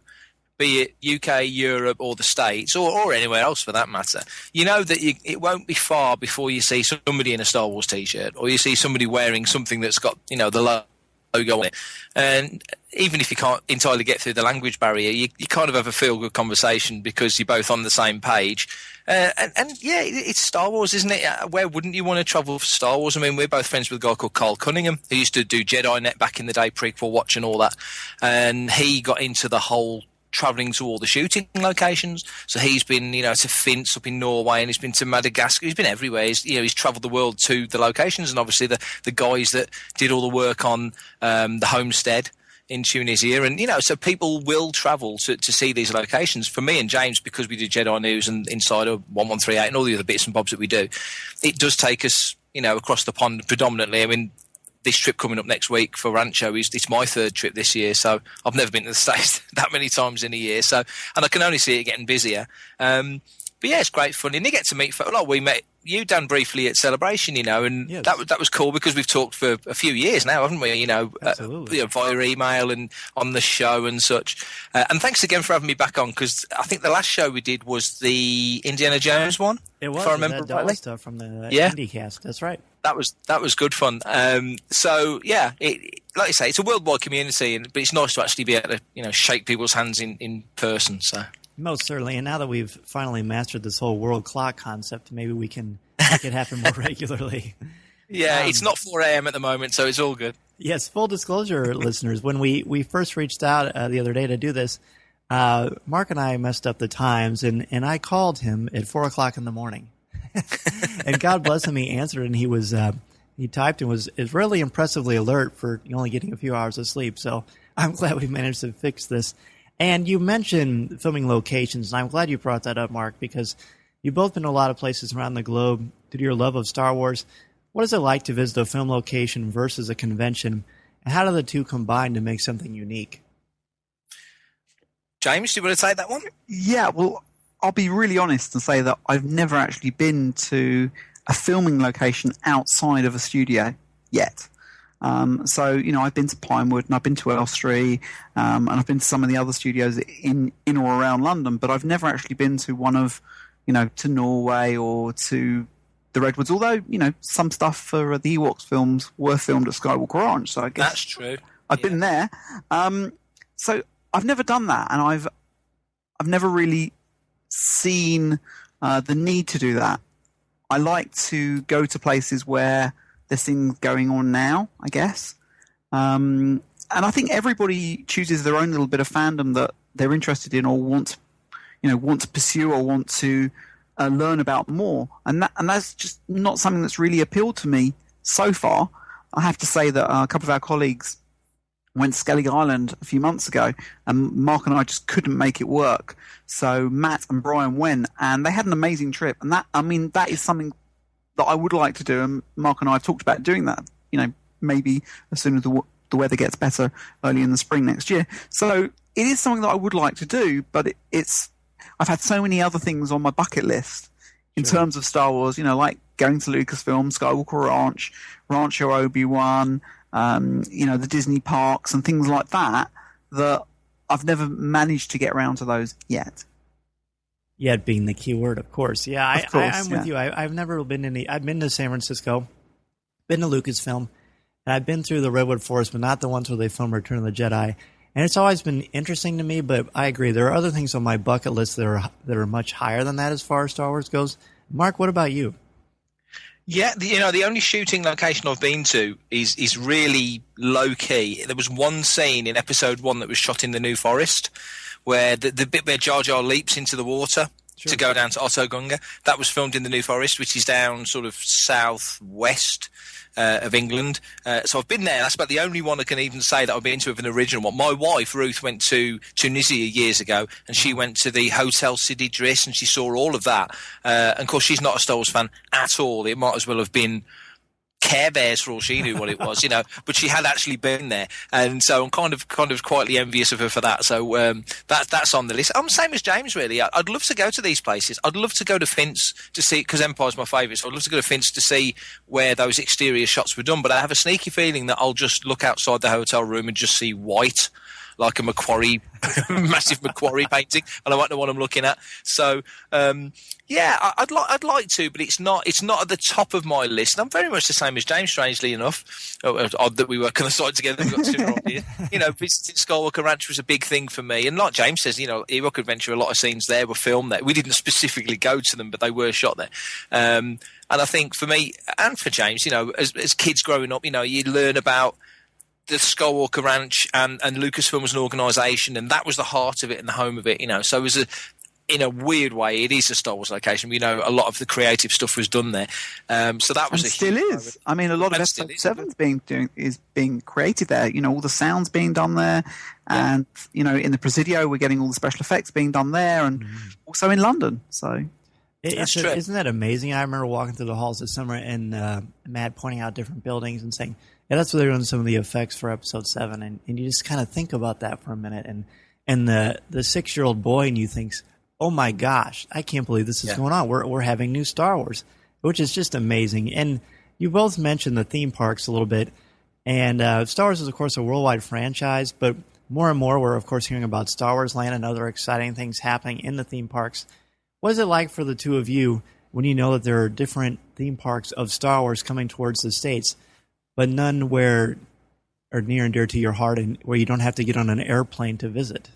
be it UK, Europe, or the States, or anywhere else for that matter, that it won't be far before you see somebody in a Star Wars T-shirt, or you see somebody wearing something that's got, the logo on it. And even if you can't entirely get through the language barrier, you kind of have a feel-good conversation because you're both on the same page. And yeah, it's Star Wars, isn't it? Where wouldn't you want to travel for Star Wars? I mean, we're both friends with a guy called Carl Cunningham, who used to do Jedi Net back in the day, prequel watch and all that. And he got into the whole travelling to all the shooting locations. So he's been, to Finse up in Norway, and he's been to Madagascar. He's been everywhere. He's travelled the world to the locations, and obviously the guys that did all the work on the homestead in Tunisia. And, so people will travel to see these locations. For me and James, because we do Jedi News and Insider 1138 and all the other bits and bobs that we do, it does take us, across the pond predominantly. I mean, this trip coming up next week for Rancho it's my 3rd trip this year, so I've never been to the States that many times in a year. So, and I can only see it getting busier. But yeah, it's great fun, and you get to meet. Like we met you, Dan, briefly at Celebration, and yes, that was cool because we've talked for a few years now, haven't we? Via email and on the show and such. And thanks again for having me back on, because I think the last show we did was the Indiana Jones one. It was. If I remember that stuff from the IndieCast. That's right. That was good fun. So yeah, like you say, it's a worldwide community, but it's nice to actually be able to shake people's hands in person. So. Most certainly, and now that we've finally mastered this whole world clock concept, maybe we can make it happen more regularly. Yeah, it's not 4 a.m. at the moment, so it's all good. Yes, full disclosure, listeners, when we first reached out the other day to do this, Mark and I messed up the times, and I called him at 4 o'clock in the morning. And God bless him, he answered, and he typed and was really impressively alert for only getting a few hours of sleep. So I'm glad we managed to fix this. And you mentioned filming locations, and I'm glad you brought that up, Mark, because you've both been to a lot of places around the globe due to your love of Star Wars. What is it like to visit a film location versus a convention, and how do the two combine to make something unique? James, do you want to take that one? Yeah, well, I'll be really honest and say that I've never actually been to a filming location outside of a studio yet. So, I've been to Pinewood, and I've been to Elstree, and I've been to some of the other studios in or around London, but I've never actually been to one of, to Norway or to the Redwoods. Although some stuff for the Ewoks films were filmed at Skywalker Ranch, so I guess that's true. I've been there. So I've never done that, and I've never really seen the need to do that. I like to go to places where there's things going on now, I guess. And I think everybody chooses their own little bit of fandom that they're interested in or want to pursue or want to learn about more. And that's just not something that's really appealed to me so far. I have to say that a couple of our colleagues went to Skellig Island a few months ago, and Mark and I just couldn't make it work. So Matt and Brian went, and they had an amazing trip. And that is something that I would like to do, and Mark and I have talked about doing that, maybe as soon as the weather gets better early in the spring next year. So it is something that I would like to do, but I've had so many other things on my bucket list in terms of Star Wars, like going to Lucasfilm, Skywalker Ranch, Rancho Obi-Wan, the Disney parks and things like that I've never managed to get around to those yet. Yet being the key word, of course. Yeah, I'm with you. I've never been I've been to San Francisco, been to Lucasfilm, and I've been through the Redwood Forest, but not the ones where they filmed Return of the Jedi. And it's always been interesting to me, but I agree. There are other things on my bucket list that are much higher than that as far as Star Wars goes. Mark, what about you? Yeah, the only shooting location I've been to is really low key. There was one scene in episode 1 that was shot in the New Forest, where the bit where Jar Jar leaps into the water to go down to Otto Gunga. That was filmed in the New Forest, which is down sort of southwest of England. So I've been there. That's about the only one I can even say that I've been to of an original one. My wife, Ruth, went to Tunisia years ago, and she went to the Hotel Sidi Driss, and she saw all of that. And of course, she's not a Star Wars fan at all. It might as well have been Care Bears for all she knew what it was, but she had actually been there, and so I'm kind of quietly envious of her for that. So that's on the list. I'm the same as James, really. I'd love to go to these places. I'd love to go to Finse to see, because Empire's my favourite, so I'd love to go to Finse to see where those exterior shots were done, but I have a sneaky feeling that I'll just look outside the hotel room and just see white, like a Macquarie, massive Macquarie painting, and I won't know what I'm looking at. So, I'd like to, but it's not at the top of my list. I'm very much the same as James, strangely enough. Odd that we work on the side together. We've got 2 ideas. Visiting Skywalker Ranch was a big thing for me, and like James says, Ewok Adventure, a lot of scenes there were filmed there. We didn't specifically go to them, but they were shot there. And I think for me and for James, as kids growing up, you learn about the Skywalker Ranch and Lucasfilm was an organisation, and that was the heart of it and the home of it. So it was in a weird way, it is a Star Wars location. We know a lot of the creative stuff was done there. So that was still is. I mean, a lot of Episode 7 is being created there. All the sounds being done there, and in the Presidio, we're getting all the special effects being done there, and also in London. So. Isn't that amazing? I remember walking through the halls this summer and Matt pointing out different buildings and saying, yeah, that's where they're doing some of the effects for Episode 7. And you just kind of think about that for a minute. And the 6-year-old boy in you thinks, oh, my gosh, I can't believe this is going on. We're having new Star Wars, which is just amazing. And you both mentioned the theme parks a little bit. And Star Wars is, of course, a worldwide franchise. But more and more, we're, of course, hearing about Star Wars Land and other exciting things happening in the theme parks. What is it like for the two of you when you know that there are different theme parks of Star Wars coming towards the States, but none where are near and dear to your heart and where you don't have to get on an airplane to visit?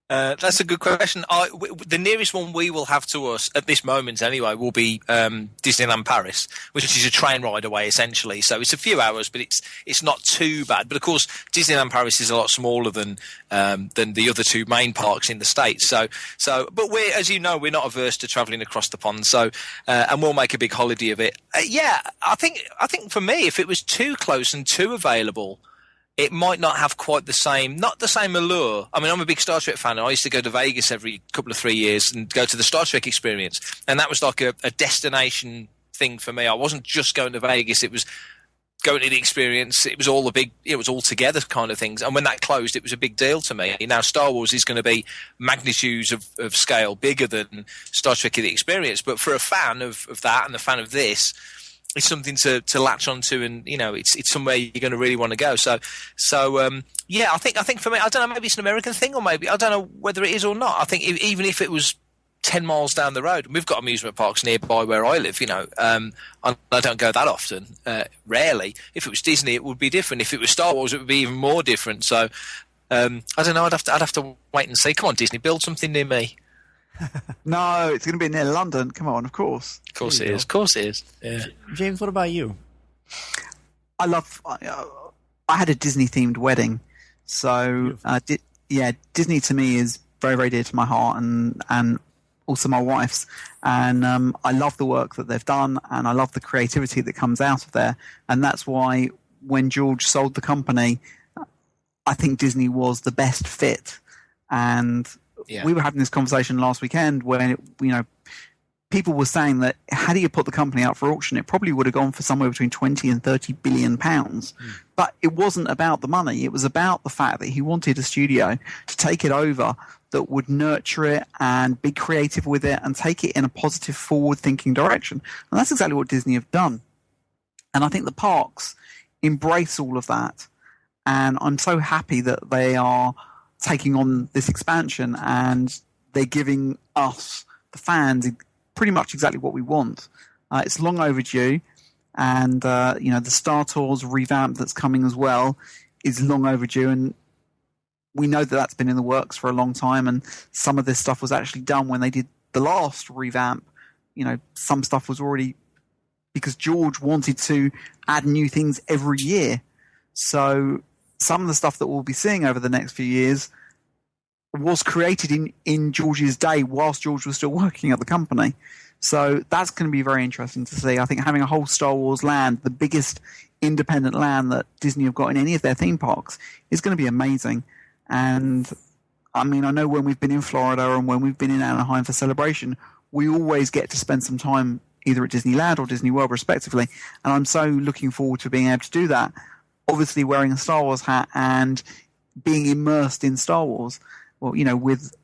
That's a good question. The nearest one we will have to us at this moment, anyway, will be Disneyland Paris, which is a train ride away, essentially. So it's a few hours, but it's not too bad. But of course, Disneyland Paris is a lot smaller than the other 2 main parks in the States. But we're, as you know, we're not averse to travelling across the pond. So and we'll make a big holiday of it. I think for me, if it was too close and too available, it might not have quite the same allure. I mean, I'm a big Star Trek fan. I used to go to Vegas every couple of 3 years and go to the Star Trek experience. And that was like a destination thing for me. I wasn't just going to Vegas. It was going to the experience. It was all together kind of things. And when that closed, it was a big deal to me. Now, Star Wars is going to be magnitudes of scale bigger than Star Trek The Experience. But for a fan of that and a fan of this, it's something to latch onto, and it's somewhere you're going to really want to go. So I think for me, I don't know, maybe it's an American thing, or maybe I don't know whether it is or not. I think even if it was 10 miles down the road. And we've got amusement parks nearby where I live, and I don't go that often, rarely. If it was Disney, it would be different. If it was Star Wars, it would be even more different. So, I don't know. I'd have to wait and see. Come on, Disney, build something near me. No, it's going to be near London. Come on, of course. Of course it is. Of course it is. Yeah. James, what about you? I had a Disney-themed wedding. So, Disney to me is very, very dear to my heart and also my wife's. And I love the work that they've done, and I love the creativity that comes out of there. And that's why when George sold the company, I think Disney was the best fit. And we were having this conversation last weekend where, people were saying that had he put the company out for auction, it probably would have gone for somewhere between 20 and 30 billion pounds. But it wasn't about the money. It was about the fact that he wanted a studio to take it over that would nurture it and be creative with it and take it in a positive, forward-thinking direction. And that's exactly what Disney have done. And I think the parks embrace all of that. And I'm so happy that they are taking on this expansion and they're giving us, the fans, pretty much exactly what we want. It's long overdue, and the Star Tours revamp that's coming as well is long overdue, and we know that that's been in the works for a long time, and some of this stuff was actually done when they did the last revamp. Some stuff was already, because George wanted to add new things every year. So some of the stuff that we'll be seeing over the next few years was created in George's day whilst George was still working at the company. So that's going to be very interesting to see. I think having a whole Star Wars land, the biggest independent land that Disney have got in any of their theme parks, is going to be amazing. And I mean, I know when we've been in Florida and when we've been in Anaheim for Celebration, we always get to spend some time either at Disneyland or Disney World respectively. And I'm so looking forward to being able to do that, obviously wearing a Star Wars hat and being immersed in Star Wars. Well,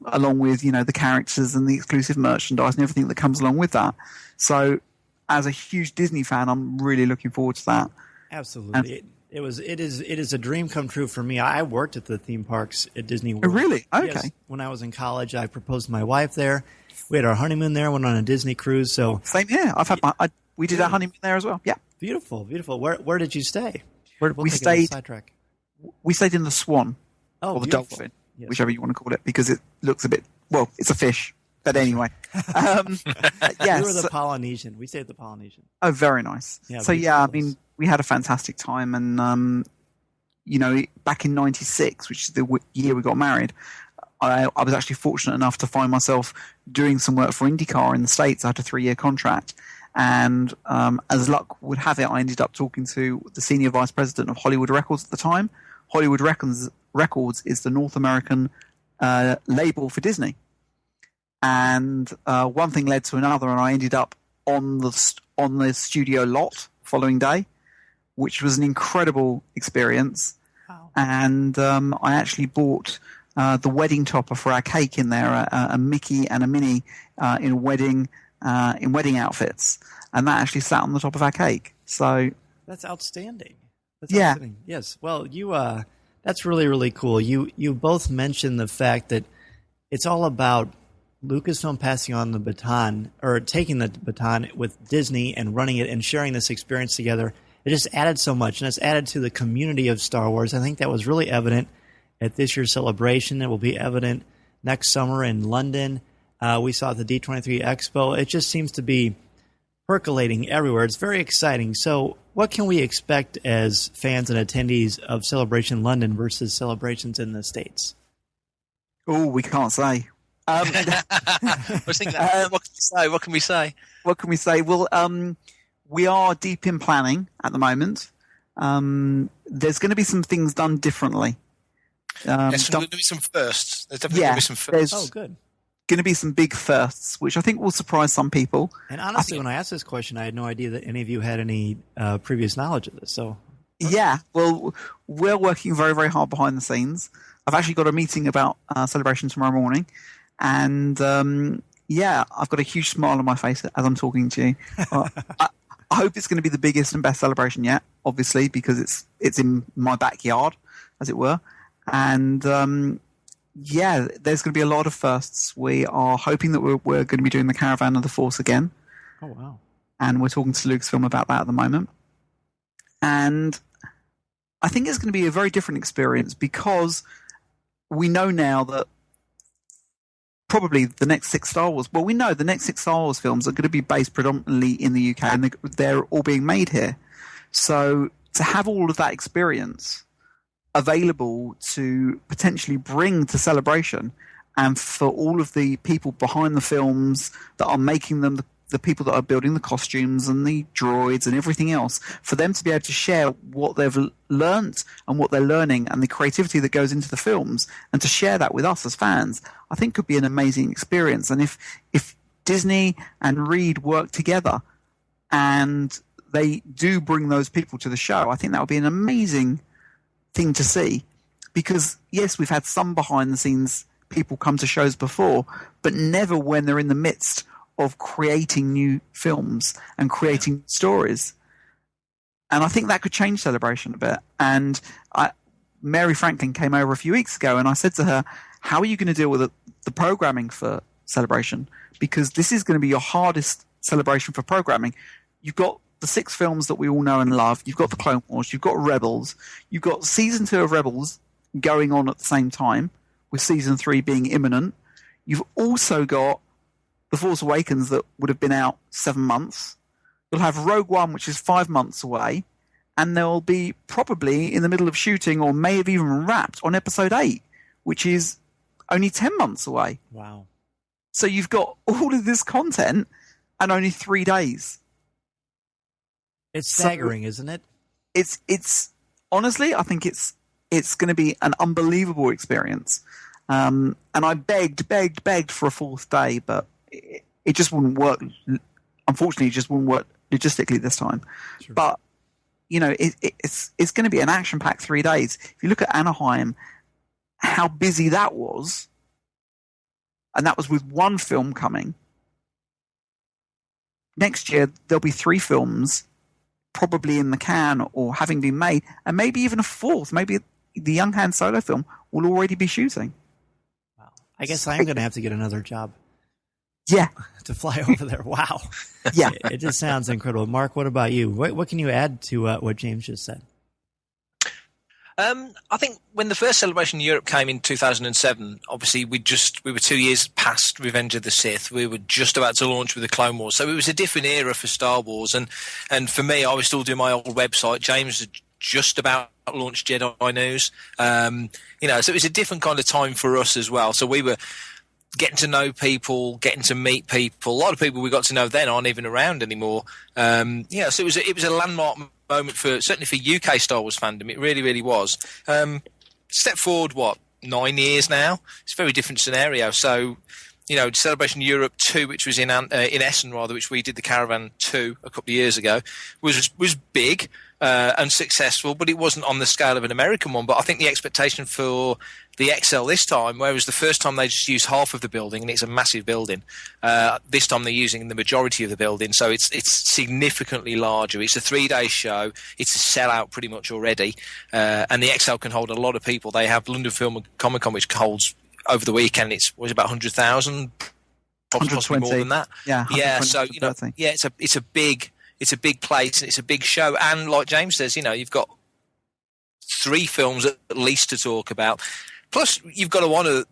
along with the characters and the exclusive merchandise and everything that comes along with that. So, as a huge Disney fan, I'm really looking forward to that. Absolutely, it is a dream come true for me. I worked at the theme parks at Disney World. Oh, really? Okay. Yes, when I was in college, I proposed to my wife there. We had our honeymoon there. Went on a Disney cruise. So same here. We did our honeymoon there as well. Yeah. Beautiful, beautiful. Where did you stay? We stayed in the Swan or the Dolphin. Yes. Whichever you want to call it, because it looks a bit, it's a fish. But anyway. Yes. We were the Polynesian. We stayed the Polynesian. Oh, very nice. Yeah, so, I mean, we had a fantastic time. And, back in 96, which is the year we got married, I was actually fortunate enough to find myself doing some work for IndyCar in the States. I had a 3-year contract. And as luck would have it, I ended up talking to the senior vice president of Hollywood Records at the time. Hollywood Records is the North American label for Disney. And one thing led to another, and I ended up on the studio lot following day, which was an incredible experience. Wow. And I actually bought the wedding topper for our cake in there, a Mickey and a Minnie in wedding outfits, and that actually sat on the top of our cake. So that's outstanding. Outstanding. Yes. Well, that's really, really cool. You both mentioned the fact that it's all about Lucasfilm passing on the baton, or taking the baton with Disney and running it and sharing this experience together. It just added so much, and it's added to the community of Star Wars. I think that was really evident at this year's celebration. It will be evident next summer in London. We saw at the D23 Expo. It just seems to be percolating everywhere. It's very exciting. So what can we expect as fans and attendees of Celebration London versus celebrations in the States? Oh, we can't say. I was thinking what can we say? What can we say? Well, we are deep in planning at the moment. There's going to be some things done differently. There's going to be some firsts. There's definitely going to be some firsts. Oh, good. Going to be some big firsts, which I think will surprise some people. And honestly, when I asked this question, I had no idea that any of you had any previous knowledge of this. So, yeah, well, we're working very, very hard behind the scenes. I've actually got a meeting about Celebration tomorrow morning, and I've got a huge smile on my face as I'm talking to you. I hope it's going to be the biggest and best celebration yet, obviously, because it's in my backyard, as it were. And yeah, there's going to be a lot of firsts. We are hoping that we're going to be doing the Caravan of the Force again. Oh, wow. And we're talking to Lucasfilm about that at the moment. And I think it's going to be a very different experience because we know now that probably the next 6 Star Wars... Well, we know the next 6 Star Wars films are going to be based predominantly in the UK, and they're all being made here. So to have all of that experience available to potentially bring to Celebration, and for all of the people behind the films that are making them, the people that are building the costumes and the droids and everything else, for them to be able to share what they've learnt and what they're learning and the creativity that goes into the films, and to share that with us as fans, I think could be an amazing experience. And if Disney and Reed work together and they do bring those people to the show, I think that would be an amazing thing to see. Because yes, we've had some behind the scenes people come to shows before, but never when they're in the midst of creating new films and creating stories. And I think that could change Celebration a bit. And Mary Franklin came over a few weeks ago, and I said to her, how are you going to deal with the programming for Celebration? Because this is going to be your hardest celebration for programming. You've got the 6 films that we all know and love. You've got the Clone Wars. You've got Rebels. You've got Season 2 of Rebels going on at the same time, with Season 3 being imminent. You've also got The Force Awakens that would have been out 7 months. You'll have Rogue One, which is 5 months away. And they'll be probably in the middle of shooting, or may have even wrapped, on Episode 8, which is only 10 months away. Wow. So you've got all of this content and only 3 days. It's staggering, isn't it? It's honestly, I think it's going to be an unbelievable experience. And I begged for a 4th day, but it just wouldn't work. Unfortunately, it just wouldn't work logistically this time. Sure. But you know, it's going to be an action-packed 3 days. If you look at Anaheim, how busy that was, and that was with 1 film coming. Next year, there'll be 3 films probably in the can or having been made, and maybe even a 4th. Maybe the Young Han Solo film will already be shooting. Wow. I guess I'm going to have to get another job. Yeah. To fly over there. Wow. Yeah. It just sounds incredible. Mark, what about you? What can you add to what James just said? I think when the first Celebration in Europe came in 2007, obviously we were 2 years past Revenge of the Sith. We were just about to launch with the Clone Wars. So it was a different era for Star Wars. And for me, I was still doing my old website. James had just about launched Jedi News. So it was a different kind of time for us as well. So we were getting to know people, getting to meet people. A lot of people we got to know then aren't even around anymore. So it was a landmark moment certainly for UK Star Wars fandom. It really, really was. Step forward, 9 years now? It's a very different scenario. So, Celebration Europe 2, which was in Essen rather, which we did the Caravan 2 a couple of years ago, was big and successful, but it wasn't on the scale of an American one. But I think the expectation for the XL this time, whereas the first time they just used half of the building, and it's a massive building, this time they're using the majority of the building, so it's significantly larger. It's a 3-day show. It's a sellout pretty much already, and the XL can hold a lot of people. They have London Film and Comic Con, which holds over the weekend. Was about 100,000, possibly more than that. Yeah. So it's a big place, and it's a big show. And like James says, you've got 3 films at least to talk about. Plus, you've got to honour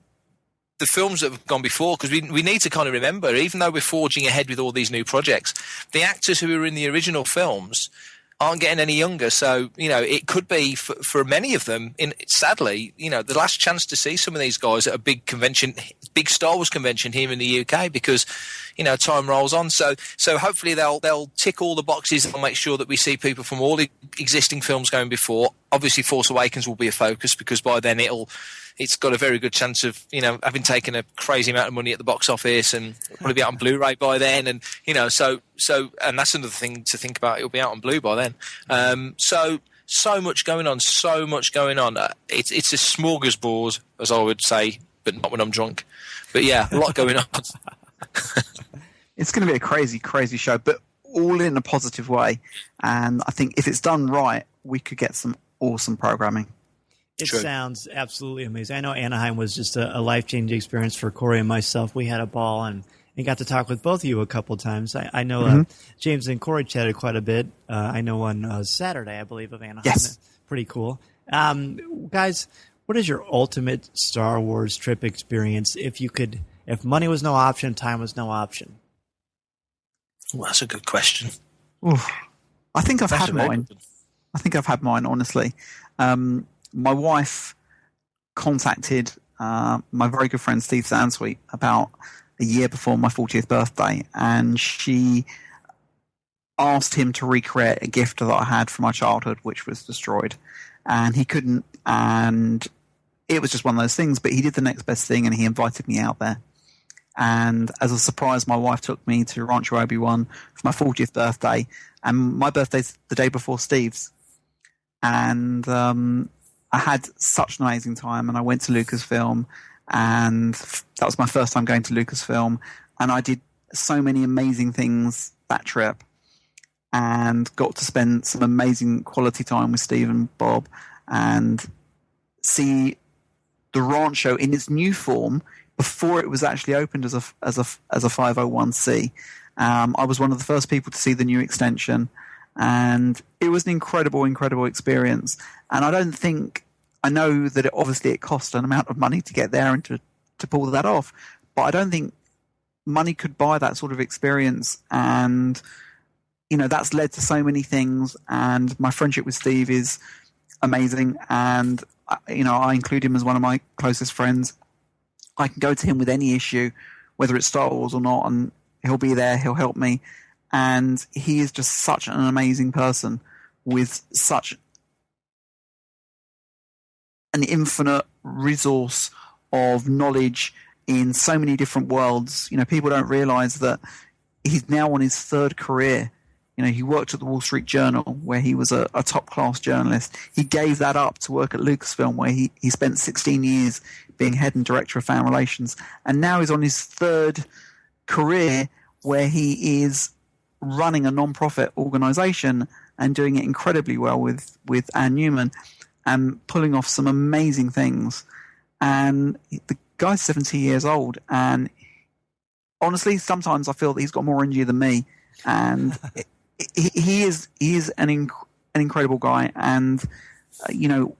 the films that have gone before, because we need to kind of remember, even though we're forging ahead with all these new projects, the actors who were in the original films aren't getting any younger. So, it could be for many of them, sadly, the last chance to see some of these guys at a big convention, big Star Wars convention here in the UK, because, time rolls on. So hopefully they'll tick all the boxes and make sure that we see people from all the existing films going before. Obviously, Force Awakens will be a focus, because by then it's got a very good chance of, having taken a crazy amount of money at the box office, and it'll probably be out on Blu-ray by then. And, so and that's another thing to think about. It'll be out on Blu by then. So much going on, It's a smorgasbord, as I would say, but not when I'm drunk. But yeah, a lot going on. It's going to be a crazy, crazy show, but all in a positive way. And I think if it's done right, we could get some awesome programming. It sounds absolutely amazing. I know Anaheim was just a life-changing experience for Cory and myself. We had a ball and got to talk with both of you a couple times. I know James and Cory chatted quite a bit. I know on Saturday, I believe, of Anaheim. Yes. Pretty cool. Guys, what is your ultimate Star Wars trip experience if money was no option, time was no option? Well, that's a good question. Oof. I think I've had mine, honestly. My wife contacted my very good friend Steve Sansweet about a year before my 40th birthday, and she asked him to recreate a gift that I had from my childhood, which was destroyed. And he couldn't, and it was just one of those things, but he did the next best thing, and he invited me out there. And as a surprise, my wife took me to Rancho Obi-Wan for my 40th birthday, and my birthday's the day before Steve's. And I had such an amazing time, and I went to Lucasfilm, and that was my first time going to Lucasfilm, and I did so many amazing things that trip, and got to spend some amazing quality time with Steve and Bob, and see the Rancho in its new form before it was actually opened as a 501c. I was one of the first people to see the new extension, and it was an incredible experience. And I know that it cost an amount of money to get there and to pull that off, but I don't think money could buy that sort of experience. And that's led to so many things, and my friendship with Steve is amazing, and I include him as one of my closest friends. I can go to him with any issue, whether it's Star Wars or not, and he'll be there, he'll help me. And he is just such an amazing person with such an infinite resource of knowledge in so many different worlds. People don't realize that he's now on his third career. He worked at the Wall Street Journal, where he was a top-class journalist. He gave that up to work at Lucasfilm, where he spent 16 years being head and director of fan relations. And now he's on his third career, where he is running a non-profit organization and doing it incredibly well with Ann Newman and pulling off some amazing things. And the guy's 70 years old, and honestly, sometimes I feel that he's got more energy than me. And he is an incredible guy, and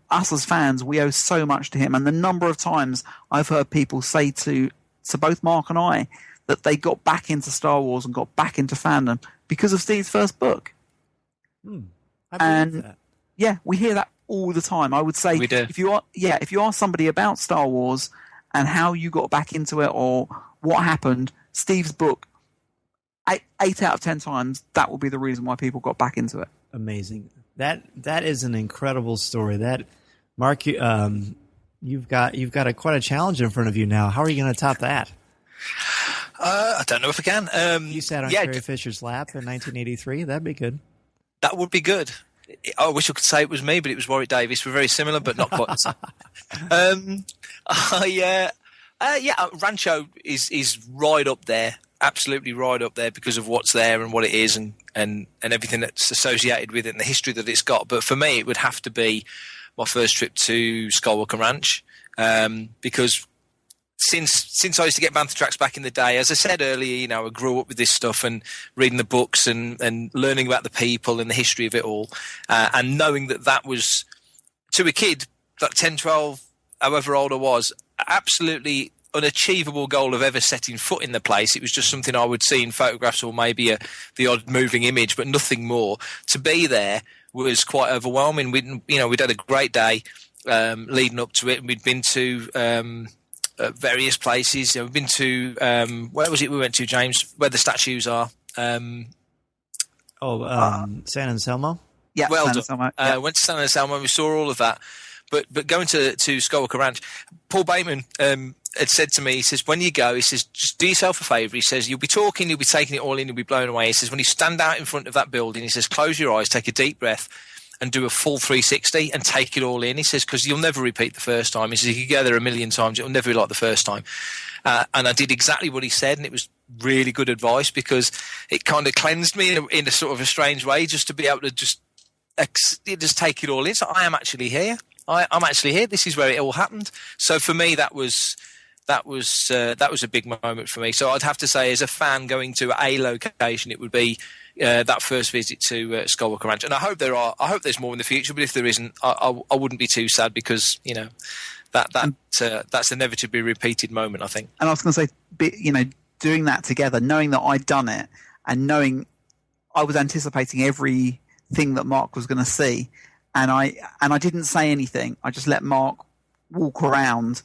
us as fans, we owe so much to him. And the number of times I've heard people say to both Mark and I that they got back into Star Wars and got back into fandom because of Steve's first book. I believe that. Yeah, we hear that all the time. I would say we do. if you ask somebody about Star Wars and how you got back into it or what happened, Steve's book, 8 out of 10 times, that will be the reason why people got back into it. Amazing. That is an incredible story. That, Mark, you've got quite a challenge in front of you now. How are you going to top that? I don't know if I can. You sat on Carrie Fisher's lap in 1983. That'd be good. That would be good. I wish I could say it was me, but it was Warwick Davis. We're very similar, but not quite the same. Rancho is right up there. Absolutely right up there because of what's there and what it is and everything that's associated with it and the history that it's got. But for me, it would have to be my first trip to Skywalking Ranch because since I used to get Bantha tracks back in the day, as I said earlier, I grew up with this stuff and reading the books and learning about the people and the history of it all, and knowing that was, to a kid, like 10, 12, however old I was, absolutely unachievable goal of ever setting foot in the place. It was just something I would see in photographs or maybe the odd moving image, but nothing more. To be there was quite overwhelming. We'd had a great day leading up to it, and we'd been to various places. We've been to where was it we went to, James? Where the statues are? San Anselmo. Yeah, well San done. Anselmo, yeah. Went to San Anselmo. We saw all of that. But going to Skywalker Ranch, Paul Bateman had said to me, he says, when you go, he says, just do yourself a favour. He says, you'll be talking, you'll be taking it all in, you'll be blown away. He says, when you stand out in front of that building, he says, close your eyes, take a deep breath and do a full 360 and take it all in. He says, because you'll never repeat the first time. He says, you can go there a million times, it'll never be like the first time. And I did exactly what he said, and it was really good advice because it kind of cleansed me in a sort of a strange way, just to be able to just take it all in. So I am actually here. I'm actually here. This is where it all happened. So for me, that was a big moment for me. So I'd have to say, as a fan going to a location, it would be that first visit to Skywalker Ranch. And I hope there's more in the future. But if there isn't, I wouldn't be too sad, because that's inevitably a repeated moment, I think. And I was going to say, doing that together, knowing that I'd done it, and knowing I was anticipating everything that Mark was going to see, and I didn't say anything. I just let Mark walk around,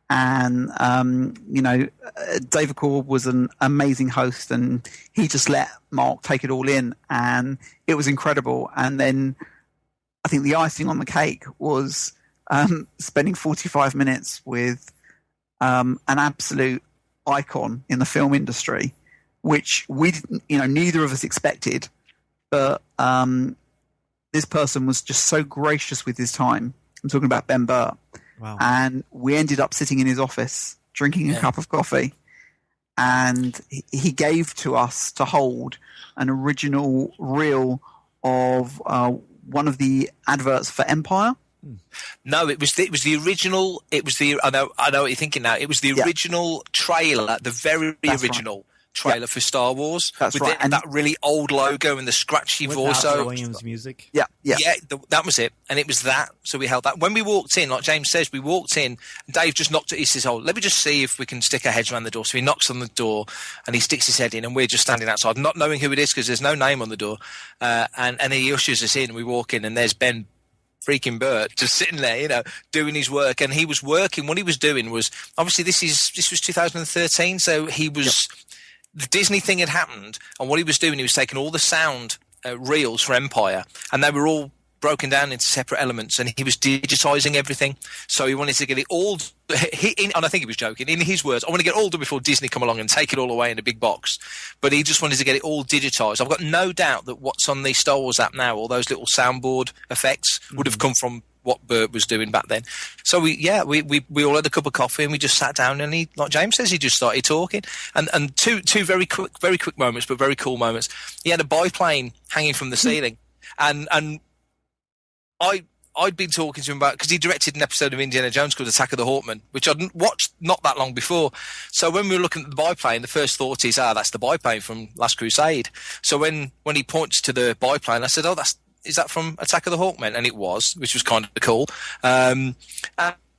and David Core was an amazing host, and he just let Mark take it all in, and it was incredible. And then I think the icing on the cake was spending 45 minutes with an absolute icon in the film industry, which we didn't, neither of us expected, but this person was just so gracious with his time. I'm talking about Ben Burr. Wow. And we ended up sitting in his office drinking a cup of coffee, and he gave to us to hold an original reel of one of the adverts for Empire. No, it was the original. It was the I know what you're thinking now. It was the original trailer, the very original trailer for Star Wars. That's with that really old logo and the scratchy voiceover. Williams music. Yeah. That was it, and it was that. So we held that. When we walked in, like James says, we walked in, and Dave just knocked. He says, "Oh, let me just see if we can stick our heads around the door." So he knocks on the door, and he sticks his head in, and we're just standing outside, not knowing who it is because there's no name on the door. And he ushers us in, and we walk in, and there's Ben freaking Burt just sitting there, doing his work. And he was working. What he was doing was, obviously this was 2013, so he was. Yep. The Disney thing had happened, and what he was doing, he was taking all the sound reels for Empire, and they were all broken down into separate elements, and he was digitizing everything. So he wanted to get it all. And I think he was joking. In his words, I want to get it all done before Disney come along and take it all away in a big box. But he just wanted to get it all digitized. I've got no doubt that what's on the Star Wars app now, all those little soundboard effects, would have come from what Burt was doing back then. So we all had a cup of coffee, and we just sat down, and he, like James says, he just started talking. And two very quick moments, but very cool moments. He had a biplane hanging from the ceiling, and I'd been talking to him about, because he directed an episode of Indiana Jones called Attack of the Hawkmen, which I'd watched not that long before. So when we were looking at the biplane, the first thought is, that's the biplane from Last Crusade. So when he points to the biplane, I said, is that from Attack of the Hawkmen? And it was, which was kind of cool. And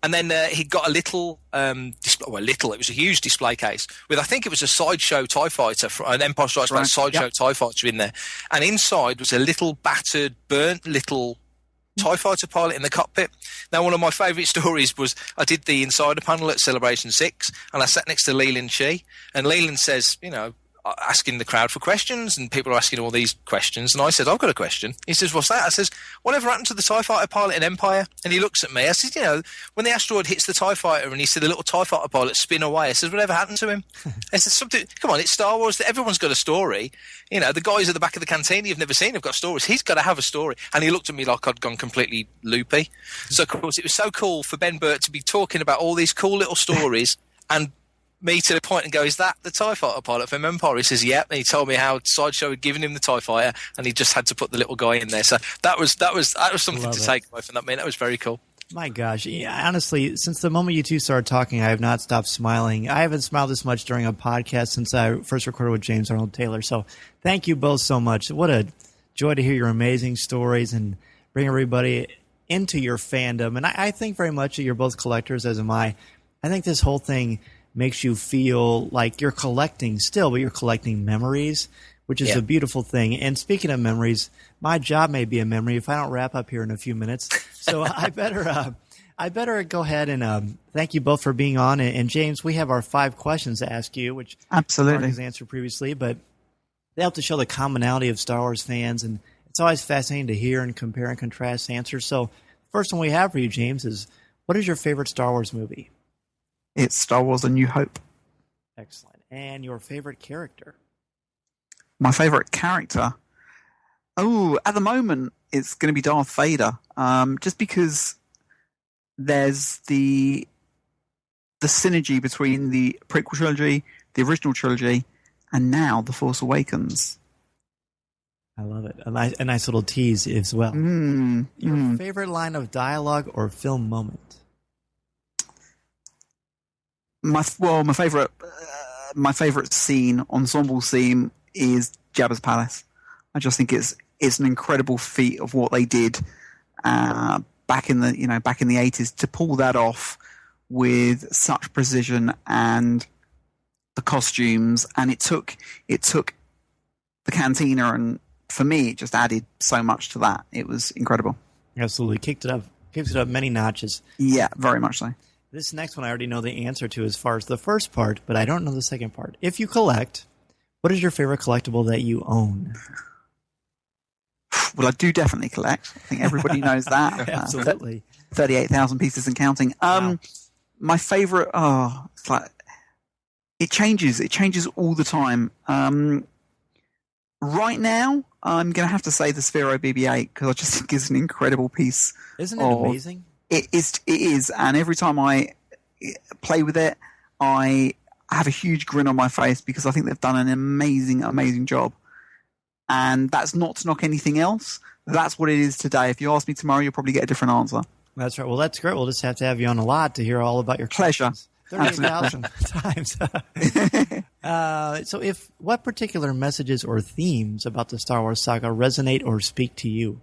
then he got a little, it was a huge display case with, I think it was a sideshow TIE fighter, an Empire Strikes Back sideshow TIE fighter in there. And inside was a little battered, burnt little TIE fighter pilot in the cockpit. Now, one of my favourite stories was I did the insider panel at Celebration 6, and I sat next to Leland Shee, and Leland says, asking the crowd for questions, and people are asking all these questions, and I said, I've got a question. He says, what's that? I says, whatever happened to the TIE fighter pilot in Empire? And he looks at me. I said, when the asteroid hits the TIE fighter and he said the little TIE fighter pilot spin away, I says, whatever happened to him? I said, something, come on, it's Star Wars. Everyone's got a story. The guys at the back of the canteen you've never seen have got stories. He's got to have a story. And he looked at me like I'd gone completely loopy. So, of course, it was so cool for Ben Burt to be talking about all these cool little stories, and me to the point and go, is that the TIE fighter pilot from Empire? He says, yep. And he told me how Sideshow had given him the TIE fighter, and he just had to put the little guy in there. So that was something to take away from that. That was very cool. My gosh. Honestly, since the moment you two started talking, I have not stopped smiling. I haven't smiled this much during a podcast since I first recorded with James Arnold Taylor. So thank you both so much. What a joy to hear your amazing stories and bring everybody into your fandom. And I think very much that you're both collectors, as am I. I think this whole thing makes you feel like you're collecting still, but you're collecting memories, which is a beautiful thing. And speaking of memories, my job may be a memory if I don't wrap up here in a few minutes. So I better go ahead and thank you both for being on. And James, we have our 5 questions to ask you, which Mark has answered previously, but they help to show the commonality of Star Wars fans. And it's always fascinating to hear and compare and contrast answers. So first one we have for you, James, is what is your favorite Star Wars movie? It's Star Wars: A New Hope. Excellent. And your favorite character? My favorite character? At the moment, it's going to be Darth Vader. Just because there's the synergy between the prequel trilogy, the original trilogy, and now The Force Awakens. I love it. A nice little tease as well. Your favorite line of dialogue or film moment? My favorite scene, ensemble scene, is Jabba's palace. I just think it's an incredible feat of what they did back in the 80s to pull that off with such precision and the costumes, and it took the cantina, and for me it just added so much to that. It was incredible. Absolutely. Kicked it up many notches. Yeah, very much so. This next one I already know the answer to as far as the first part, but I don't know the second part. If you collect, what is your favorite collectible that you own? Well, I do definitely collect. I think everybody knows that. Absolutely. 38,000 pieces and counting. Wow. My favorite, it's like, it changes all the time. Right now, I'm going to have to say the Sphero BB-8 because I just think it's an incredible piece. Isn't it amazing? It is, and every time I play with it, I have a huge grin on my face because I think they've done an amazing job. And that's not to knock anything else. That's what it is today. If you ask me tomorrow, you'll probably get a different answer. That's right. Well, that's great. We'll just have to have you on a lot to hear all about your pleasure. 38,000 times. So what particular messages or themes about the Star Wars saga resonate or speak to you?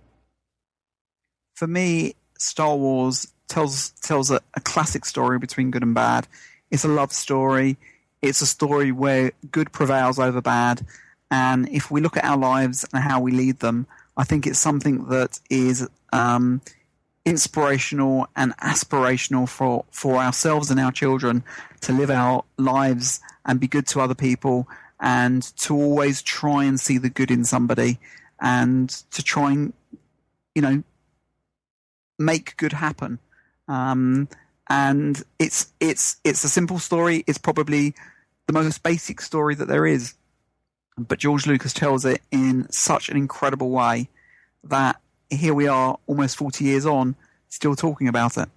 For me, Star Wars tells a classic story between good and bad. It's a love story. It's a story where good prevails over bad. And if we look at our lives and how we lead them, I think it's something that is inspirational and aspirational for ourselves and our children to live our lives and be good to other people, and to always try and see the good in somebody, and to try and, make good happen. And it's a simple story. It's probably the most basic story that there is, but George Lucas tells it in such an incredible way that here we are almost 40 years on, still talking about it.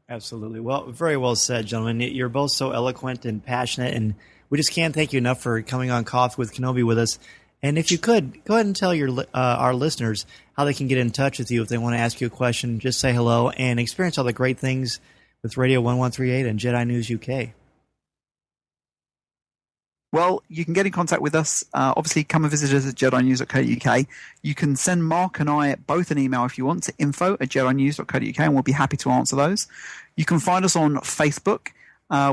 Absolutely. Well, very well said, gentlemen. You're both so eloquent and passionate, and we just can't thank you enough for coming on Coffee with Kenobi with us. And if you could, go ahead and tell our listeners how they can get in touch with you if they want to ask you a question, just say hello, and experience all the great things with Radio 1138 and Jedi News UK. Well, you can get in contact with us. Obviously, come and visit us at jedinews.co.uk. You can send Mark and I both an email if you want to info@jedinews.co.uk, and we'll be happy to answer those. You can find us on Facebook.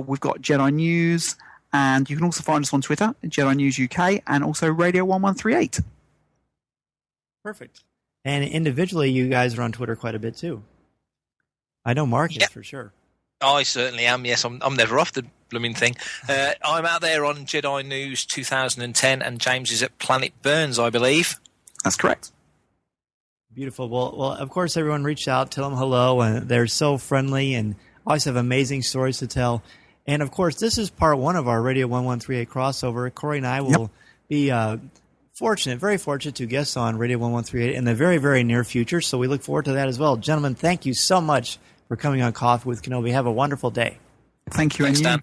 We've got Jedi News, and you can also find us on Twitter at Jedi News UK, and also Radio 1138. Perfect. And individually, you guys are on Twitter quite a bit too. I know Mark is for sure. I certainly am. Yes, I'm never off the blooming thing. I'm out there on Jedi News 2010, and James is at Planet Burns, I believe. That's correct. Beautiful. Well, of course, everyone reached out, tell them hello, and they're so friendly and always have amazing stories to tell. And of course, this is part one of our Radio 1138 crossover. Corey and I will be very fortunate to guest on Radio 1138 in the very, very near future. So we look forward to that as well. Gentlemen, thank you so much for coming on Coffee with Kenobi. Have a wonderful day. Thank you. Thanks, Dan.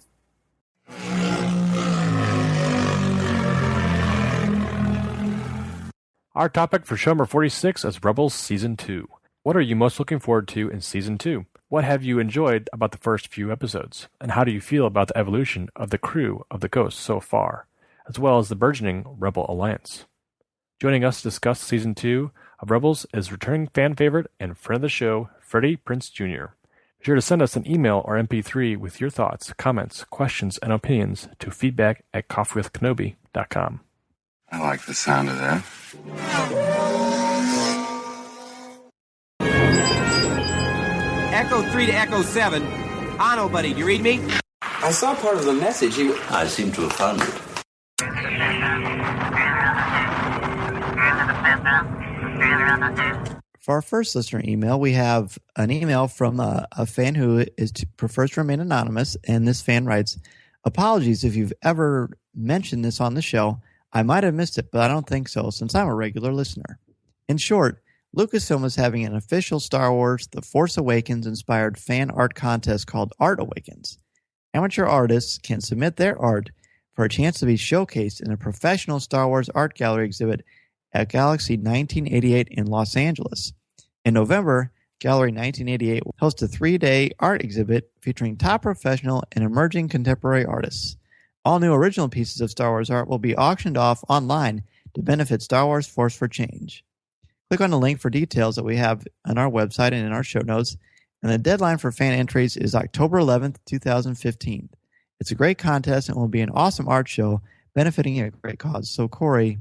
Our topic for show number 46 is Rebels Season 2. What are you most looking forward to in Season 2? What have you enjoyed about the first few episodes? And how do you feel about the evolution of the crew of the Ghost so far, as well as the burgeoning Rebel Alliance? Joining us to discuss Season 2 of Rebels is returning fan favorite and friend of the show, Freddie Prinze Jr. Be sure to send us an email or MP3 with your thoughts, comments, questions, and opinions to feedback@coffeewithkenobi.com. I like the sound of that. Echo 3 to Echo 7. Ano, buddy, do you read me? I saw part of the message. I seem to have found it. For our first listener email, we have an email from a fan who prefers to remain anonymous, and this fan writes, "Apologies if you've ever mentioned this on the show. I might have missed it, but I don't think so, since I'm a regular listener. In short, Lucasfilm is having an official Star Wars The Force Awakens-inspired fan art contest called Art Awakens. Amateur artists can submit their art for a chance to be showcased in a professional Star Wars art gallery exhibit at Galaxy 1988 in Los Angeles. In November, Gallery 1988 will host a 3-day art exhibit featuring top professional and emerging contemporary artists. All new original pieces of Star Wars art will be auctioned off online to benefit Star Wars Force for Change. Click on the link for details that we have on our website and in our show notes. And the deadline for fan entries is October 11th, 2015. It's a great contest and will be an awesome art show benefiting a great cause. So, Corey,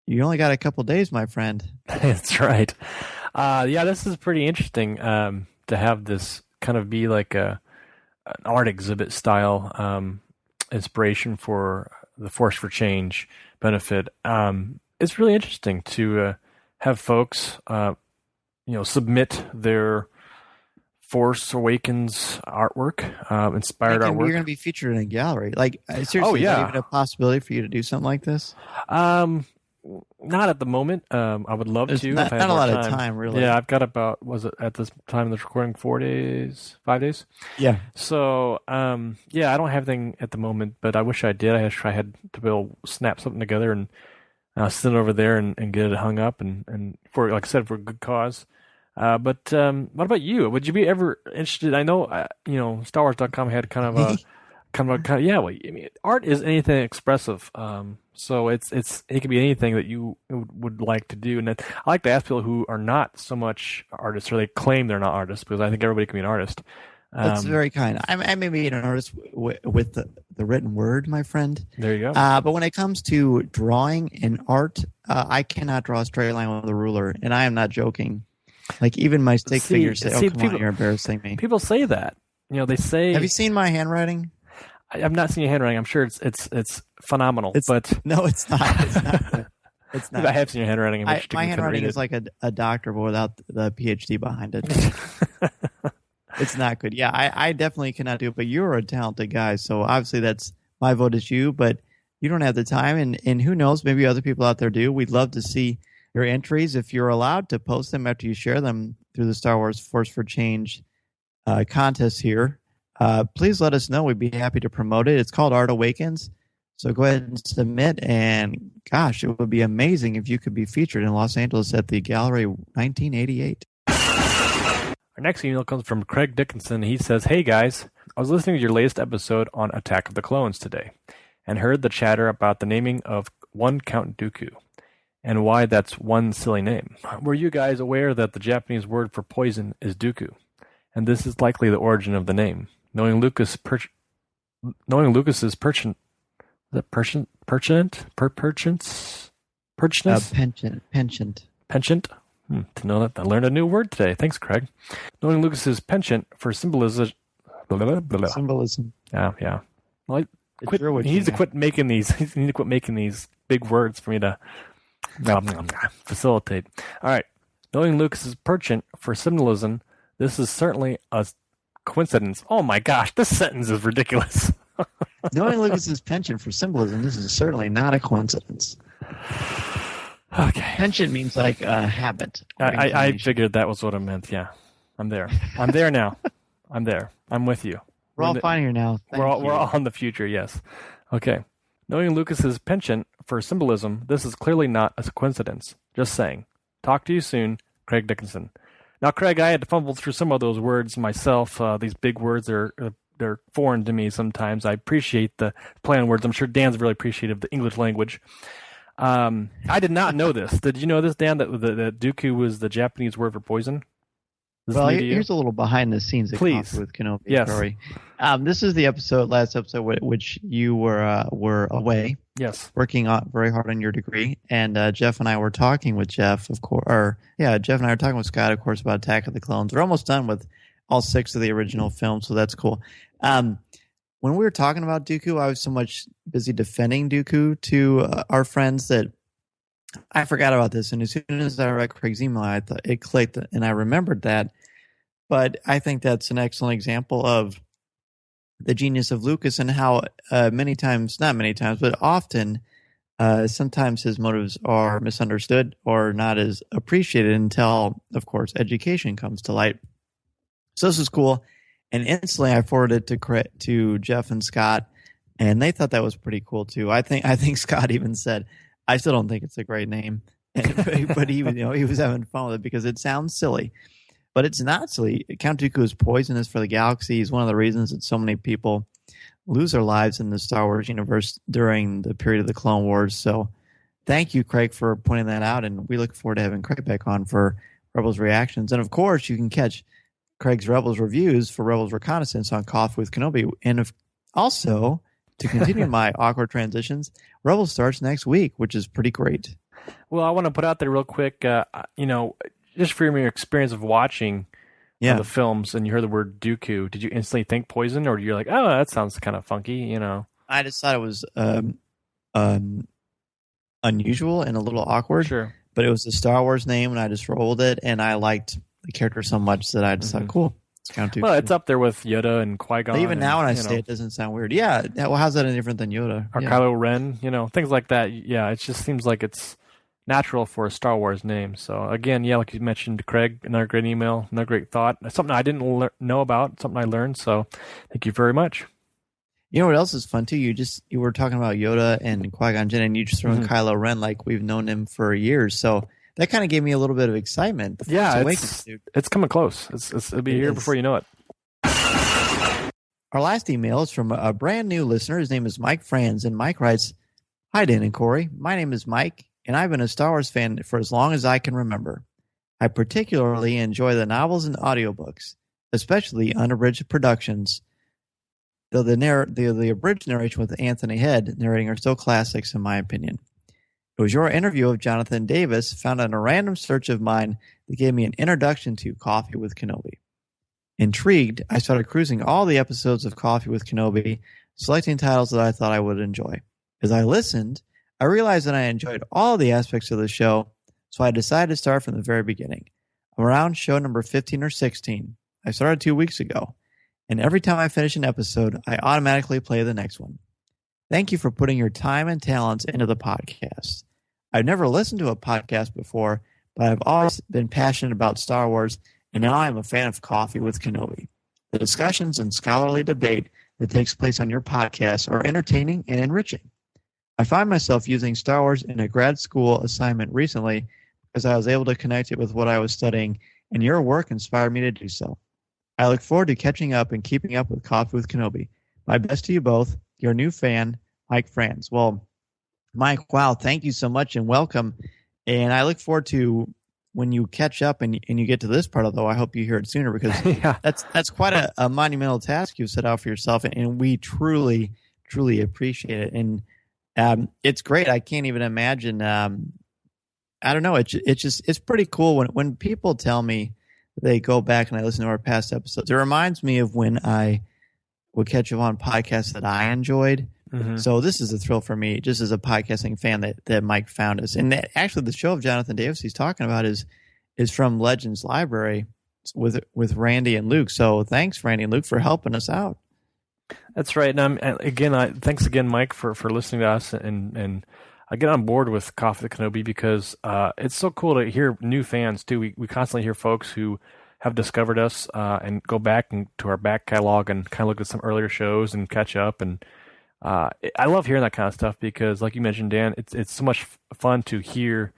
you only got a couple days, my friend. That's right. Yeah, this is pretty interesting to have this kind of be like an art exhibit style inspiration for the Force for Change benefit. It's really interesting to have folks, submit their Force Awakens artwork, inspired artwork. You're going to be featured in a gallery. Like, seriously, is there even a possibility for you to do something like this? Not at the moment. I would love to. Not a lot of time, really. Yeah, I've got about, was it at this time of the recording, 5 days? Yeah. So, I don't have anything at the moment, but I wish I did. I had to be able to snap something together and send it over there and get it hung up and for, like I said, for a good cause. But what about you? Would you be ever interested? I know, StarWars.com had kind of a art is anything expressive. So it could be anything that you would like to do. And I like to ask people who are not so much artists, or they claim they're not artists, because I think everybody can be an artist. That's very kind. I may be an artist with the written word, my friend. There you go. But when it comes to drawing and art, I cannot draw a straight line with a ruler, and I am not joking. Like, even my stick figures say, come on, you're embarrassing me. People say that. They say... Have you seen my handwriting? I've not seen your handwriting. I'm sure it's phenomenal. No, it's not. It's not. I have seen your handwriting. My handwriting is like a doctor, but without the PhD behind it. It's not good. Yeah, I definitely cannot do it, but you're a talented guy, so obviously that's my vote is you, but you don't have the time, and who knows, maybe other people out there do. We'd love to see your entries, if you're allowed to post them after you share them through the Star Wars Force for Change contest here. Please let us know. We'd be happy to promote it. It's called Art Awakens. So go ahead and submit. And gosh, it would be amazing if you could be featured in Los Angeles at the Gallery 1988. Our next email comes from Craig Dickinson. He says, "Hey guys, I was listening to your latest episode on Attack of the Clones today and heard the chatter about the naming of one Count Dooku and why that's one silly name. Were you guys aware that the Japanese word for poison is Dooku? And this is likely the origin of the name. Knowing Lucas's penchant. To know that, I learned a new word today. Thanks, Craig. Knowing Lucas's penchant for symbolism. Symbolism. Yeah. Well, he needs to quit making these. He needs to quit making these big words for me to facilitate. All right. Knowing Lucas's penchant for symbolism, this is certainly a coincidence. Oh my gosh, this sentence is ridiculous. Knowing Lucas's penchant for symbolism, this is certainly not a coincidence. Okay. Penchant means like a habit. I figured that was what I meant. Yeah. I'm there. I'm there now. I'm there. I'm with you. We're all fine here now. We're all on the future, yes. Okay. Knowing Lucas's penchant for symbolism, this is clearly not a coincidence. Just saying. Talk to you soon, Craig Dickinson. Now, Craig, I had to fumble through some of those words myself. These big words they're foreign to me sometimes. I appreciate the play on words. I'm sure Dan's really appreciative of the English language. I did not know this. Did you know this, Dan, that Dooku was the Japanese word for poison? Well, here's a little behind the scenes with Kenobi. Yes. Corey. This is the last episode, which you were away. Yes. Working very hard on your degree. And Jeff and I were talking with Jeff, of course. Jeff and I were talking with Scott, of course, about Attack of the Clones. We're almost done with all 6 of the original films, so that's cool. When we were talking about Dooku, I was so much busy defending Dooku to our friends that I forgot about this. And as soon as I read Craig's email, I thought it clicked, and I remembered that. But I think that's an excellent example of the genius of Lucas and how not many times, but often, sometimes his motives are misunderstood or not as appreciated until, of course, education comes to light. So this is cool. And instantly I forwarded it to Jeff and Scott, and they thought that was pretty cool too. I think Scott even said, I still don't think it's a great name, But he was having fun with it because it sounds silly. But it's not silly. Count Dooku is poisonous for the galaxy. He's one of the reasons that so many people lose their lives in the Star Wars universe during the period of the Clone Wars. So thank you, Craig, for pointing that out. And we look forward to having Craig back on for Rebels Reactions. And, of course, you can catch Craig's Rebels reviews for Rebels Reconnaissance on Coffee with Kenobi. And also, to continue my awkward transitions, Rebels starts next week, which is pretty great. Well, I want to put out there real quick, just from your experience of watching the films and you heard the word Dooku, did you instantly think poison, or you're like, oh, that sounds kind of funky, I just thought it was unusual and a little awkward. Sure. But it was a Star Wars name, and I just rolled with it, and I liked the character so much that I just thought, cool. It's Count Dooku. Well, it's up there with Yoda and Qui-Gon. Even now when I say it doesn't sound weird. Yeah, well, how's that any different than Yoda? Or Kylo Ren, things like that. Yeah, it just seems like it's natural for a Star Wars name. So again, like you mentioned, Craig, another great email, another great thought, something I didn't know about, something I learned. So thank you very much. You know what else is fun too? You were talking about Yoda and Qui-Gon Jinn, and you just threw in Kylo Ren like we've known him for years. So that kind of gave me a little bit of excitement. Yeah, it's coming close. It'll be here before you know it. Our last email is from a brand new listener. His name is Mike Franz, and Mike writes, "Hi, Dan and Corey. My name is Mike, and I've been a Star Wars fan for as long as I can remember. I particularly enjoy the novels and audiobooks, especially unabridged productions, though the abridged narration with Anthony Head narrating are still classics in my opinion. It was your interview of Jonathan Davis found on a random search of mine that gave me an introduction to Coffee with Kenobi. Intrigued, I started cruising all the episodes of Coffee with Kenobi, selecting titles that I thought I would enjoy. As I listened, I realized that I enjoyed all the aspects of the show, so I decided to start from the very beginning. I'm around show number 15 or 16. I started 2 weeks ago, and every time I finish an episode, I automatically play the next one. Thank you for putting your time and talents into the podcast. I've never listened to a podcast before, but I've always been passionate about Star Wars, and now I'm a fan of Coffee with Kenobi. The discussions and scholarly debate that takes place on your podcast are entertaining and enriching. I find myself using Star Wars in a grad school assignment recently because I was able to connect it with what I was studying, and your work inspired me to do so. I look forward to catching up and keeping up with Coffee with Kenobi. My best to you both, your new fan, Mike Franz." Well, Mike, wow, thank you so much and welcome. And I look forward to when you catch up and you get to this part, although I hope you hear it sooner because that's quite a monumental task you've set out for yourself, and we truly, truly appreciate it. And it's great. I can't even imagine. I don't know. It's pretty cool when people tell me they go back and I listen to our past episodes. It reminds me of when I would catch up on podcasts that I enjoyed. Mm-hmm. So this is a thrill for me, just as a podcasting fan that Mike found us. And actually, the show of Jonathan Davis he's talking about is from Legends Library with Randy and Luke. So thanks, Randy and Luke, for helping us out. That's right. And thanks again, Mike, for listening to us. And I get on board with Coffee with Kenobi because it's so cool to hear new fans, too. We constantly hear folks who have discovered us and go back to our back catalog and kind of look at some earlier shows and catch up. And I love hearing that kind of stuff because, like you mentioned, Dan, it's so much fun to hear,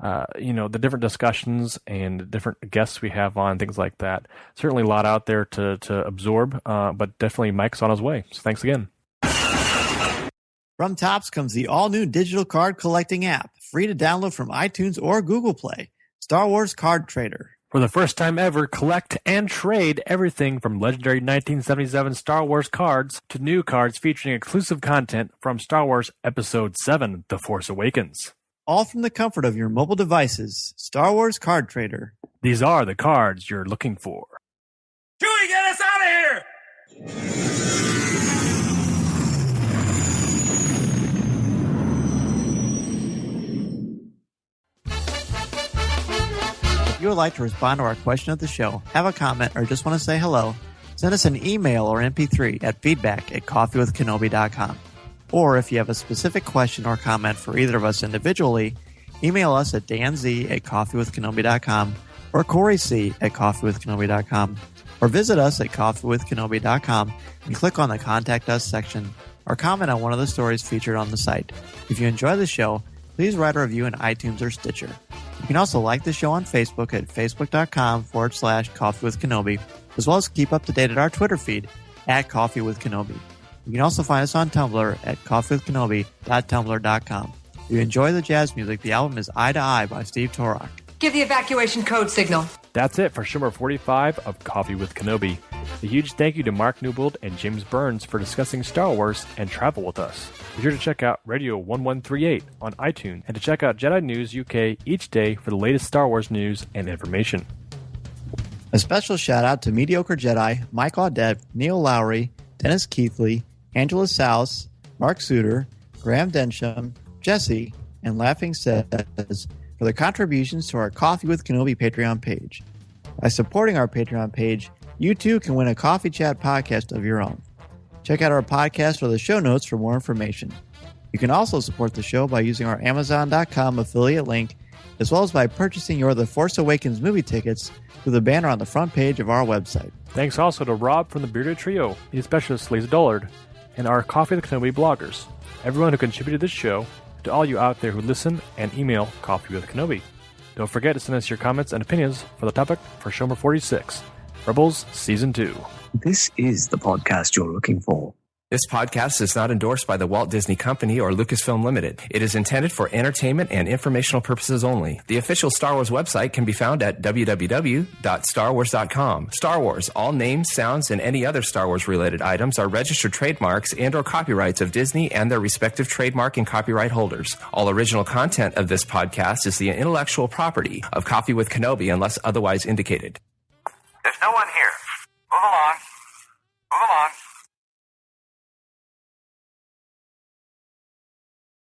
the different discussions and different guests we have on, things like that. Certainly a lot out there to absorb, but definitely Mike's on his way. So thanks again. From Topps comes the all-new digital card collecting app, free to download from iTunes or Google Play. Star Wars Card Trader. For the first time ever, collect and trade everything from legendary 1977 Star Wars cards to new cards featuring exclusive content from Star Wars Episode 7, The Force Awakens. All from the comfort of your mobile devices. Star Wars Card Trader. These are the cards you're looking for. Chewie, get us out of here! If you would like to respond to our question of the show, have a comment, or just want to say hello, send us an email or MP3 at feedback@coffeewithkenobi.com. Or if you have a specific question or comment for either of us individually, email us at danz@coffeewithkenobi.com or coryc@coffeewithkenobi.com, or visit us at coffeewithkenobi.com and click on the Contact Us section, or comment on one of the stories featured on the site. If you enjoy the show, please write a review in iTunes or Stitcher. You can also like the show on Facebook at facebook.com/Coffee with Kenobi, as well as keep up to date at our Twitter feed at Coffee with Kenobi. You can also find us on Tumblr at coffeewithkenobi.tumblr.com. If you enjoy the jazz music, the album is Eye to Eye by Steve Torok. Give the evacuation code signal. That's it for show number 45 of Coffee with Kenobi. A huge thank you to Mark Newbold and James Burns for discussing Star Wars and travel with us. Be sure to check out Radio 1138 on iTunes and to check out Jedi News UK each day for the latest Star Wars news and information. A special shout out to Mediocre Jedi, Mike Audette, Neil Lowry, Dennis Keithley, Angela Souse, Mark Suter, Graham Densham, Jesse, and Laughing Says for their contributions to our Coffee with Kenobi Patreon page. By supporting our Patreon page, you too can win a Coffee Chat podcast of your own. Check out our podcast or the show notes for more information. You can also support the show by using our Amazon.com affiliate link, as well as by purchasing your The Force Awakens movie tickets through the banner on the front page of our website. Thanks also to Rob from the Bearded Trio, the specialist Lazy Dullard, and our Coffee with Kenobi bloggers, everyone who contributed to this show, to all you out there who listen and email Coffee with Kenobi. Don't forget to send us your comments and opinions for the topic for show number 46, Rebels Season 2. This is the podcast you're looking for. This podcast is not endorsed by the Walt Disney Company or Lucasfilm Limited. It is intended for entertainment and informational purposes only. The official Star Wars website can be found at www.starwars.com. Star Wars, all names, sounds, and any other Star Wars-related items are registered trademarks and or copyrights of Disney and their respective trademark and copyright holders. All original content of this podcast is the intellectual property of Coffee with Kenobi unless otherwise indicated. There's no one here. Move along. Move along.